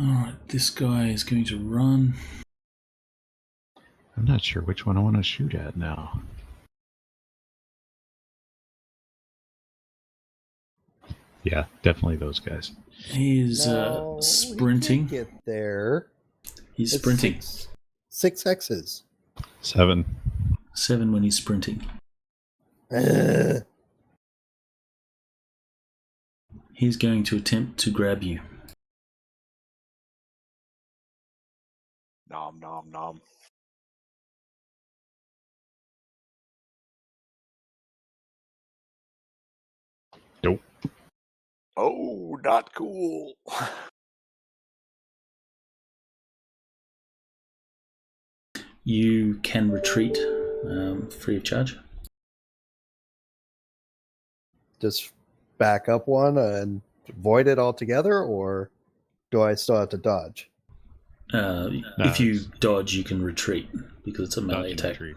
Alright, this guy is going to run. I'm not sure which one I want to shoot at now. Yeah, definitely those guys. He's No, sprinting. we can't get there. He's It's sprinting. Six X's. 7. 7 when he's sprinting. He's going to attempt to grab you. Nom nom nom. Nope. Oh, not cool. You can retreat free of charge. Just back up one and void it altogether, or do I still have to dodge? If you dodge, you can retreat because it's a melee attack. Retreat.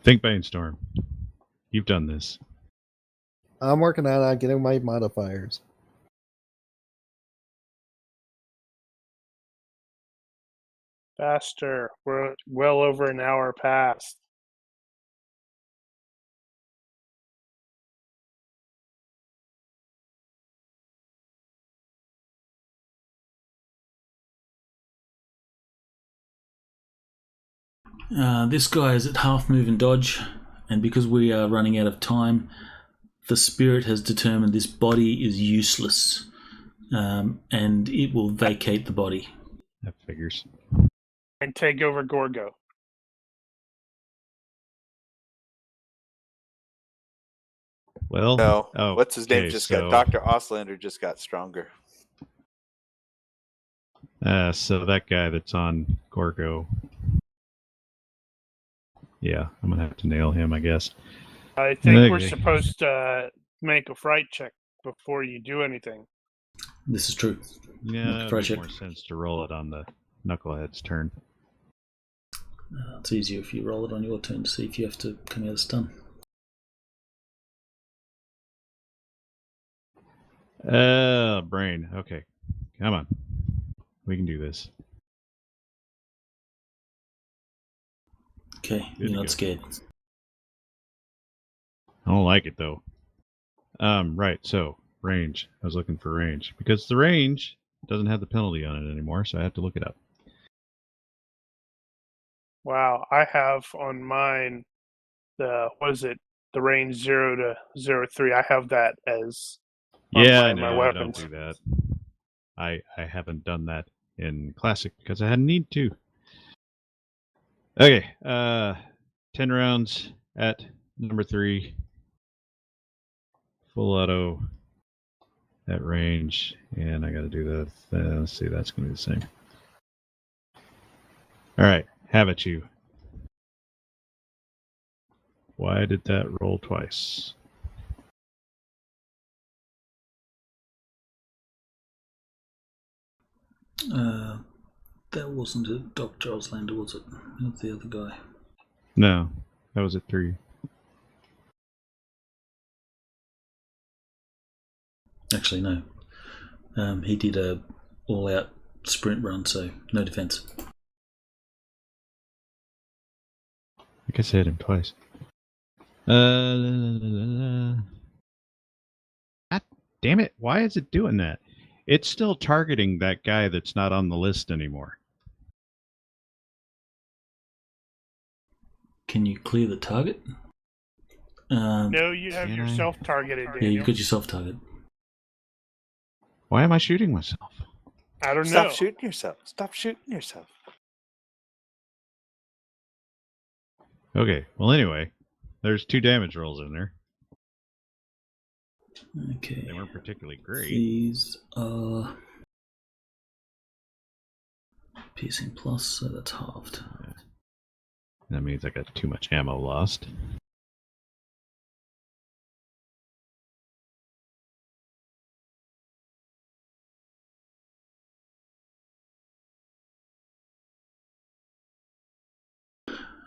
Think Brainstorm. You've done this. I'm working on getting my modifiers. Faster. We're well over an hour past. This guy is at half move and dodge, and because we are running out of time, the spirit has determined this body is useless, and it will vacate the body. That figures. And take over Gorgo. Well, No. What's his name okay, just so, got? Dr. Auslander just got stronger. So that guy that's on Gorgo. Yeah, I'm going to have to nail him, I guess. I think we're Okay. supposed to make a fright check before you do anything. This is true. Yeah, Make a that would fright make check. more sense to roll it on the Knucklehead's turn. It's easier if you roll it on your turn to see if you have to come out of stun. Brain. Okay, come on. We can do this. Okay, Good you're to not go. scared. I don't like it, though. Right, so, range. I was looking for range. Because the range doesn't have the penalty on it anymore, so I have to look it up. Wow, I have on mine the range 0 to 03. I have that as on Yeah, I my know. I don't weapons. do that. I haven't done that in Classic because I hadn't need to. Okay, 10 rounds at number 3. Full auto at range, and I got to do that. Let's see, that's going to be the same. All right, have it you. Why did that roll twice? That wasn't it, Dr. Auslander, was it? Not the other guy. No, that was at 3. Actually, no. He did a all-out sprint run, so no defense. I guess I hit him twice. God damn it! Why is it doing that? It's still targeting that guy that's not on the list anymore. Can you clear the target? No, you have Can yourself targeted, Yeah, Daniel. you've got yourself target. Why am I shooting myself? I don't Stop know. shooting yourself. Stop shooting yourself. Okay, well anyway, there's 2 damage rolls in there. Okay. They weren't particularly great. These are piercing plus, so that's halved. Yeah. That means I got too much ammo lost.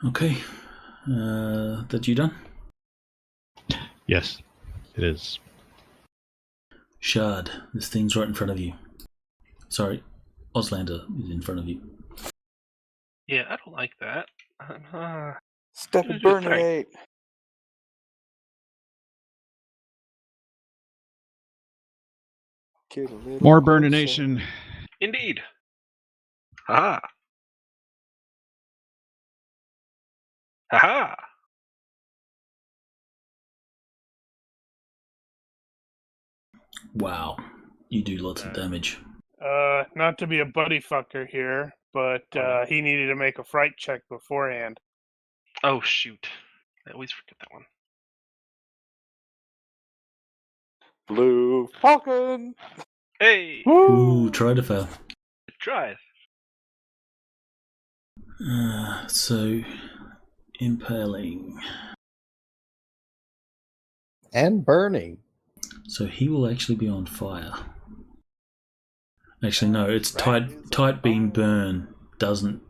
Okay. That you done? Yes, it is. Shard, this thing's right in front of you. Sorry, Oslander is in front of you. Yeah, I don't like that. Step and burninate. Get a little More closer. burnination. Indeed. Haha. Haha. Wow, you do lots of damage. Not to be a buddy fucker here, but he needed to make a fright check beforehand. Oh, shoot. I always forget that one. Blue Falcon. Hey! Ooh, try to fail. Try. So, impaling. And burning. So he will actually be on fire. Actually, no, it's tight beam burn doesn't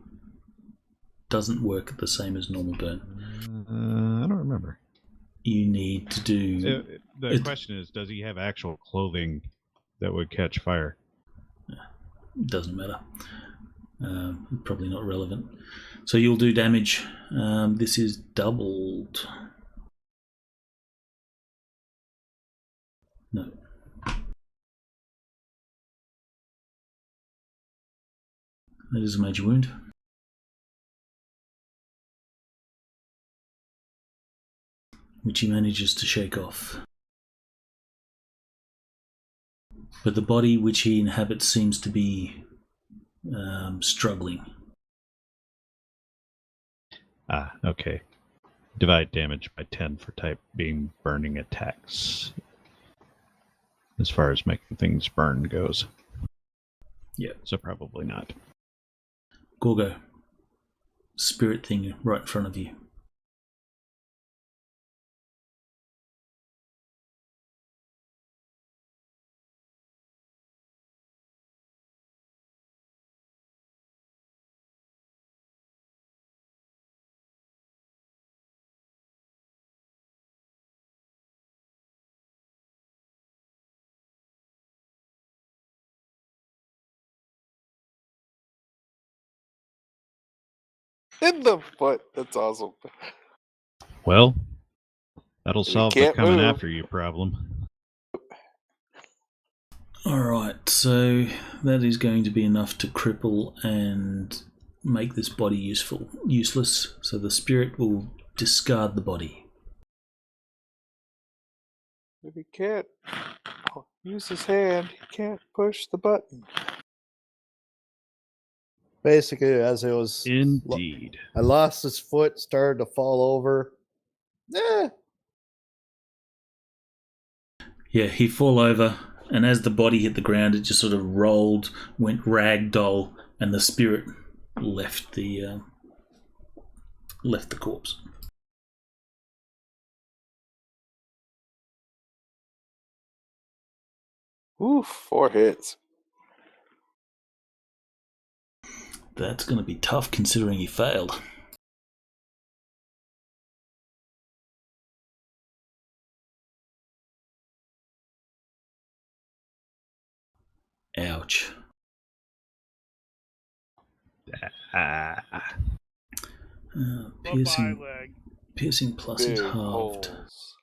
work the same as normal burn. I don't remember. You need to do. The question is, does he have actual clothing that would catch fire? Doesn't matter. Probably not relevant. So you'll do damage. This is doubled. No. That is a major wound. Which he manages to shake off. But the body which he inhabits seems to be struggling. Ah, okay. Divide damage by 10 for type beam burning attacks. As far as making things burn goes. Yep. So probably not. Gorgo. Spirit thing right in front of you. In the foot. That's awesome. Well, that'll You solve the can't coming move. after you problem. Alright, so that is going to be enough to cripple and make this body useless. So the spirit will discard the body. If he can't use his hand, he can't push the button. Basically, as it was, Indeed. I lost his foot, started to fall over. Yeah, he fall over, and as the body hit the ground, it just sort of rolled, went ragdoll, and the spirit left the corpse. Oof, 4 hits. That's going to be tough considering he failed. Ouch. Piercing, Bye-bye, leg. piercing plus is Big halved. holes.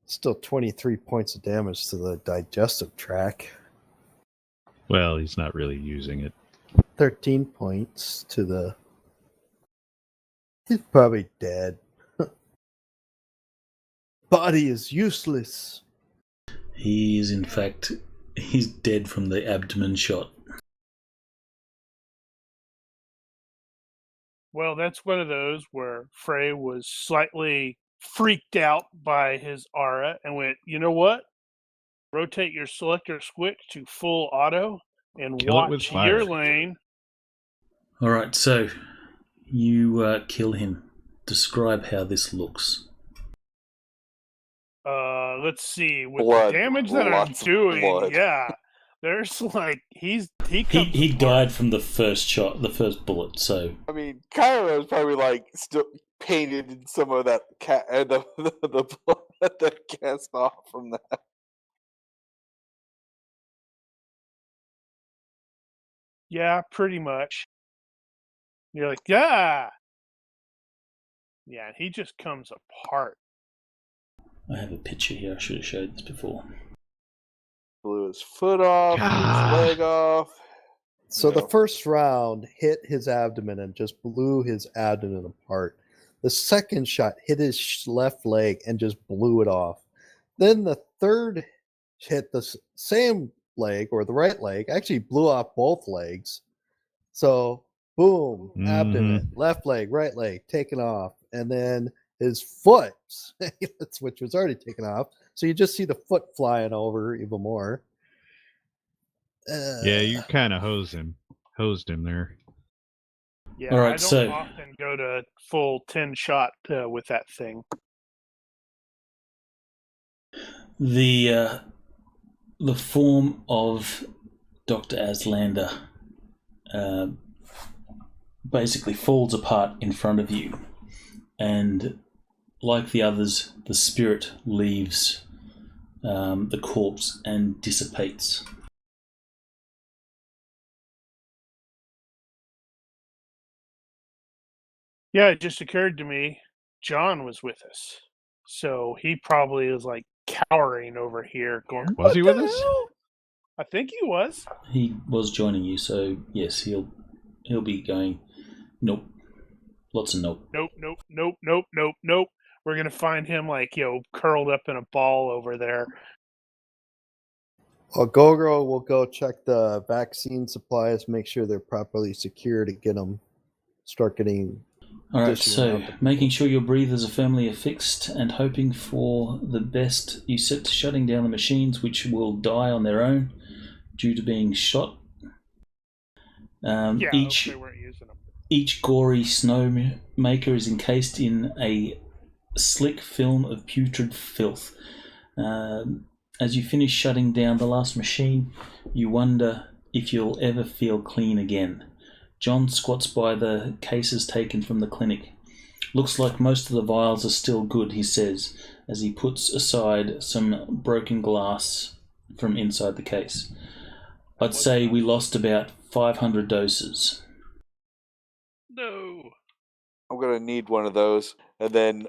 Still 23 points of damage to the digestive tract. Well, he's not really using it. 13 points to the... He's probably dead. Body is useless. He is, in fact, he's dead from the abdomen shot. Well, that's one of those where Frey was slightly freaked out by his aura and went, you know what? Rotate your selector switch to full auto and Kill it with watch fire. your lane. All right, so you kill him. Describe how this looks. Let's see. With Blood. the damage that I'm Lots of doing, blood. yeah, there's like he He comes apart. died from the first shot, the first bullet. So I mean, Cairo's probably like still painted in some of that the blood that cast off from that. Yeah, pretty much. You're like, yeah. Yeah, he just comes apart. I have a picture here. I should have showed this before. Blew his foot off, blew Ah. his leg off. So the No. first round hit his abdomen and just blew his abdomen apart. The second shot hit his left leg and just blew it off. Then the third hit the same leg, or the right leg, actually blew off both legs. So boom, abdomen, left leg, right leg taken off, and then his foot, which was already taken off. So you just see the foot flying over even more. Yeah, you kind of hosed him there. Yeah, All right, I don't so- often go to full 10 shot with that thing. The form of Dr. Aslander basically falls apart in front of you, and like the others, the spirit leaves the corpse and dissipates. Yeah, it just occurred to me, John was with us. So he probably is like cowering over here going, Was he "What with the us?" hell?" I think he was. He was joining you, so yes, he'll be going. Nope, lots of nope. Nope. We're going to find him like, curled up in a ball over there. Well, Gogoro will go check the vaccine supplies, make sure they're properly secure to get them. Start getting. All right, dishing so out the making sure your breathers are firmly affixed and hoping for the best, you set to shutting down the machines, which will die on their own due to being shot. Yeah, Each they weren't using them. Each gory snowmaker is encased in a slick film of putrid filth. As you finish shutting down the last machine, you wonder if you'll ever feel clean again. John squats by the cases taken from the clinic. Looks like most of the vials are still good, he says, as he puts aside some broken glass from inside the case. I'd say we lost about 500 doses. No. I'm gonna need one of those, and then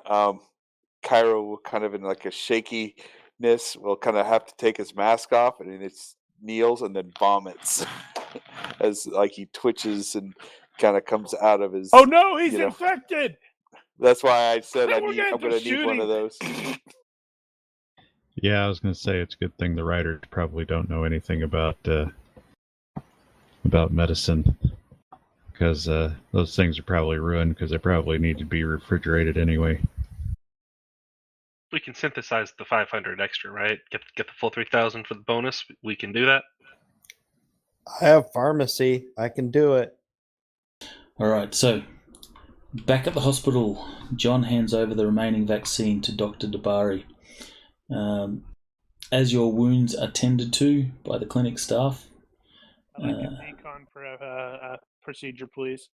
Cairo will kind of in like a shakiness will kind of have to take his mask off, and then it's kneels and then vomits as like he twitches and kind of comes out of his. Oh no, he's you know. infected! That's why I said Then we're gonna I'm have to gonna need shoot one him. of those. Yeah, I was going to say it's a good thing the writers probably don't know anything about medicine, because those things are probably ruined because they probably need to be refrigerated anyway. We can synthesize the 500 extra, right? Get the full 3,000 for the bonus. We can do that. I have pharmacy. I can do it. All right, so back at the hospital, John hands over the remaining vaccine to Dr. Dabari. As your wounds are tended to by the clinic staff, I'd like a decon for a procedure, please.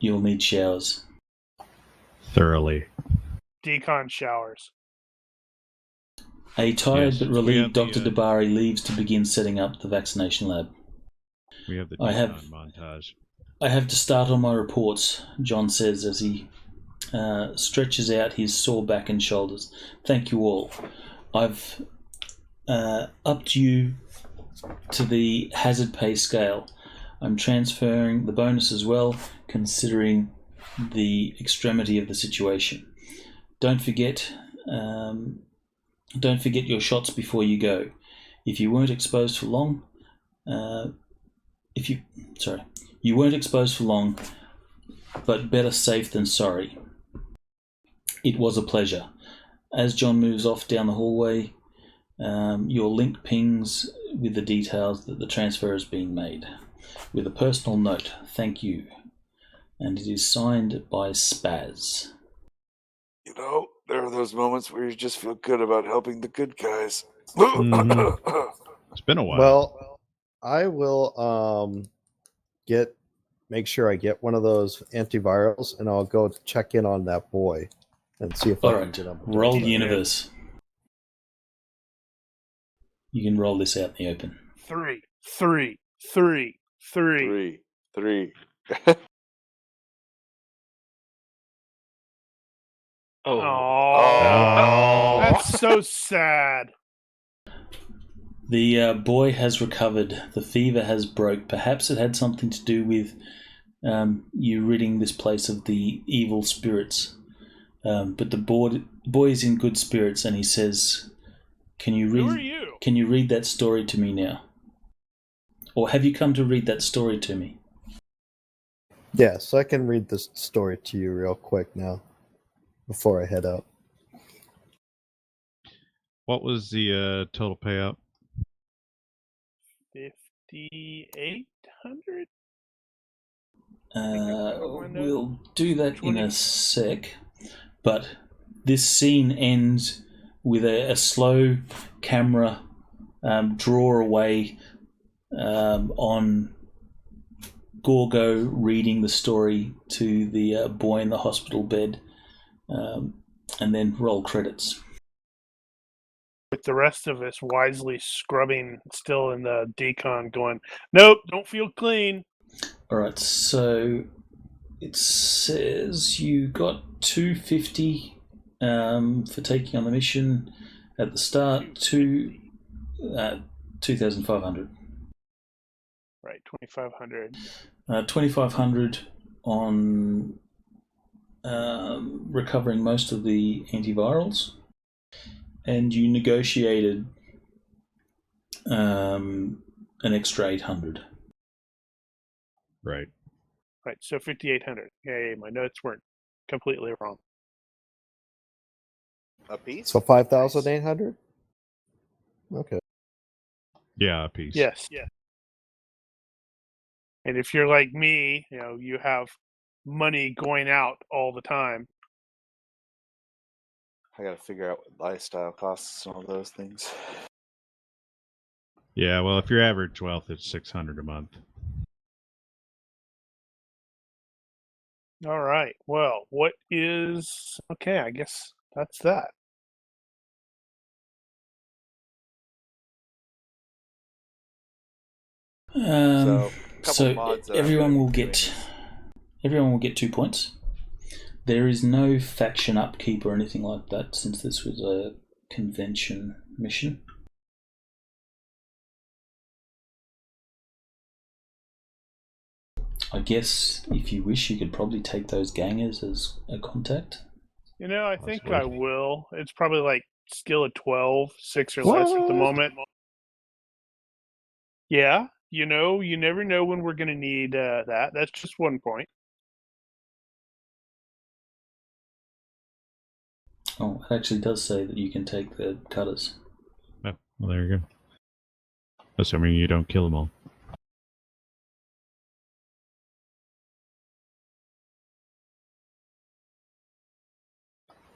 you'll need showers. Thoroughly. Decon showers. A tired Yes, but we relieved have the, Dr. Dabari leaves to begin setting up the vaccination lab. We have the I have- decon montage. I have to start on my reports, John says as he stretches out his sore back and shoulders. Thank you all. I've upped you to the hazard pay scale. I'm transferring the bonus as well, considering the extremity of the situation. Don't forget your shots before you go. If you weren't exposed for long, you weren't exposed for long, but better safe than sorry. It was a pleasure. As John moves off down the hallway, your link pings with the details that the transfer has been made. With a personal note, thank you. And it is signed by Spaz. You know, there are those moments where you just feel good about helping the good guys. It's been a while. Well, I will make sure I get one of those antivirals, and I'll go check in on that boy and see if I can Alright, get him. roll universe. You can roll this out in the open. 3, 3, 3, 3. 3. Oh, Oh, that's so sad. The boy has recovered. The fever has broke. Perhaps it had something to do with you ridding this place of the evil spirits. But the boy is in good spirits, and he says, "Can you read? Who are you? Can you read that story to me now? Or have you come to read that story to me?" Yes, I can read this story to you real quick now before I head out. What was the total payout? 5,800? We'll do that in a sec. But this scene ends with a slow camera draw away on Gorgo reading the story to the boy in the hospital bed, and then roll credits. With the rest of us wisely scrubbing still in the decon going, nope, don't feel clean. Alright, so it says you got 250 for taking on the mission at the start, 2,500. Right, 2,500. 2,500 on recovering most of the antivirals, and you negotiated an extra 800. Right. Right, so 5,800. Yay, my notes weren't completely wrong. A piece? So 5,800? Okay. Yeah, a piece. Yes. And if you're like me, you have money going out all the time. I gotta figure out what lifestyle costs and all those things. Yeah, well, if your average wealth is 600 a month. All right. Well, what is... Okay, I guess that's that. So, couple mods that I'm everyone gonna will be get doing 2 points. There is no faction upkeep or anything like that, since this was a convention mission. I guess if you wish, you could probably take those gangers as a contact. I think Possibly. I will. It's probably like skill of 12, 6 or less at the moment. Yeah, you never know when we're going to need that. That's just one point. Oh, it actually does say that you can take the cutters. Oh, well, there you go. Assuming you don't kill them all.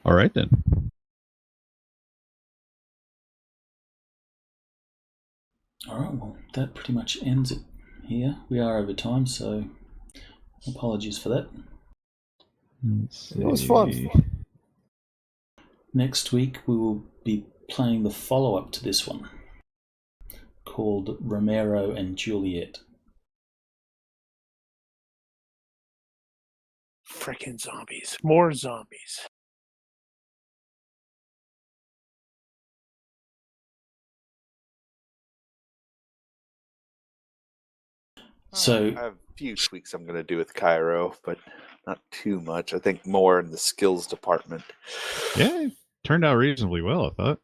All right, then. Alright, well, that pretty much ends it here. We are over time, so apologies for that. It was fun. Next week, we will be playing the follow-up to this one, called Romero and Juliet. Frickin' zombies. More zombies. So, I have a few tweaks I'm gonna do with Cairo, but not too much. I think more in the skills department. Yeah, it turned out reasonably well, I thought.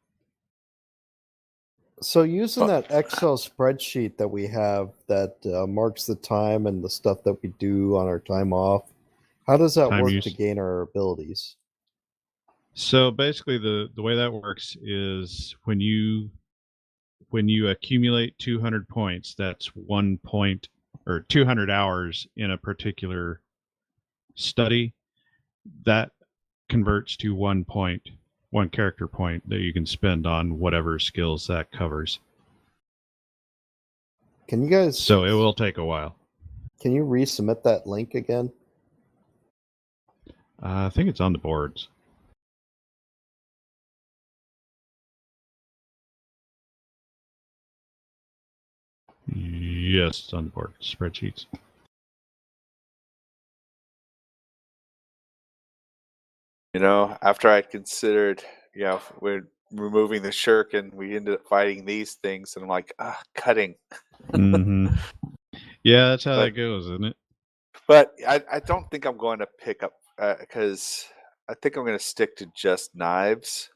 So using that Excel spreadsheet that we have that marks the time and the stuff that we do on our time off, how does that Time work use. to gain our abilities? So basically, the way that works is when you accumulate 200 points, that's 1 point or 200 hours in a particular study. That converts to 1 point, 1 character point that you can spend on whatever skills that covers. Can you guys? So it will take a while. Can you resubmit that link again? I think it's on the boards. Yes, it's on the board. Spreadsheets. You know, after I'd considered, you know, we're removing the shuriken, we ended up fighting these things, and I'm like, cutting. Mm-hmm. Yeah, that's how But- that goes, isn't it? But I don't think I'm going to pick up because I think I'm going to stick to just knives,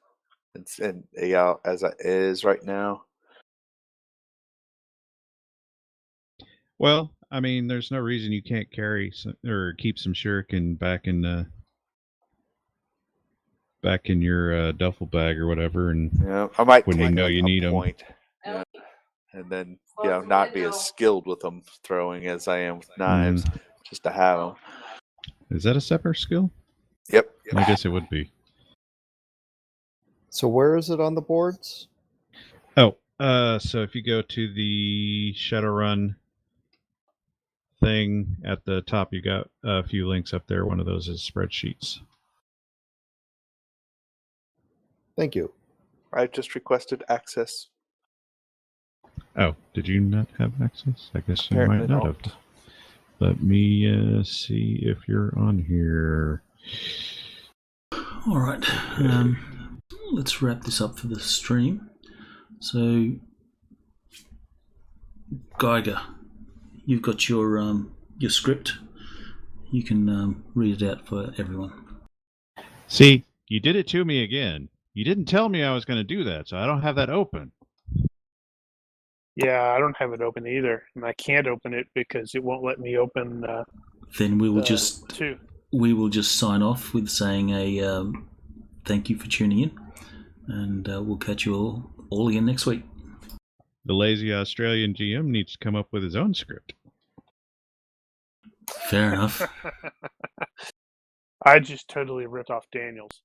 and yeah, as it is right now. Well, I mean, there's no reason you can't carry some, or keep some shuriken back in your duffel bag or whatever, and Yeah, I might when you plan know a you need 'em. point, yeah, and then not be as skilled with them throwing as I am with knives, just to have them. Is that a separate skill? Yep. I guess it would be. So where is it on the boards? Oh, so if you go to the Shadowrun thing at the top, you got a few links up there. One of those is spreadsheets. Thank you. I just requested access. Oh, did you not have access? I guess you Apparently might not not. have. Let me see if you're on here. All right, let's wrap this up for the stream. So, Geiger, you've got your script. You can read it out for everyone. See, you did it to me again. You didn't tell me I was going to do that, so I don't have that open. Yeah, I don't have it open either, and I can't open it because it won't let me open. Then we will two. We will just sign off with saying a thank you for tuning in, and we'll catch you all again next week. The lazy Australian GM needs to come up with his own script. Fair enough. I just totally ripped off Daniel's.